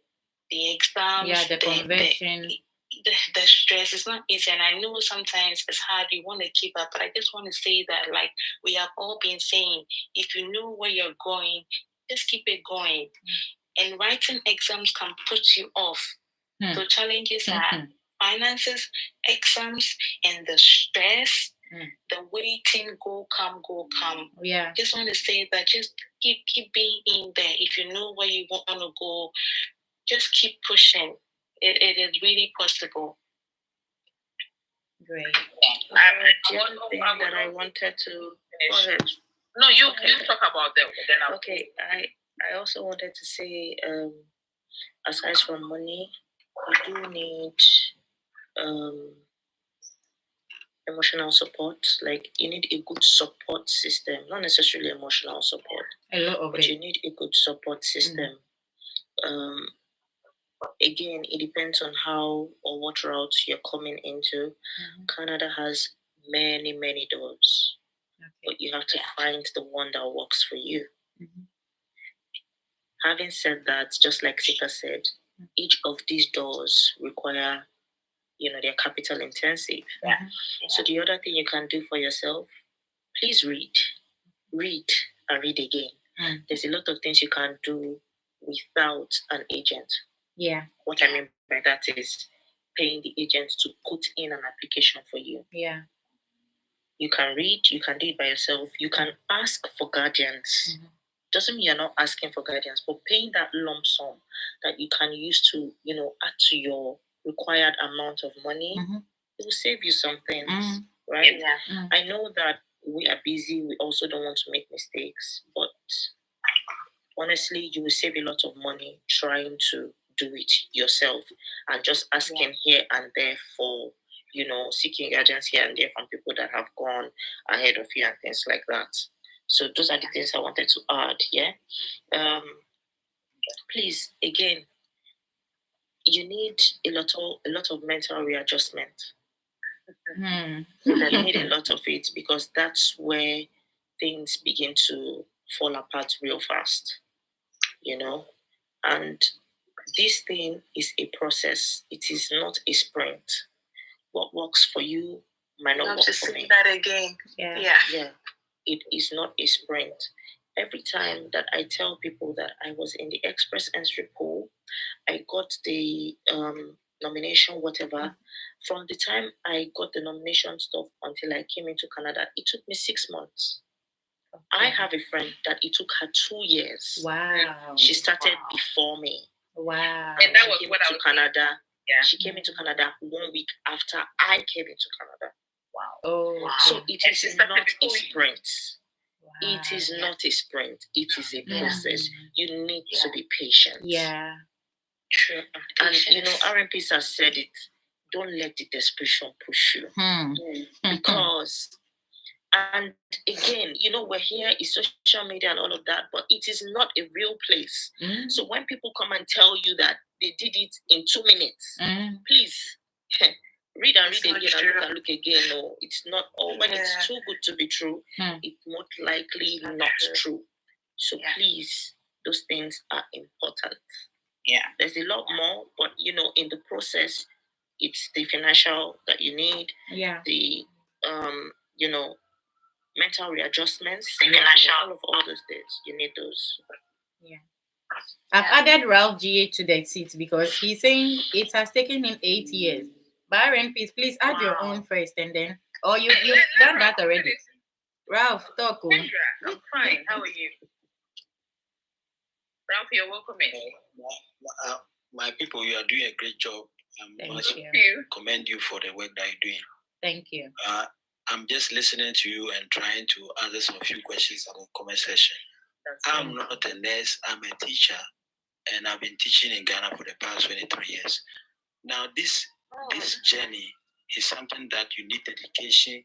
the exams,
the conversion.
The stress is not easy, and I know sometimes it's hard. You want to keep up, but I just want to say that, like we have all been saying, if you know where you're going, just keep it going. And writing exams can put you off. The challenges are finances, exams, and the stress, the waiting, go come. Yeah. Just want to say that just keep being in there. If you know where you want to go, just keep pushing. It is really possible.
Great.
One thing that I wanted to go ahead.
No, you talk about them. Then
okay, I also wanted to say, aside from money, you do need emotional support. Like you need a good support system, not necessarily emotional support.
A lot of
but
it.
You need a good support system. Again, it depends on how or what route you're coming into. Canada has many doors, but you have to find the one that works for you. Having said that, just like Sika said, each of these doors require, they're capital intensive. So the other thing you can do for yourself, please read and read again. There's a lot of things you can do without an agent. Yeah. What I mean by that is paying the agent to put in an application for you. Yeah. You can read, you can do it by yourself. You can ask for guardians. Doesn't mean you're not asking for guardians, but paying that lump sum that you can use to, add to your required amount of money, it will save you some things, right? Yeah. I know that we are busy. We also don't want to make mistakes, but honestly, you will save a lot of money trying to do it yourself and just asking here and there for, seeking guidance here and there from people that have gone ahead of you and things like that. So those are the things I wanted to add. Yeah. Please, again, you need a lot of mental readjustment. You need a lot of it because that's where things begin to fall apart real fast. And this thing is a process. It is not a sprint. What works for you might not work for me.
That again.
Yeah. It is not a sprint. Every time that I tell people that I was in the express entry pool, I got the nomination, whatever. From the time I got the nomination stuff until I came into Canada, it took me 6 months. I have a friend that it took her 2 years.
Wow.
She started before me.
Wow.
And that was what I was
Canada. Yeah. She came into Canada 1 week after I came into Canada.
Wow. Oh. Wow.
So it is not a sprint. Wow. It is not a sprint. It is a process. You need to be patient. Yeah. True. And RMPs has said it. Don't let the desperation push you. Because and again, we're here, it's social media and all of that, but it is not a real place. So when people come and tell you that they did it in 2 minutes, please read and read again and look again. No, it's not. Or when it's too good to be true, it's most likely not true. So please, those things are important. Yeah, there's a lot more, but in the process, it's the financial that you need. Yeah, the mental readjustments, all those things. You need those.
Yeah. I've added Ralph GA to the seat because he's saying it has taken him 8 years. But RNPs, please add your own first and then, or you've done that already. Ralph, talk.
I'm fine. How are you? Ralph, you're welcome in.
My people, you are doing a great job. I must commend you for the work that you're doing.
Thank you.
I'm just listening to you and trying to answer some few questions in the comment section. I'm not a nurse, I'm a teacher, and I've been teaching in Ghana for the past 23 years. Now, this journey is something that you need dedication,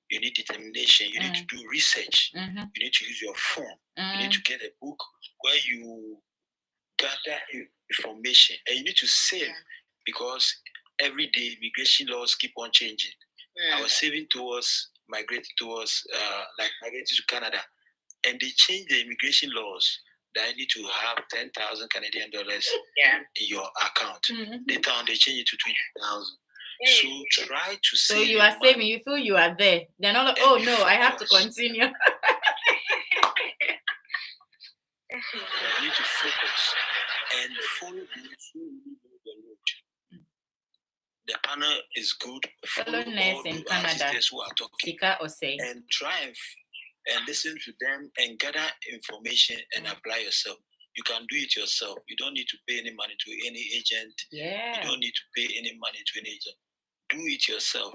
you need determination, you need to do research, you need to use your phone, you need to get a book where you gather information, and you need to save because every day immigration laws keep on changing. I was saving migrating to Canada, and they changed the immigration laws that you need to have 10,000 Canadian dollars in your account.
Mm-hmm.
Later on, they change it to 20,000. So try to save.
So you are saving. You feel you are there. They're not like, oh no, I have to continue.
You need to focus and follow those who really know the road. The panel is good.
Follow NNAS in Canada.
Who are talking,
Sika or say,
and try and listen to them and gather information and apply yourself. You can do it yourself. You don't need to pay any money to any agent.
Yeah.
You don't need to pay any money to an agent. Do it yourself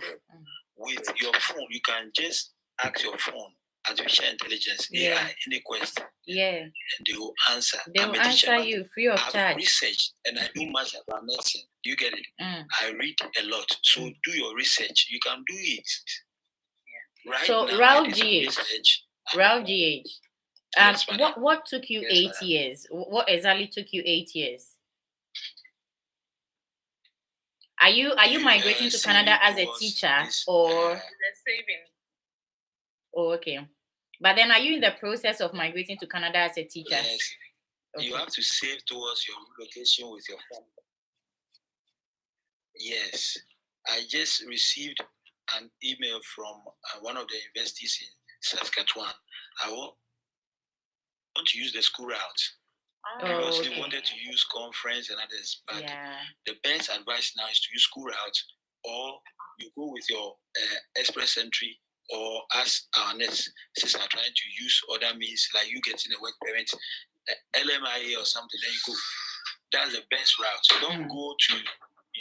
with your phone. You can just ask your phone, artificial intelligence, AI, any question.
Yeah.
And they will answer.
They will answer you free of charge.
I've researched and I do much about medicine. You get it? I read a lot. So do your research. You can do it. Right
so
now,
Raul GH.
Yes,
what took you 8 years? What exactly took you 8 years? Are you migrating to Canada as a teacher or
saving?
Oh, okay. But then are you in the process of migrating to Canada as a teacher?
Yes.
Okay.
You have to save towards your relocation with your family. Yes. I just received an email from one of the universities in Saskatchewan. I want to use the school route. Because they wanted to use conference and others. But the best advice now is to use school route, or you go with your express entry, or as our next sister are trying to use other means like you getting a work permit, LMIA or something, then you go. That's the best route. So don't go to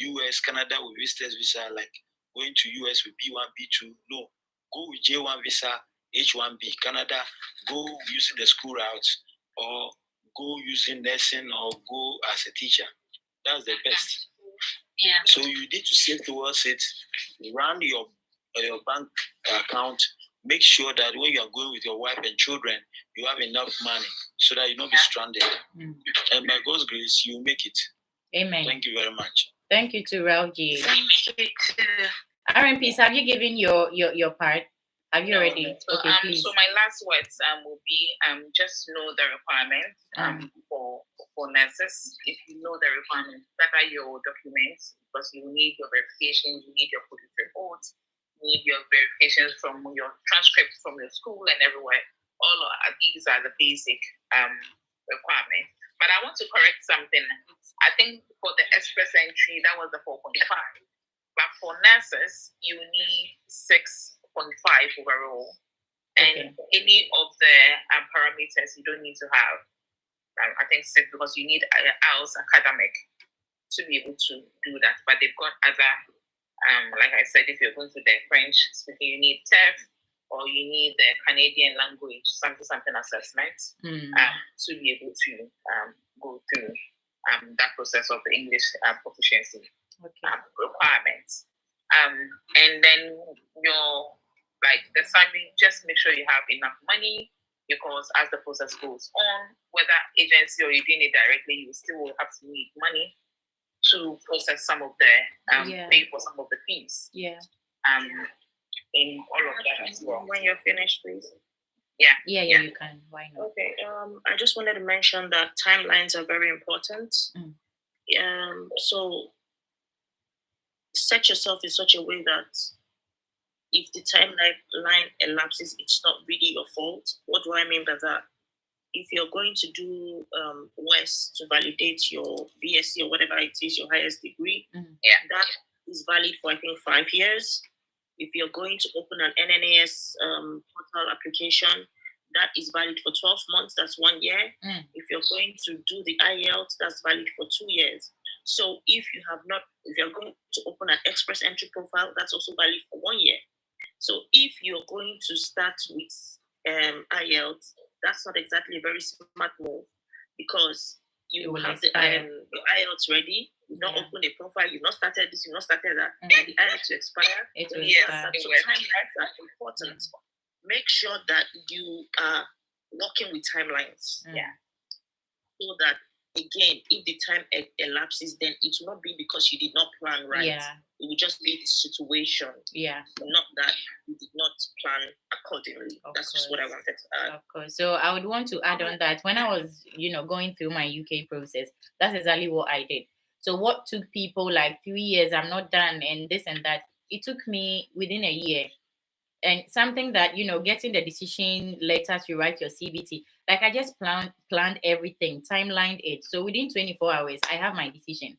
US, Canada with visitors visa, like going to US with B1, B2. No, go with J1 visa, H1B. Canada, go using the school route, or go using nursing, or go as a teacher. That's the best.
Yeah.
So you need to save towards it. Run your bank account. Make sure that when you are going with your wife and children, you have enough money so that you don't be stranded. And by God's grace, you make it.
Amen.
Thank you very much.
Thank you to Raul GH.
Thank you too.
RMPs, have you given your part? Have you already?
So,
okay, please.
So my last words will be just know the requirements for nurses. If you know the requirements, gather your documents, because you need your verification, you need your police reports, you need your verifications from your transcripts from your school and everywhere. All of these are the basic requirements. But I want to correct something. I think for the express entry, that was the 4.5. But for nurses, you need 6.5 overall. And any of the parameters you don't need to have. I think 6, because you need IELTS academic to be able to do that. But they've got other, like I said, if you're going to the French speaking, you need TEF, or you need the Canadian language, something assessment to be able to go through that process of the English proficiency requirements. And then the salary, just make sure you have enough money, because as the process goes on, whether agency or you're doing it directly, you still will have to need money to process some of the pay for some of the fees. In all of that as well.
When you're finished, please.
Yeah, you can. Why not?
Okay. I just wanted to mention that timelines are very important. So set yourself in such a way that if the timeline elapses, it's not really your fault. What do I mean by that? If you're going to do WES to validate your BSc or whatever it is, your highest degree, that is valid for, I think, 5 years. If you're going to open an NNAS portal application, that is valid for 12 months, that's 1 year. If you're going to do the IELTS, that's valid for 2 years. So if you're going to open an express entry profile, that's also valid for 1 year. So if you're going to start with IELTS, that's not exactly a very smart move, because you will have the IELTS ready. You've not opened a profile, you've not started this, you've not started that, and the IELTS will expire.
It will expire.
So timelines are important. Make sure that you are working with timelines. So that again, if the time elapses, then it will not be because you did not plan right.
Yeah.
It will just be the situation.
Yeah.
Not that you did not plan accordingly. That's just what I wanted to add.
Of course. So I would want to add on that when I was, going through my UK process, that's exactly what I did. So what took people like 3 years, I'm not done, and this and that, it took me within a year. And something that, getting the decision letter to write your CBT, like I just planned everything, timelined it. So within 24 hours, I have my decision.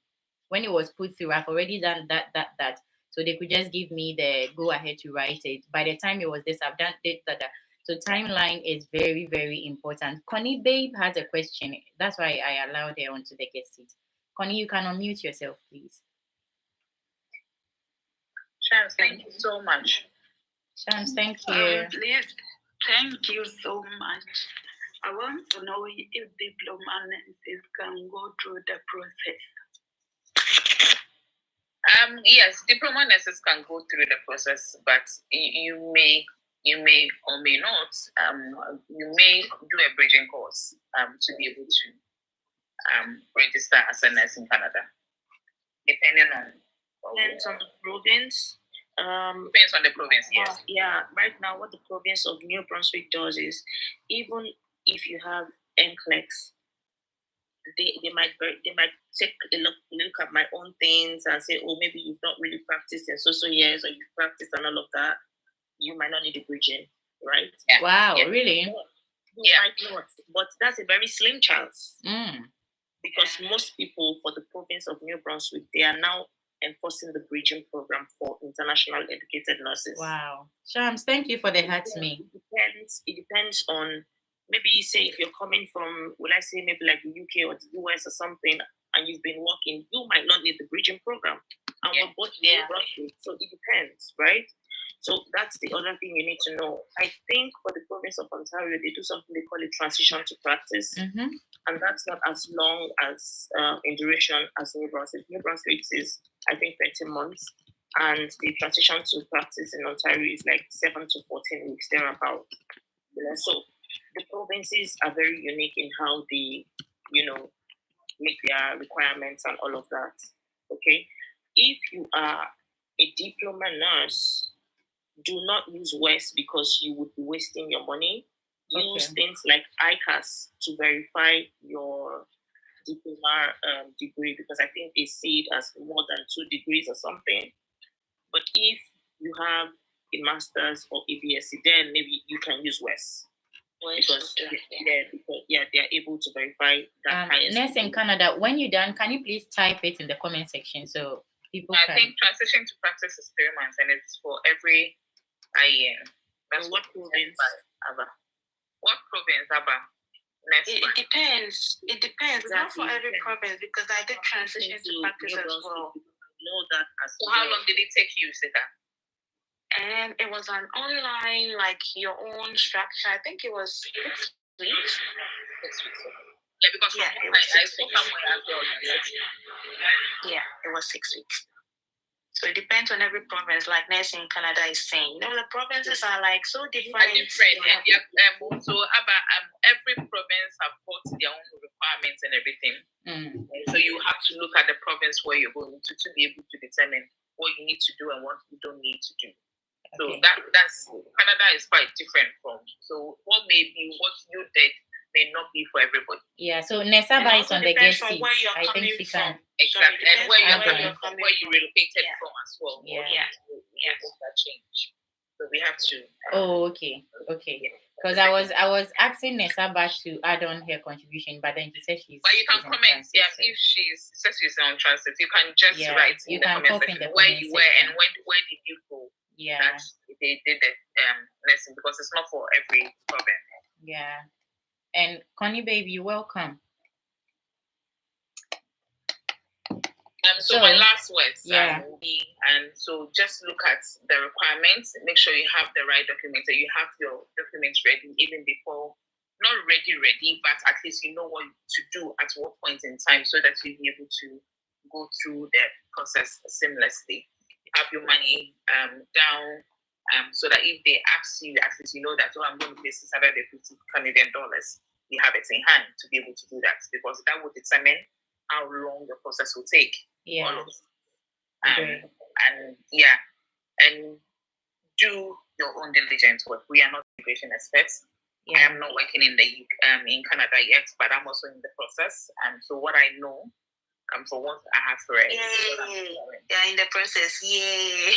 When it was put through, I've already done that. So they could just give me the go ahead to write it. By the time it was this, I've done it, that. So timeline is very, very important. Connie Babe has a question. That's why I allowed her onto the guest seat. Connie, you can unmute yourself, please.
Shams, thank you so much.
Shams, thank you.
Please, thank you so much. I want to know if diploma nurses can go through the process.
Yes, diploma nurses can go through the process, but you may or may not. You may do a bridging course to be able to register as a nurse in Canada, depending on.
Depends on the province.
Depends on the province, yes.
Yeah, right now what the province of New Brunswick does is, even if you have NCLEX, they might take a look at my own things and say, oh, maybe you've not really practiced in so years, or you've practiced and all of that. You might not need a bridging, right?
Yeah. Wow,
yeah.
really?
You might not, but that's a very slim chance. Because most people for the province of New Brunswick, they are now enforcing the bridging program for international educated nurses.
Wow. Shams, thank you for the hats me.
It depends on, maybe say if you're coming from, will I say maybe like the UK or the US or something, and you've been working, you might not need the bridging program. And we're both New Brunswick, so it depends, right? So that's the other thing you need to know. I think for the province of Ontario, they do something they call a transition to practice. And that's not as long as in duration as New Brunswick. New Brunswick is, I think, 30 months. And the transition to practice in Ontario is like 7 to 14 weeks, thereabout. So the provinces are very unique in how they, make their requirements and all of that. Okay? If you are a diploma nurse, do not use WES because you would be wasting your money. Use things like ICAS to verify your diploma degree, because I think they see it as more than 2 degrees or something. But if you have a master's or a BSc, then maybe you can use WES. Because they are able to verify that highest.
Nurse in Canada, when you're done, can you please type it in the comment section so people can...
I think transition to practice is 3 months, and it's for every year. That's
what province?
What province, Abba?
It depends. It depends. Exactly. Not for every province, because I did transition to practice as well.
Know that as
so how long did it take you, Sita?
And it was an online, like your own structure. I think it was 6 weeks.
6 weeks. Yeah, because I saw somewhere as well.
Yeah, it was 6 weeks. So it depends on every province, like nursing in Canada is saying. The provinces are like so different.
So every province have got their own requirements and everything. So you have to look at the province where you're going to be able to determine what you need to do and what you don't need to do. So that's Canada is quite different from. So what may be what you did may not be for everybody.
Yeah, so Nesaba is on the guest seat. I think she can.
Exactly, and where you relocated from as well.
Yeah.
That change. So we have to.
Okay. Because I was asking Nesaba to add on her contribution, but then she said she's.
But you can comment. Transit, if she says she's on transit, you can just write in the comment section where you were and where did you go.
Yeah.
That they did the lesson, because it's not for every province.
Yeah. And Connie Baby, you're welcome.
So my last words will be, and so just look at the requirements, make sure you have the right documents, that you have your documents ready even before, not ready, but at least you know what to do at what point in time, so that you'll be able to go through the process seamlessly. Have your money down, so that if they ask you, at least you know that, I'm going to pay $650 Canadian. we have it in hand to be able to do that, because that would determine how long the process will take.
Yeah.
All of and do your own diligence work. We are not immigration experts. I am not working in in Canada yet, but I'm also in the process. And so what I know, for once I have read.
Yeah, in the process. Yay.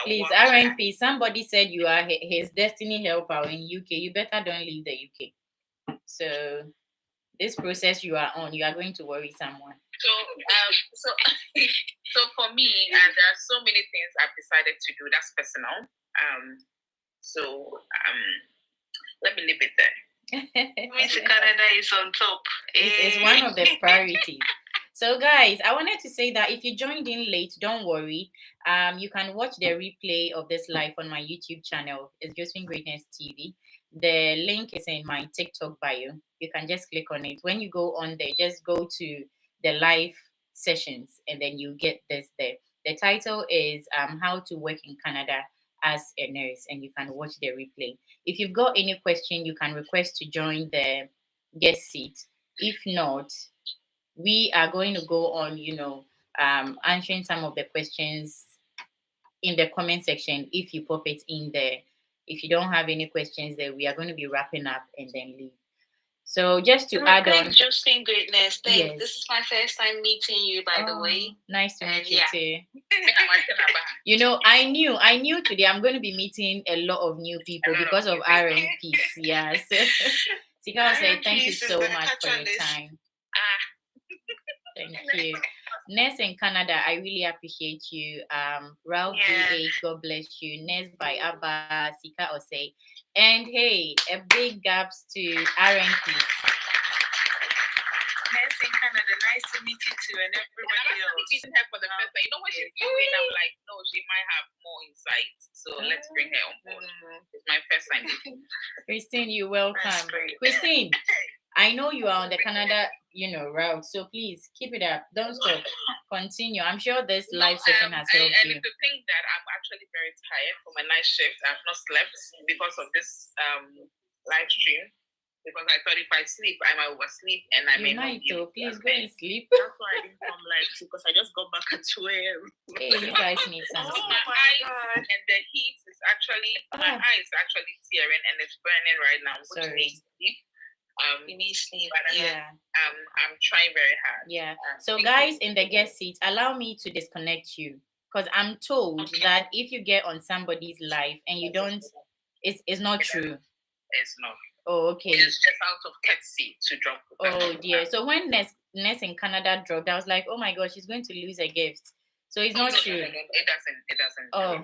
Please, RNP, somebody said you are his destiny helper in UK. You better don't leave the UK. So this process you are on, you are going to worry someone.
So for me, there are so many things I've decided to do that's personal. Let me leave it there.
Canada is on top.
It's one of the priorities. So guys, I wanted to say that if you joined in late, don't worry. You can watch the replay of this live on my YouTube channel. It's Josephine Greatness TV. The link is in my TikTok bio. You can just click on it. When you go on there, just go to the live sessions and then you get this there. The title is How to Work in Canada as a Nurse, and you can watch the replay. If you've got any question, you can request to join the guest seat. If not, we are going to go on, answering some of the questions in the comment section if you pop it in there. If you don't have any questions there, we are going to be wrapping up and then leave. So just to add on,
Josephine Greatness,
yes.
This is my first time meeting you, by the way.
Nice to meet you too. I knew today I'm going to be meeting a lot of new people because of RMPs. Yes. Tika will say thank you so much for your time. Thank you. Nurse in Canada, I really appreciate you. Ralph D.A., God bless you. Nurse by Abba, Sika Osei. And hey, a big gaps to RNP.
Nurse in Canada, nice to meet you too, and everybody else.
Meeting her for the first time. When she flew in, I'm like, no, she might have more insight. So let's bring her on board. It's my first time meeting.
Christine, you're welcome. Christine, I know you are on the Canada, route. So please keep it up. Don't stop. Continue. I'm sure this live session has helped you.
And to think that I'm actually very tired from my night shift. I've not slept because of this live stream. Because I thought if I sleep, I might oversleep and I may not be.
Please go and sleep.
That's why I didn't come live too, because I just got back at 2 a.m.
Hey, you guys need some sleep.
My eyes and the heat is actually my eye is actually tearing and it's burning right now. Which needs sleep.
You need sleep.
I'm trying very hard.
Yeah. So guys in the guest seat, allow me to disconnect you, because I'm told that if you get on somebody's live and you don't, it's not true.
It's not.
Oh, okay.
It's just out of courtesy to drop.
Oh dear. So when Ness in Canada dropped, I was like, oh my gosh, she's going to lose a gift. So it's not true.
It doesn't.
Oh.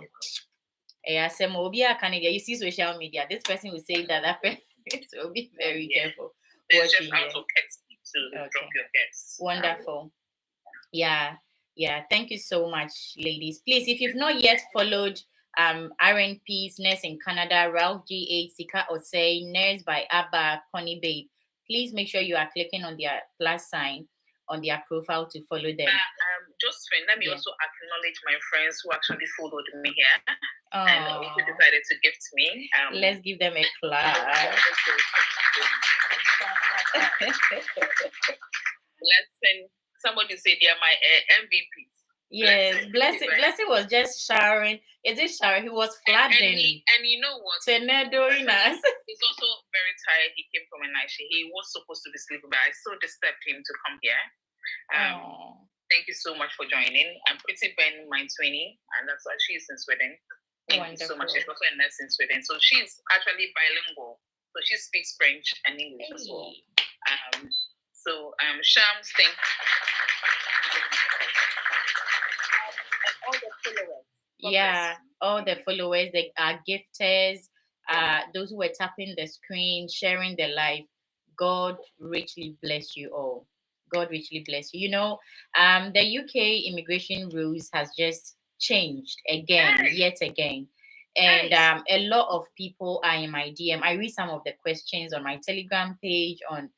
Yeah, Canada. You see social media. This person will say that person. So be very careful.
It's just out of courtesy to drop your gifts.
Wonderful. Yeah. Thank you so much, ladies. Please, if you've not yet followed RNP's Nurse in Canada, Ralph G.A., Sika Osei, Nurse by Abba, Connie Babe, please make sure you are clicking on their plus sign on their profile to follow them.
Josephine, let me also acknowledge my friends who actually followed me here and who decided to gift me.
Let's give them a clap.
Somebody said they are my MVPs.
Yes, Blessing was just showering. Is it showering? He was flooding.
And you know what?
He's
also very tired. He came from a night shift. He was supposed to be sleeping, but I so disturbed him to come here. Thank you so much for joining. I'm Pretty Ben, my 20, and that's why she's in Sweden. Thank you so much. She's also a nurse in Sweden. So she's actually bilingual. So she speaks French and English as well. Shams, thank you. All the followers.
All the followers, they are gifters, those who were tapping the screen, sharing their life. God richly bless you all. God richly bless you. The UK immigration rules has just changed yet again. And a lot of people are in my DM. I read some of the questions on my Telegram page, on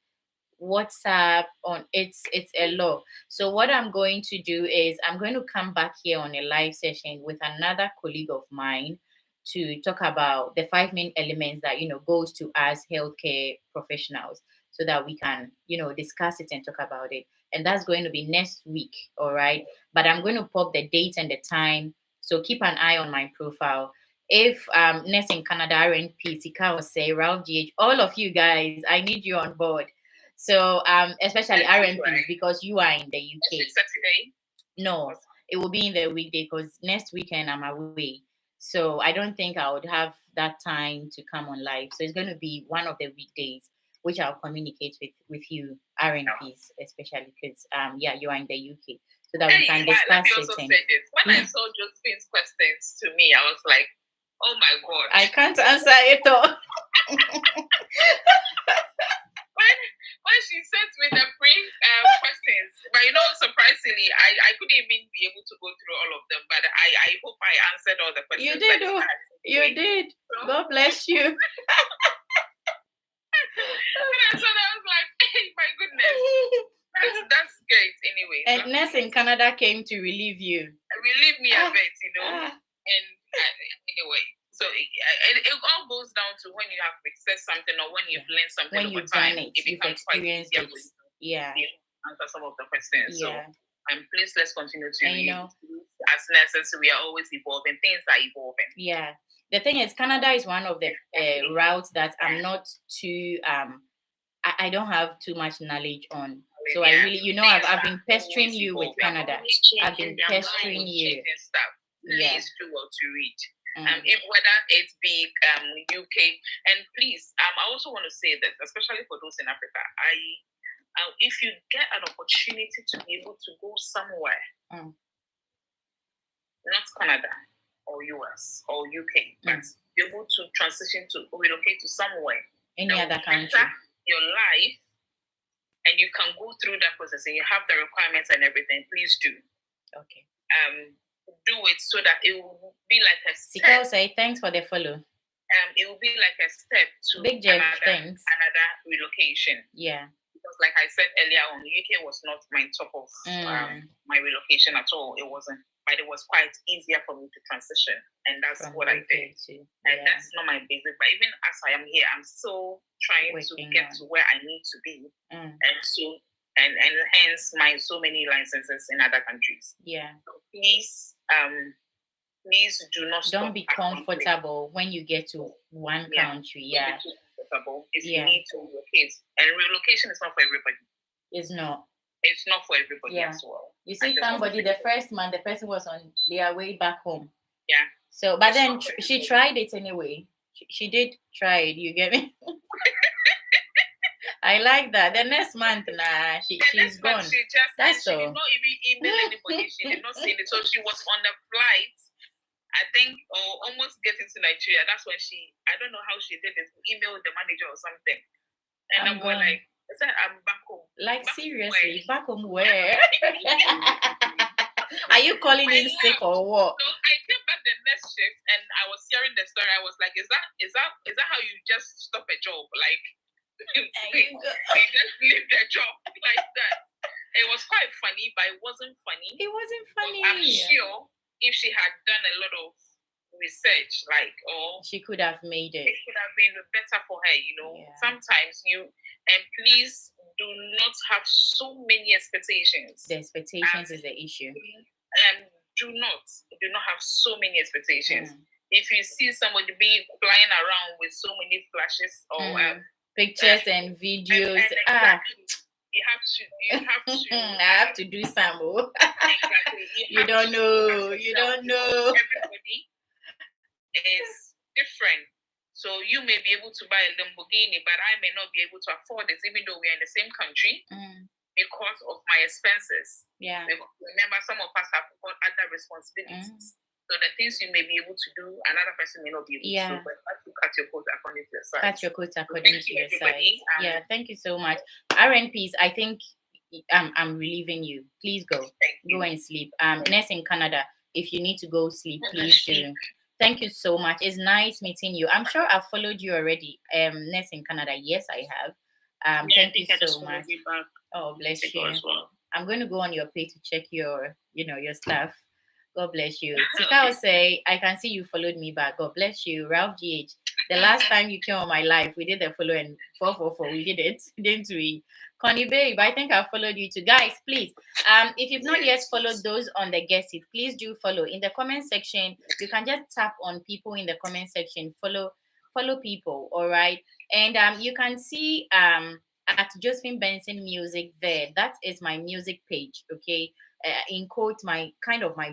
WhatsApp, it's a lot. So what I'm going to do is I'm going to come back here on a live session with another colleague of mine to talk about the 5 main elements that goes to us healthcare professionals, so that we can discuss it and talk about it. And that's going to be next week, all right? But I'm going to pop the date and the time, so keep an eye on my profile. If NNAS in Canada, RNP, Sika or say Ralph GH, all of you guys, I need you on board. So especially RNPs, because you are in the UK.
Is it Saturday?
No, it will be in the weekday, because next weekend I'm away. So I don't think I would have that time to come on live. So it's going to be one of the weekdays, which I'll communicate with you, RNPs, especially because you are in the UK, so that we can discuss
let me also say this. When I saw Josephine's questions to me, I was like, oh my God.
I can't answer it all.
When she sent me the questions, but surprisingly, I couldn't even be able to go through all of them. But I hope I answered all the questions.
You did. You did. God bless you.
So I was like, hey, my goodness. That's great anyway.
And NNAS in Canada came to relieve you.
Relieve me a bit, And anyway, so it all goes down to when you have success something, or when you've learned something
when
over
you've
time,
done it,
it becomes quite easier for you to answer some of the questions. So please, let's continue to as nurses, we are always evolving. Things are evolving.
Yeah. The thing is, Canada is one of the routes that I'm not too I don't have too much knowledge on. So I really, I've been pestering you with Canada. I've been pestering you.
Please do well to read. If whether it be UK, and please, I also want to say that, especially for those in Africa, if you get an opportunity to be able to go somewhere, not Canada or US or UK, but be able to transition to relocate to somewhere,
any other country,
your life, and you can go through that process and you have the requirements and everything, please do.
Okay.
Do it so that it will be like a step.
Sika will say thanks for the follow.
It will be like a step to
Big Jeff,
another relocation.
Yeah.
Because like I said earlier on, UK was not my top of my relocation at all. It wasn't, but it was quite easier for me to transition. And that's what I did. And that's not my basic. But even as I am here, I'm still trying to get to where I need to be. And so and hence my so many licenses in other countries.
Yeah.
So please do not
don't be comfortable when you get to one country. Yeah.
If you need to relocate. And relocation is not for everybody.
It's not.
It's not for everybody as well.
You see somebody, the first month, the person was on their way back home.
Yeah.
So, but then she tried it anyway. She did try it, you get me? I like that. The next month, she's gone.
That's all. She did not even email anybody. She did not say it. So she was on the flight, I think, or almost getting to Nigeria. That's when I don't know how she did it, emailed the manager or something. And I'm going like, I said, I'm back home.
Like, seriously, back home where? Are you calling in sick or what?
So I came back the next shift and I was hearing the story. I was like, is that how you just stop a job? Like, you just leave the job like that. It was quite funny, but it wasn't funny.
It wasn't funny.
I'm sure if she had done a lot of research,
she could have made it.
It could have been better for her, Sometimes and please do not have so many expectations.
The expectations is the issue.
Do not have so many expectations. If you see somebody being flying around with so many flashes or
pictures and videos,
you have to
I have to do some more.
Exactly.
You don't know.
Everybody is different. So you may be able to buy a Lamborghini, but I may not be able to afford it, even though we're in the same country, because of my expenses.
Yeah.
Remember, some of us have got other responsibilities. So the things you may be able to do, another person may not be able to do, but you have to cut your coat according to your size.
Cut your coat according to your size. Yeah, thank you so much. RNPs, I think I'm relieving you. Please go. Go and sleep. NNAS in Canada, if you need to go sleep, please do. Thank you so much. It's nice meeting you. I'm sure I've followed you already. NNAS in Canada. Yes, I have. Thank you so much. Oh, bless you.
Well.
I'm going to go on your page to check your, your stuff. God bless you. Sika will say, I can see you followed me back. God bless you. Ralph GH. The last time you came on my live, we did the follow and 444. We did it, didn't we? Connie Babe, I think I followed you too. Guys, please. If you've not yet followed those on the guest seat, please do follow. In the comment section, you can just tap on people in the comment section. Follow people, all right? And you can see at Josephine Benson Music there. That is my music page, okay? In quote, my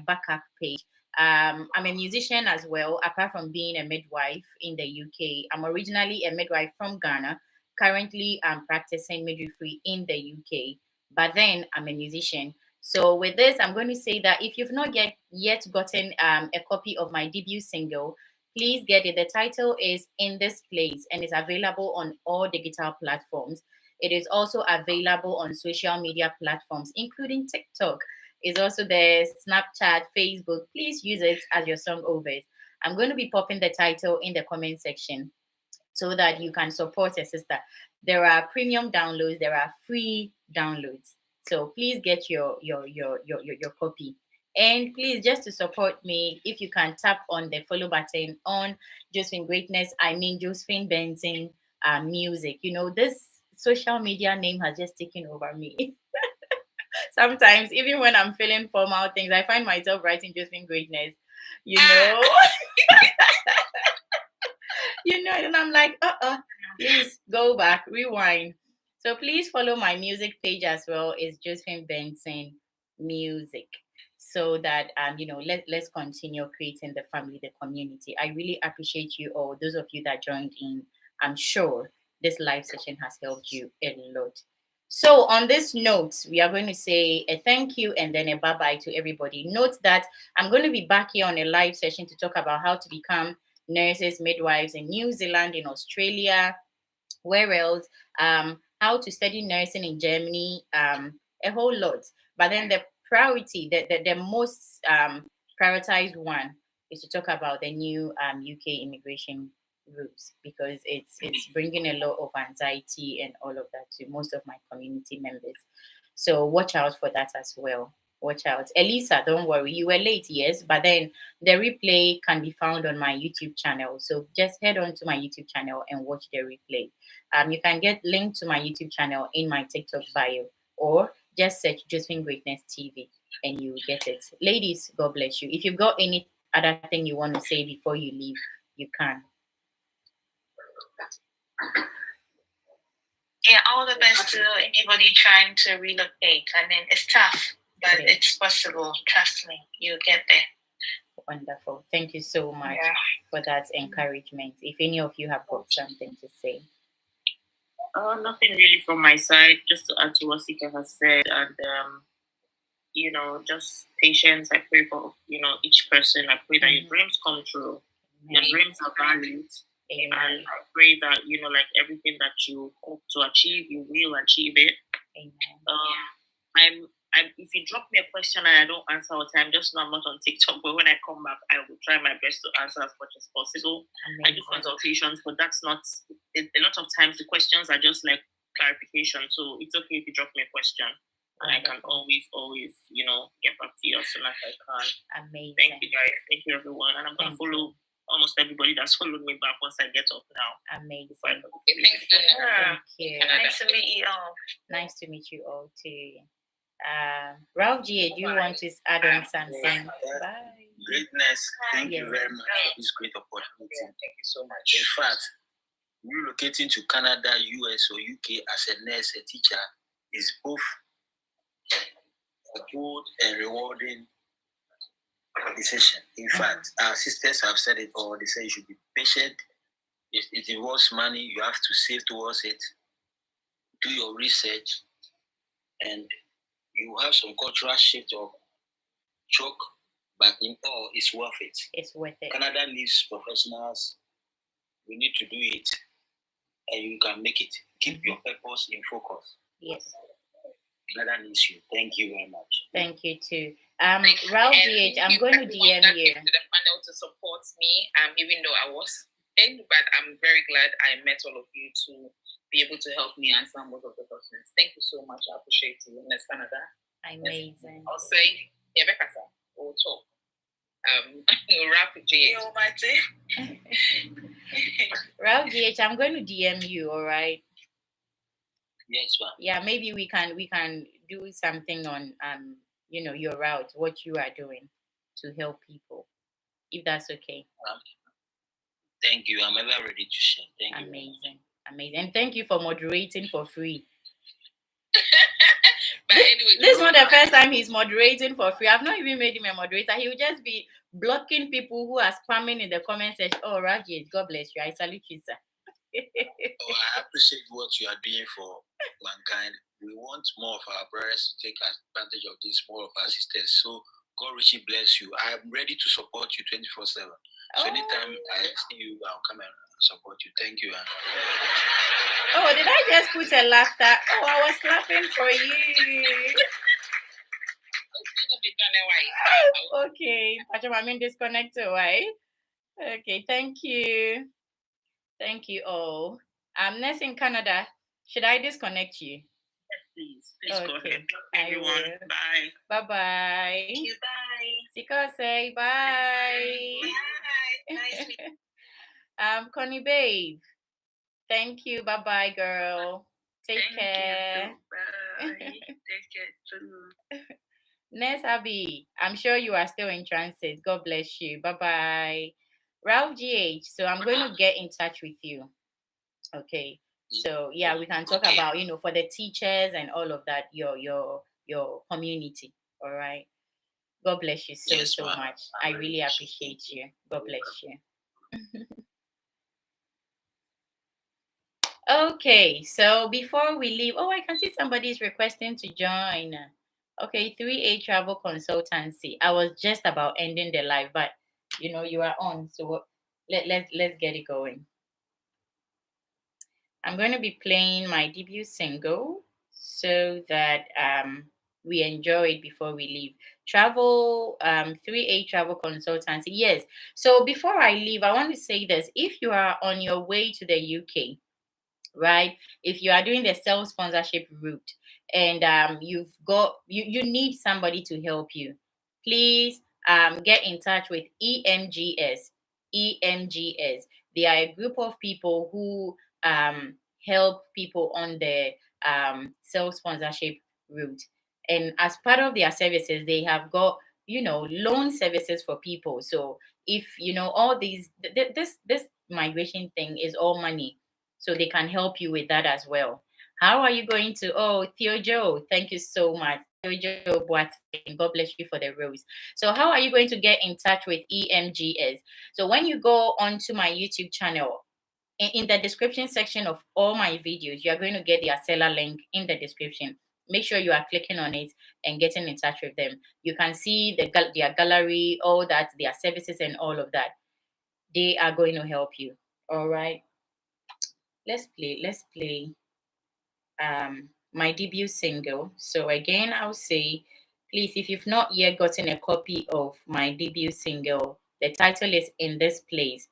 backup page. I'm a musician as well, apart from being a midwife in the UK. I'm originally a midwife from Ghana. Currently, I'm practicing midwifery in the UK, but then I'm a musician. So with this, I'm going to say that if you've not yet gotten a copy of my debut single, please get it. The title is In This Place and is available on all digital platforms. It is also available on social media platforms, including TikTok. It's also there, Snapchat, Facebook. Please use it as your song overs. I'm going to be popping the title in the comment section so that you can support a sister. There are premium downloads, there are free downloads. So please get your copy. And please, just to support me, if you can tap on the follow button on Josephine Greatness, I mean Josephine Benson Music. You know, this social media name has just taken over me. Sometimes, even when I'm feeling formal things, I find myself writing Josephine Greatness, you know. And I'm like, please go back, rewind. So please follow my music page as well. It's Josephine Benson Music. So that let's continue creating the family, the community. I really appreciate you all, those of you that joined in. I'm sure this live session has helped you a lot. So on this note, we are going to say a thank you and then a bye-bye to everybody. Note that I'm going to be back here on a live session to talk about how to become nurses, midwives in New Zealand, in Australia, where else, how to study nursing in Germany, a whole lot. But then the priority, the most prioritized one is to talk about the new UK immigration rules, because it's bringing a lot of anxiety and all of that to most of my community members. So watch out for that as well. Watch out. Elisa, don't worry. You were late, yes, but then the replay can be found on my YouTube channel. So just head on to my YouTube channel and watch the replay. You can get linked to my YouTube channel in my TikTok bio, or just search Josephine Greatness TV and you get it. Ladies, God bless you. If you've got any other thing you want to say before you leave, you can.
Yeah, all the best to anybody trying to relocate. I mean, it's tough, but it's possible. Trust me, you'll get there.
Wonderful. Thank you so much for that encouragement. If any of you have got something to say.
Nothing really from my side, just to add to what Sika has said, and just patience. I pray for each person. I pray that your dreams come true. Your dreams are valued. Amen. And I pray that like everything that you hope to achieve, you will achieve it. Amen. If you drop me a question and I don't answer all the time, just know I'm not on TikTok. But when I come back, I will try my best to answer as much as possible. Amazing. I do consultations, but that's not. A lot of times the questions are just like clarification. So it's okay if you drop me a question, and I can always get back to you as soon as I can.
Amazing.
Thank you guys. Thank you everyone, and I'm gonna follow almost everybody that's followed me back once I get off now.
Amazing.
Thank
you.
Nice to meet you all.
Nice to meet you all too. Ralph G, do you want to add on something? Bye.
Greatness, thank you very much for this great opportunity.
you so much.
In fact, relocating to Canada, US, or UK as a nurse, a teacher, is both a good and rewarding decision. In fact, our sisters have said it all. They say you should be patient. It involves money. You have to save towards it. Do your research, and you have some cultural shift or shock, but in all, it's worth it.
It's worth it.
Canada needs professionals. We need to do it, and you can make it. Keep your purpose in focus.
Yes.
Canada needs you. Thank you very much.
Thank you too. Ralph DH, I'm going to DM you.
To the panel to support me, even though I was in, but I'm very glad I met all of you to be able to help me answer most of the questions. Thank you so much. I appreciate you. Next Canada.
Amazing.
I'll say, we'll talk. Ralph GH.
Ralph GH, I'm going to DM you, all right?
Yes, ma'am.
Yeah, maybe we can do something on your route, what you are doing to help people, if that's okay.
Thank you. I'm ever ready to share. Thank you.
Amazing. And thank you for moderating for free.
But anyway,
this is not the first time he's moderating for free. I've not even made him a moderator. He will just be blocking people who are spamming in the comment section. Oh, Rajesh, God bless you. I salute you, sir.
I appreciate what you are doing for mankind. We want more of our brothers to take advantage of this, more of our sisters. So God richly bless you. I'm ready to support you 24/7. So anytime I see you, I'll come and support you. Thank you.
Oh, did I just put a laughter? Oh, I was clapping for you. Okay, Pachamamin disconnected. Why? Okay, thank you. Thank you all. Ness in Canada. Should I disconnect you?
Yes, please go ahead.
Everyone,
bye.
Bye-bye.
Thank you, bye.
Siko say bye.
Bye.
Connie babe. Thank you. Bye-bye, girl. Take care.
Bye. Take care too.
Ness Abby, I'm sure you are still in transit. God bless you. Bye-bye. Ralph GH, so I'm going to get in touch with you. Okay. So yeah, we can talk about, for the teachers and all of that, your community. All right. God bless you so much. I really appreciate you. God bless you. Okay, so before we leave, I can see somebody's requesting to join. Okay, 3A Travel Consultancy. I was just about ending the live, but you are on, so let's get it going. I'm going to be playing my debut single so that we enjoy it before we leave. 3A Travel Consultancy. Yes. So before I leave, I want to say this. If you are on your way to the UK, right? If you are doing the self-sponsorship route and you need somebody to help you, please get in touch with EMGS. EMGS. They are a group of people who help people on the self-sponsorship route. And as part of their services, they have got loan services for people. So if all these this migration thing is all money, so they can help you with that as well. How are you going to? Oh, Theo Joe, thank you so much. Theo Joe Boateng, God bless you for the rose. So how are you going to get in touch with EMGS? So when you go onto my YouTube channel, in the description section of all my videos, you are going to get their seller link in the description. Make sure you are clicking on it and getting in touch with them. You can see their gallery, all that, their services and all of that. They are going to help you. All right. Let's play my debut single. So again, I'll say, please, if you've not yet gotten a copy of my debut single, the title is In This Place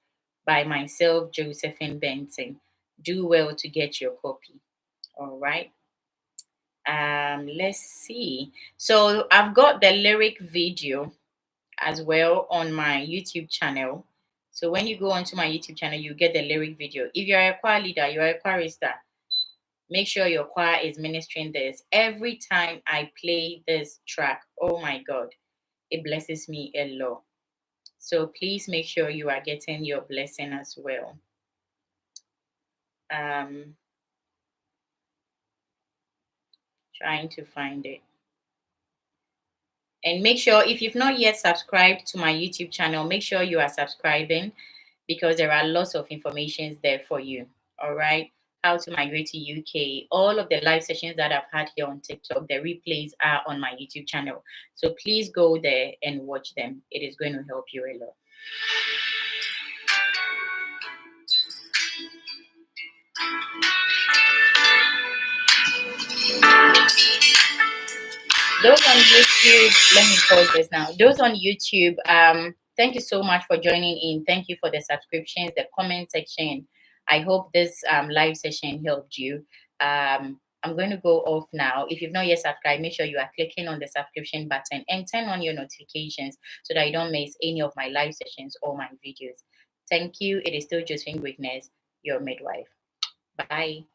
by myself, Josephine Benson. Do well to get your copy. All right. Let's see. So I've got the lyric video as well on my YouTube channel. So when you go onto my YouTube channel, you get the lyric video. If you're a choir leader, you're a chorister, make sure your choir is ministering this. Every time I play this track, oh my God, it blesses me a lot. So please make sure you are getting your blessing as well. Trying to find it. And make sure, if you've not yet subscribed to my YouTube channel, make sure you are subscribing, because there are lots of information there for you. All right. How to migrate to UK. All of the live sessions that I've had here on TikTok, the replays are on my YouTube channel. So please go there and watch them. It is going to help you a lot. Those on YouTube, let me pause this now. Those on YouTube, thank you so much for joining in. Thank you for the subscriptions, the comment section. I hope this live session helped you. I'm going to go off now. If you've not yet subscribed, make sure you are clicking on the subscription button and turn on your notifications so that you don't miss any of my live sessions or my videos. Thank you. It is still Josephine Witness, your midwife. Bye.